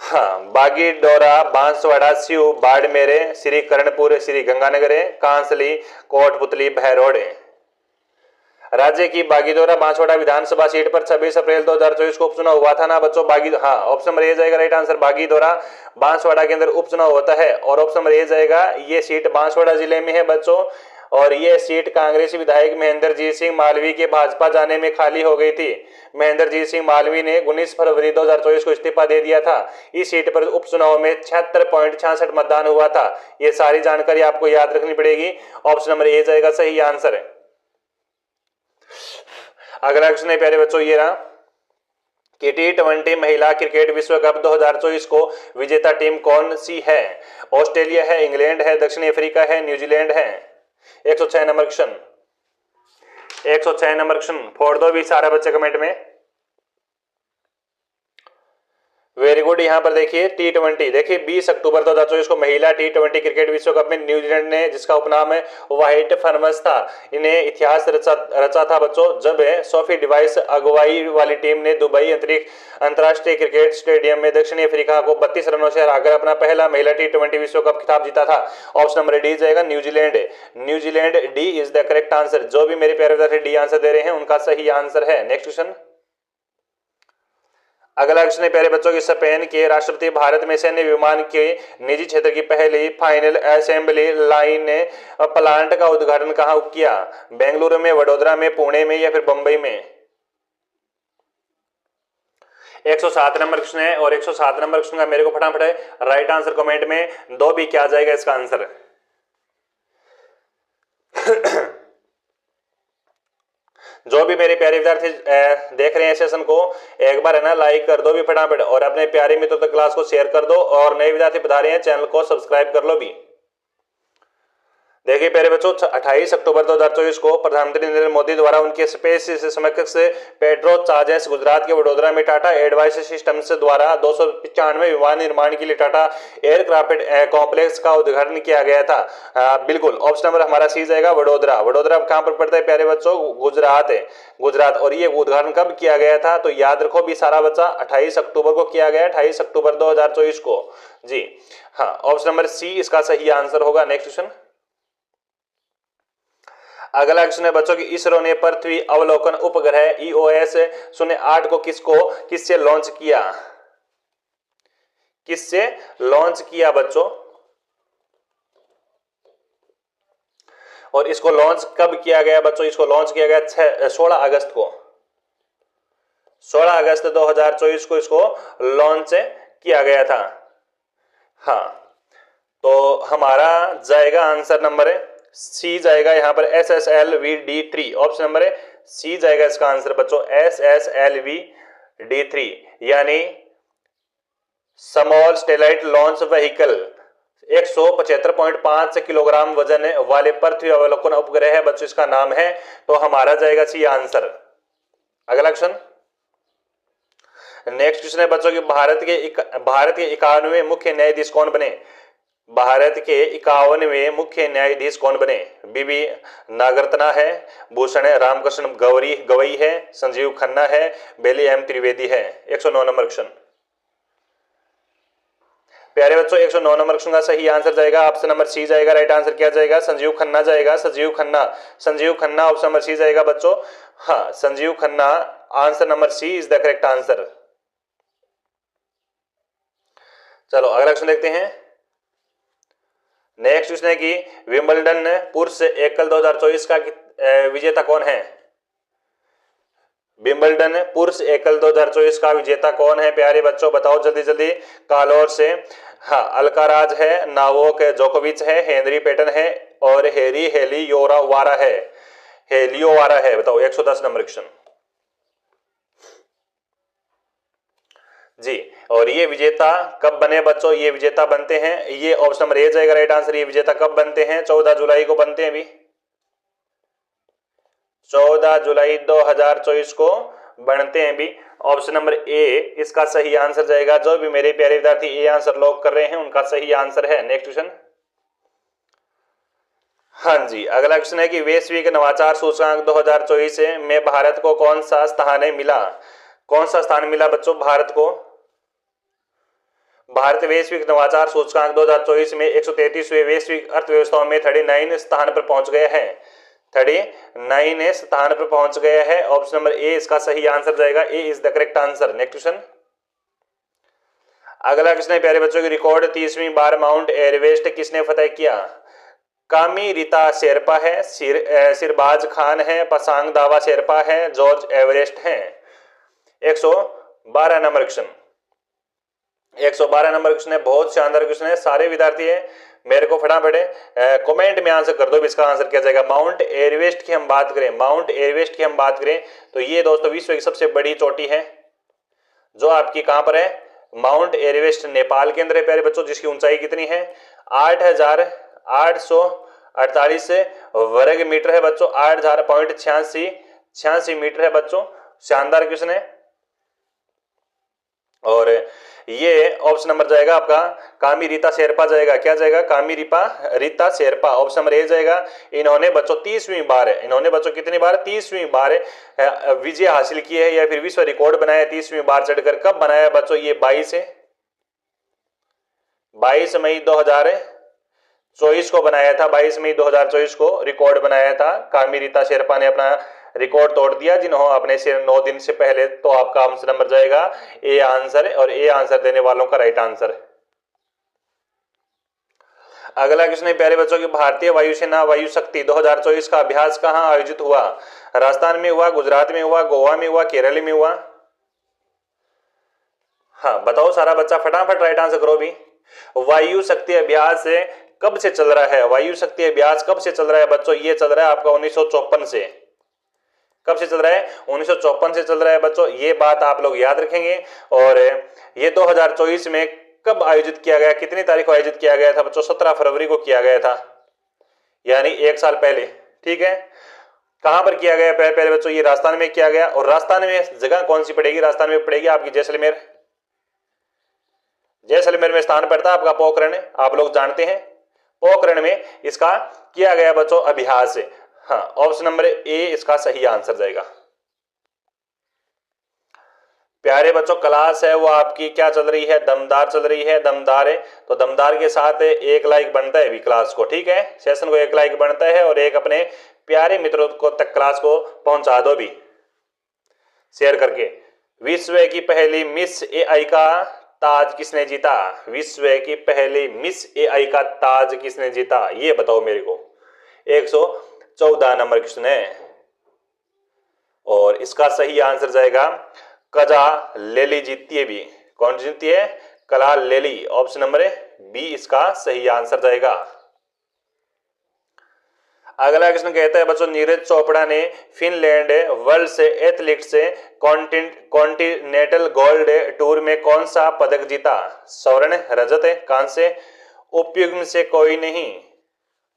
हाँ, बागीडोरा, बांसवाड़ा, सीऊ, बाड़मेर, श्री करणपुर, श्री गंगानगर, कांसली, कोटपुतली, बहरोड। राज्य की बागीदोरा बांसवाड़ा विधानसभा सीट पर 26 अप्रैल 2024 को उपचुनाव हुआ था ना बच्चों। हाँ, ऑप्शन नंबर ए जाएगा राइट आंसर। बागीदोरा बांसवाड़ा के अंदर उपचुनाव होता है, और ऑप्शन नंबर ए जाएगा। ये सीट बांसवाड़ा जिले में है बच्चों, और ये सीट कांग्रेसी विधायक महेंद्रजीत सिंह मालवी के भाजपा जाने में खाली हो गई थी। महेंद्रजीत सिंह मालवी ने 19 फरवरी 2024 को इस्तीफा दे दिया था। इस सीट पर उपचुनाव में 76.66 मतदान हुआ था। ये सारी जानकारी आपको याद रखनी पड़ेगी। ऑप्शन नंबर ए जाएगा सही आंसर है। अगला क्वेश्चन है प्यारे बच्चों ये रहा कि T20 महिला क्रिकेट विश्व कप 2024 को विजेता टीम कौन सी है? ऑस्ट्रेलिया है, इंग्लैंड है, दक्षिण अफ्रीका है, न्यूजीलैंड है। 106 नंबर क्वेश्चन। 106 नंबर क्वेश्चन फोड़ दो भी सारे बच्चे कमेंट में। Very good. यहाँ पर देखिए T20, देखिए 20 अक्टूबर 2024 को महिला T20 क्रिकेट विश्व कप में न्यूजीलैंड ने, जिसका उपनाम है व्हाइट फर्मस था, इन्हें इतिहास रचा था बच्चों, जब सोफी डिवाइस अगुवाई वाली टीम ने दुबई अंतर्राष्ट्रीय क्रिकेट स्टेडियम में दक्षिणी अफ्रीका को 32 रनों से हराकर अपना पहला महिला T20 विश्व कप खिताब जीता था। ऑप्शन नंबर डी जाएगा New Zealand. D is the correct answer. जो भी मेरे प्यारे विद्यार्थी डी आंसर दे रहे हैं उनका सही आंसर है। Next question. अगला क्वेश्चन है प्यारे बच्चों की स्पेन के राष्ट्रपति भारत में सैन्य विमान के निजी क्षेत्र की पहली फाइनल असेंबली लाइन प्लांट का उद्घाटन कहां किया? बेंगलुरु में, वडोदरा में, पुणे में या फिर बंबई में? 107 नंबर क्वेश्चन है, और 107 नंबर क्वेश्चन का मेरे को फटाफट राइट आंसर कमेंट में दो भी क्या जाएगा इसका आंसर। जो भी मेरे प्यारे विद्यार्थी देख रहे हैं सेशन को, एक बार है ना लाइक कर दो भी फटाफट, और अपने प्यारे मित्रों तक क्लास को शेयर कर दो, और नए विद्यार्थी बता रहे हैं चैनल को सब्सक्राइब कर लो भी। देखिए प्यारे बच्चों, 28 अक्टूबर 2024 को प्रधानमंत्री नरेंद्र मोदी द्वारा उनके स्पेस समकक्ष पेड्रो चाजेस गुजरात के वडोदरा में टाटा एडवाइस सिस्टम्स द्वारा 295 विमान निर्माण के लिए टाटा एयरक्राफ्ट कॉम्प्लेक्स का उद्घाटन किया गया था। बिल्कुल, ऑप्शन नंबर हमारा सी जाएगा वडोदरा। वडोदरा कहाँ पर पड़ता है प्यारे बच्चों? गुजरात है, गुजरात। और ये उद्घाटन कब किया गया था? तो याद रखो भी सारा बच्चा, 28 अक्टूबर को किया गया, 28 अक्टूबर 2024 को जी। हाँ, ऑप्शन नंबर सी इसका सही आंसर होगा। नेक्स्ट क्वेश्चन, अगला क्वेश्चन है बच्चों की इसरो ने पृथ्वी अवलोकन उपग्रह EOS 08 को किससे लॉन्च किया? किससे लॉन्च किया बच्चों? और इसको लॉन्च कब किया गया बच्चों? इसको लॉन्च किया गया 16 अगस्त को। 16 अगस्त 2024 को इसको लॉन्च किया गया था। हाँ, तो हमारा जाएगा आंसर नंबर सी जाएगा यहाँ पर SSLV-D3। ऑप्शन नंबर सी जाएगा इसका आंसर बच्चों, SSLV-D3 यानी small satellite launch vehicle. 175.5 kilogram वजन वाले पृथ्वी अवलोकन उपग्रह है बच्चों, इसका नाम है। तो हमारा जाएगा सी आंसर। अगला क्वेश्चन, नेक्स्ट क्वेश्चन है बच्चों की भारत के 91वें मुख्य न्यायाधीश कौन बने? भारत के 51वें मुख्य न्यायाधीश कौन बने? बीबी नागरत्ना है, भूषण रामकृष्ण गवई है, संजीव खन्ना है, बेली एम त्रिवेदी है। 109 नंबर क्वेश्चन प्यारे बच्चों, 109 नंबर क्वेश्चन का सही आंसर जाएगा ऑप्शन नंबर सी जाएगा। राइट आंसर क्या जाएगा? संजीव खन्ना जाएगा। Sanjeev Khanna option number C जाएगा बच्चों। हाँ, Sanjeev Khanna, answer number C is the correct answer. चलो अगला क्वेश्चन देखते हैं। नेक्स्ट क्वेश्चन है कि विंबलडन पुरुष एकल 2024 का विजेता कौन है? विंबलडन पुरुष एकल 2024 का विजेता कौन है प्यारे बच्चों? बताओ जल्दी जल्दी कालोर से। हाँ, अल्काराज है, नावोक जोकोविच है, हेनरी पेटन है और हेलियोवारा है। बताओ 110 नंबर क्वेश्चन जी। और ये विजेता कब बने बच्चों? ये विजेता बनते हैं, ये ऑप्शन नंबर ए जाएगा राइट आंसर। ये विजेता कब बनते हैं? 14 जुलाई को बनते हैं। अभी 14 जुलाई 2024 को बनते हैं भी। ऑप्शन नंबर ए इसका सही आंसर जाएगा। जो भी मेरे प्यारे विद्यार्थी ए आंसर लॉक कर रहे हैं उनका सही आंसर है। नेक्स्ट क्वेश्चन, हाँ जी, अगला क्वेश्चन है कि वैश्विक नवाचार सूचकांक 2024 में भारत को कौन सा स्थान मिला? कौन सा स्थान मिला बच्चों भारत को? भारत वैश्विक नवाचार सूचकांक 2024 में 133वें वैश्विक अर्थव्यवस्थाओं में 39 स्थान पर पहुंच गया है। 39 स्थान पर पहुंच गया है। ऑप्शन नंबर ए इसका सही आंसर जाएगा। A is the correct answer. Next question, अगला क्वेश्चन है प्यारे बच्चों की रिकॉर्ड 30वीं बार माउंट एवरेस्ट किसने फतेह किया? कामी रीता शेरपा है, सिरबाज खान है, पसांग दावा शेरपा है, जॉर्ज एवरेस्ट है। 112 नंबर क्वेश्चन 112 नंबर क्वेश्चन है, बहुत शानदार क्वेश्चन है। सारे विद्यार्थी है मेरे को फटाफट कमेंट में आंसर कर दो, इसका आंसर क्या जाएगा। माउंट एवरेस्ट की हम बात करें, तो ये दोस्तों विश्व की सबसे बड़ी चोटी है जो आपकी कहां पर है? माउंट एवरेस्ट नेपाल के अंदर है प्यारे बच्चों, जिसकी ऊंचाई कितनी है? 8,848 वर्ग मीटर है बच्चों। 8,086 मीटर है बच्चों। शानदार क्वेश्चन है। और ये ऑप्शन नंबर जाएगा आपका कामी रीता शेरपा जाएगा। क्या जाएगा? कामी Rita Sherpa option number A जाएगा। इन्होंने बच्चों 30वीं बार कितनी बार? 30वीं बार विजय हासिल की है या फिर विश्व रिकॉर्ड बनाया 30वीं बार चढ़कर। कब बनाया बच्चों? ये 22 मई 2024 को बनाया था। 22 मई 2024 को रिकॉर्ड बनाया था। कामी रीता शेरपा ने अपना रिकॉर्ड तोड़ दिया जिन्होंने अपने से 9 दिन से पहले। तो आपका आंसर नंबर जाएगा ए आंसर, और ए आंसर देने वालों का राइट आंसर है। अगला क्वेश्चन है प्यारे बच्चों की भारतीय वायुसेना वायु शक्ति 2024 का अभ्यास कहां आयोजित हुआ? राजस्थान में हुआ, गुजरात में हुआ, गोवा में हुआ, केरल में हुआ? हाँ बताओ सारा बच्चा फटाफट राइट आंसर करो भी। वायु शक्ति अभ्यास कब से चल रहा है? वायु शक्ति अभ्यास कब से चल रहा है बच्चों? ये चल रहा है आपका 1954 से। कब से चल रहा है? 1954 से चल रहा है बच्चों। ये बात आप लोग याद रखेंगे। और ये 2024 में कब आयोजित किया गया? कितनी तारीख को आयोजित किया गया था बच्चों? 17 फरवरी को किया गया था। यानी 1 साल पहले। ठीक है, कहां पर किया गया पहले बच्चों? ये राजस्थान में किया गया। और राजस्थान में जगह कौन सी पड़ेगी? राजस्थान में पड़ेगी आपकी जैसलमेर। जैसलमेर में स्थान पड़ता है आपका पोखरण, आप लोग जानते हैं। पोखरण में इसका किया गया बच्चों अभ्यास। हाँ, ऑप्शन नंबर ए इसका सही आंसर जाएगा। प्यारे बच्चों, क्लास है वो आपकी क्या चल रही है? दमदार चल रही है, दमदार है। तो दमदार के साथ 1 लाइक बनता है भी क्लास को। ठीक है, सेशन को 1 लाइक बनता है और एक अपने प्यारे मित्रों को तक क्लास को पहुंचा दो भी शेयर करके। विश्व की पहली मिस एआई का ताज किसने जीता? विश्व की पहली मिस एआई का ताज किसने जीता? ये बताओ मेरे को। 114 नंबर क्वेश्चन है और इसका सही आंसर जाएगा कजा लेली जीतती है भी। कौन जीतती है? कला लेली। ऑप्शन नंबर बी इसका सही आंसर जाएगा। अगला क्वेश्चन कहता है बच्चों, नीरज चोपड़ा ने फिनलैंड वर्ल्ड से एथलीट से कॉन्टिनेंटल गोल्ड टूर में कौन सा पदक जीता? स्वर्ण, रजत, कांस्य, उपयुग्म से कोई नहीं।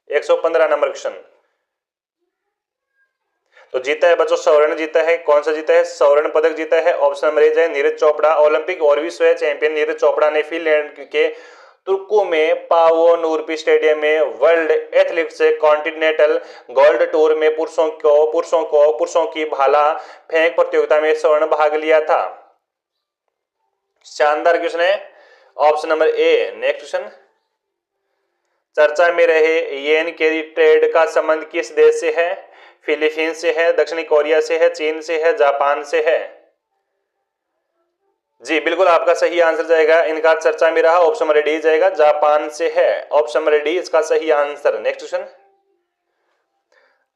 115 नंबर क्वेश्चन। तो जीता है बच्चों स्वर्ण जीता है। कौन सा जीता है? स्वर्ण पदक जीता है। ऑप्शन नंबर ए है नीरज चोपड़ा। ओलंपिक और विश्व चैंपियन नीरज चोपड़ा ने फिनलैंड के तुर्कू में पावो नूरपी स्टेडियम में world athletes continental gold tour में पुरुषों की भाला फेंक प्रतियोगिता में स्वर्ण भाग लिया था। शानदार क्वेश्चन है। Option number A next question. चर्चा में रहे येन के ट्रेड का संबंध किस देश से है? फिलीपींस से है, दक्षिणी कोरिया से है, चीन से है, जापान से है? जी बिल्कुल आपका सही आंसर जाएगा। इनका चर्चा में रहा ऑप्शन नंबर डी जाएगा, जापान से है। ऑप्शन नंबर डी इसका सही आंसर। Next question.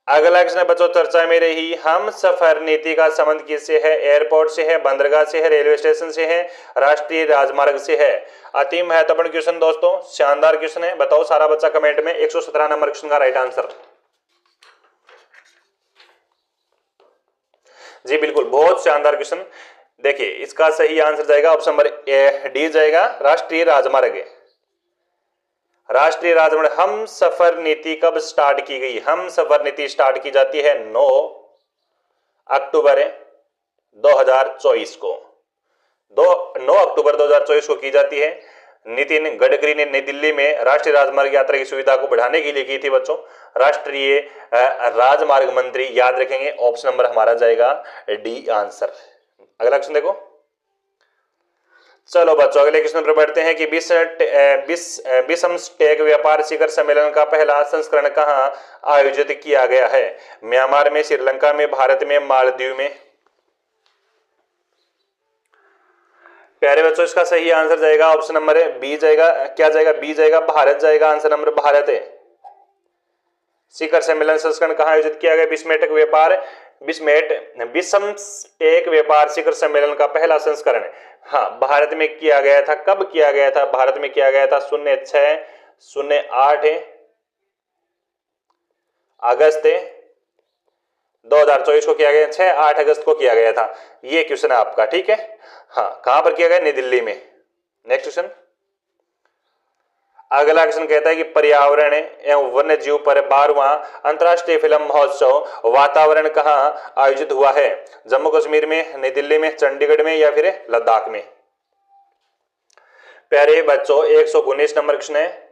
अगला क्वेश्चन बच्चों, चर्चा में रही हम सफर नीति का संबंध किससे है? एयरपोर्ट से है, बंदरगाह से है, रेलवे स्टेशन से है, राष्ट्रीय राजमार्ग से है? अति महत्वपूर्ण क्वेश्चन दोस्तों, शानदार क्वेश्चन है। बताओ सारा बच्चा कमेंट में 117 नंबर क्वेश्चन का राइट आंसर। जी बिल्कुल, बहुत शानदार क्वेश्चन। देखिए इसका सही आंसर जाएगा ऑप्शन नंबर डी जाएगा, राष्ट्रीय राजमार्ग। राष्ट्रीय राजमार्ग हम सफर नीति कब स्टार्ट की गई? हम सफर नीति स्टार्ट की जाती है 9 अक्टूबर 2024 को। 9 अक्टूबर 2024 को की जाती है। नितिन गडकरी ने नई दिल्ली में राष्ट्रीय राजमार्ग यात्रा की सुविधा को बढ़ाने के लिए की थी बच्चों। राष्ट्रीय राजमार्ग मंत्री, याद रखेंगे ऑप्शन नंबर हमारा जाएगा डी आंसर। अगला क्वेश्चन देखो। चलो बच्चों अगले क्वेश्चन पर बढ़ते हैं कि बिम्स्टेक व्यापार शिखर सम्मेलन का पहला संस्करण कहां आयोजित किया गया है? म्यांमार में, श्रीलंका में, भारत में, मालदीव में? प्यारे बच्चों इसका सही आंसर जाएगा ऑप्शन नंबर बी जाएगा। क्या जाएगा? बी जाएगा, भारत जाएगा। आंसर नंबर भारत है। शिखर सम्मेलन संस्करण कहां आयोजित किया गया? बिम्स्टेक व्यापार शिखर सम्मेलन का पहला संस्करण हाँ भारत में किया गया था। कब किया गया था? भारत में किया गया था 06-08 अगस्त 2024 को किया गया। 6-8 अगस्त को किया गया था। ये क्वेश्चन है आपका। ठीक है, हाँ कहां पर किया गया? नई दिल्ली में। Next question. अगला क्वेश्चन कहता है कि पर्यावरण एवं वन्य जीव पर 12वां अंतर्राष्ट्रीय फिल्म महोत्सव वातावरण कहां आयोजित हुआ है? जम्मू कश्मीर में, नई दिल्ली में, चंडीगढ़ में या फिर लद्दाख में? प्यारे बच्चों 119 नंबर क्वेश्चन है।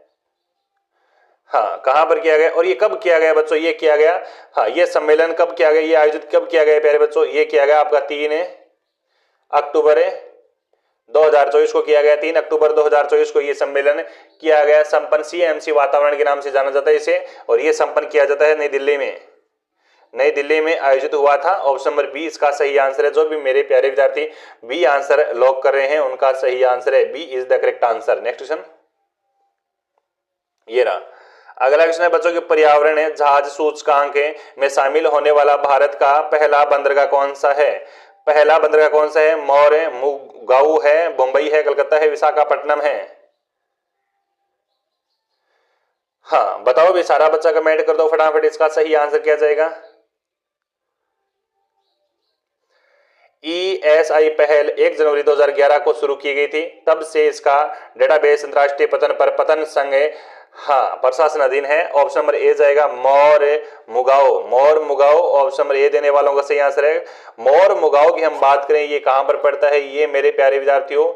हाँ कहां पर किया गया और ये कब किया गया बच्चों? ये किया गया हाँ ये सम्मेलन कब किया गया? ये आयोजित कब किया गया प्यारे बच्चों? ये किया गया आपका 3 अक्टूबर 2024 को किया गया। 3 अक्टूबर 2024 को ये सम्मेलन किया गया। संपन्न CMC वातावरण के नाम से जाना जाता है इसे, और ये संपन्न किया जाता है नई दिल्ली में। नई दिल्ली में आयोजित हुआ था। ऑप्शन नंबर बी इसका सही आंसर है। जो भी मेरे प्यारे विद्यार्थी बी आंसर लॉक कर रहे हैं उनका सही आंसर है B is the correct answer. Next question ये रहा। अगला क्वेश्चन है बच्चों के पर्यावरण जहाज सूचकांक में शामिल होने वाला भारत का पहला बंदरगाह कौन सा है? पहला बंदरगाह कौन सा है? मौर है, मुगाऊ है, मुंबई है, कलकत्ता है, विशाखापट्टनम है? हाँ बताओ भी सारा बच्चा कमेंट कर दो फटाफट। इसका सही आंसर क्या जाएगा? ESI पहल 1 जनवरी 2011 को शुरू की गई थी। तब से इसका डेटाबेस अंतर्राष्ट्रीय पतन पर पतन संघ हाँ, प्रशासन अधीन है। ऑप्शन नंबर ए जाएगा मोर मुगाओ। मोर मुगाओ ऑप्शन नंबर ए देने वालों का सही आंसर है। मोर मुगाओ की हम बात करें, ये कहां पर पड़ता है? ये मेरे प्यारे विद्यार्थियों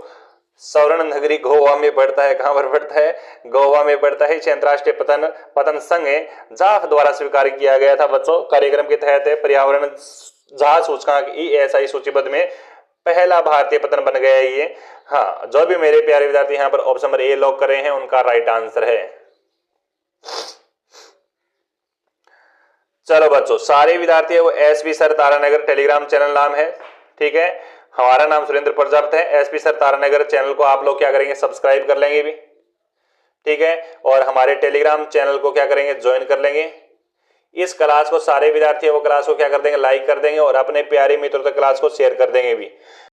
स्वर्ण नगरी गोवा में पड़ता है। कहां पर पड़ता है? गोवा में पड़ता है। अंतरराष्ट्रीय पतन संघ जाफ द्वारा स्वीकार किया गया था बच्चों। कार्यक्रम के तहत पर्यावरण जहाज सूचकांक ESI सूचीबद्ध में पहला भारतीय पतन बन गया है ये। हाँ, जो भी मेरे प्यारे विद्यार्थी यहाँ पर ऑप्शन नंबर ए लॉक कर रहे हैं उनका राइट आंसर है। चलो बच्चों, सारे विद्यार्थी वो SP sir Taranagar Telegram channel नाम है, ठीक है। हमारा नाम सुरेंद्र प्रजापति है। SP सर तारानगर चैनल को आप लोग क्या करेंगे? सब्सक्राइब कर लेंगे भी, ठीक है। और हमारे टेलीग्राम चैनल को क्या करेंगे? ज्वाइन कर लेंगे। इस क्लास को सारे विद्यार्थी वो क्लास को क्या कर देंगे? लाइक कर देंगे और अपने प्यारे मित्रों तक क्लास को शेयर कर देंगे भी।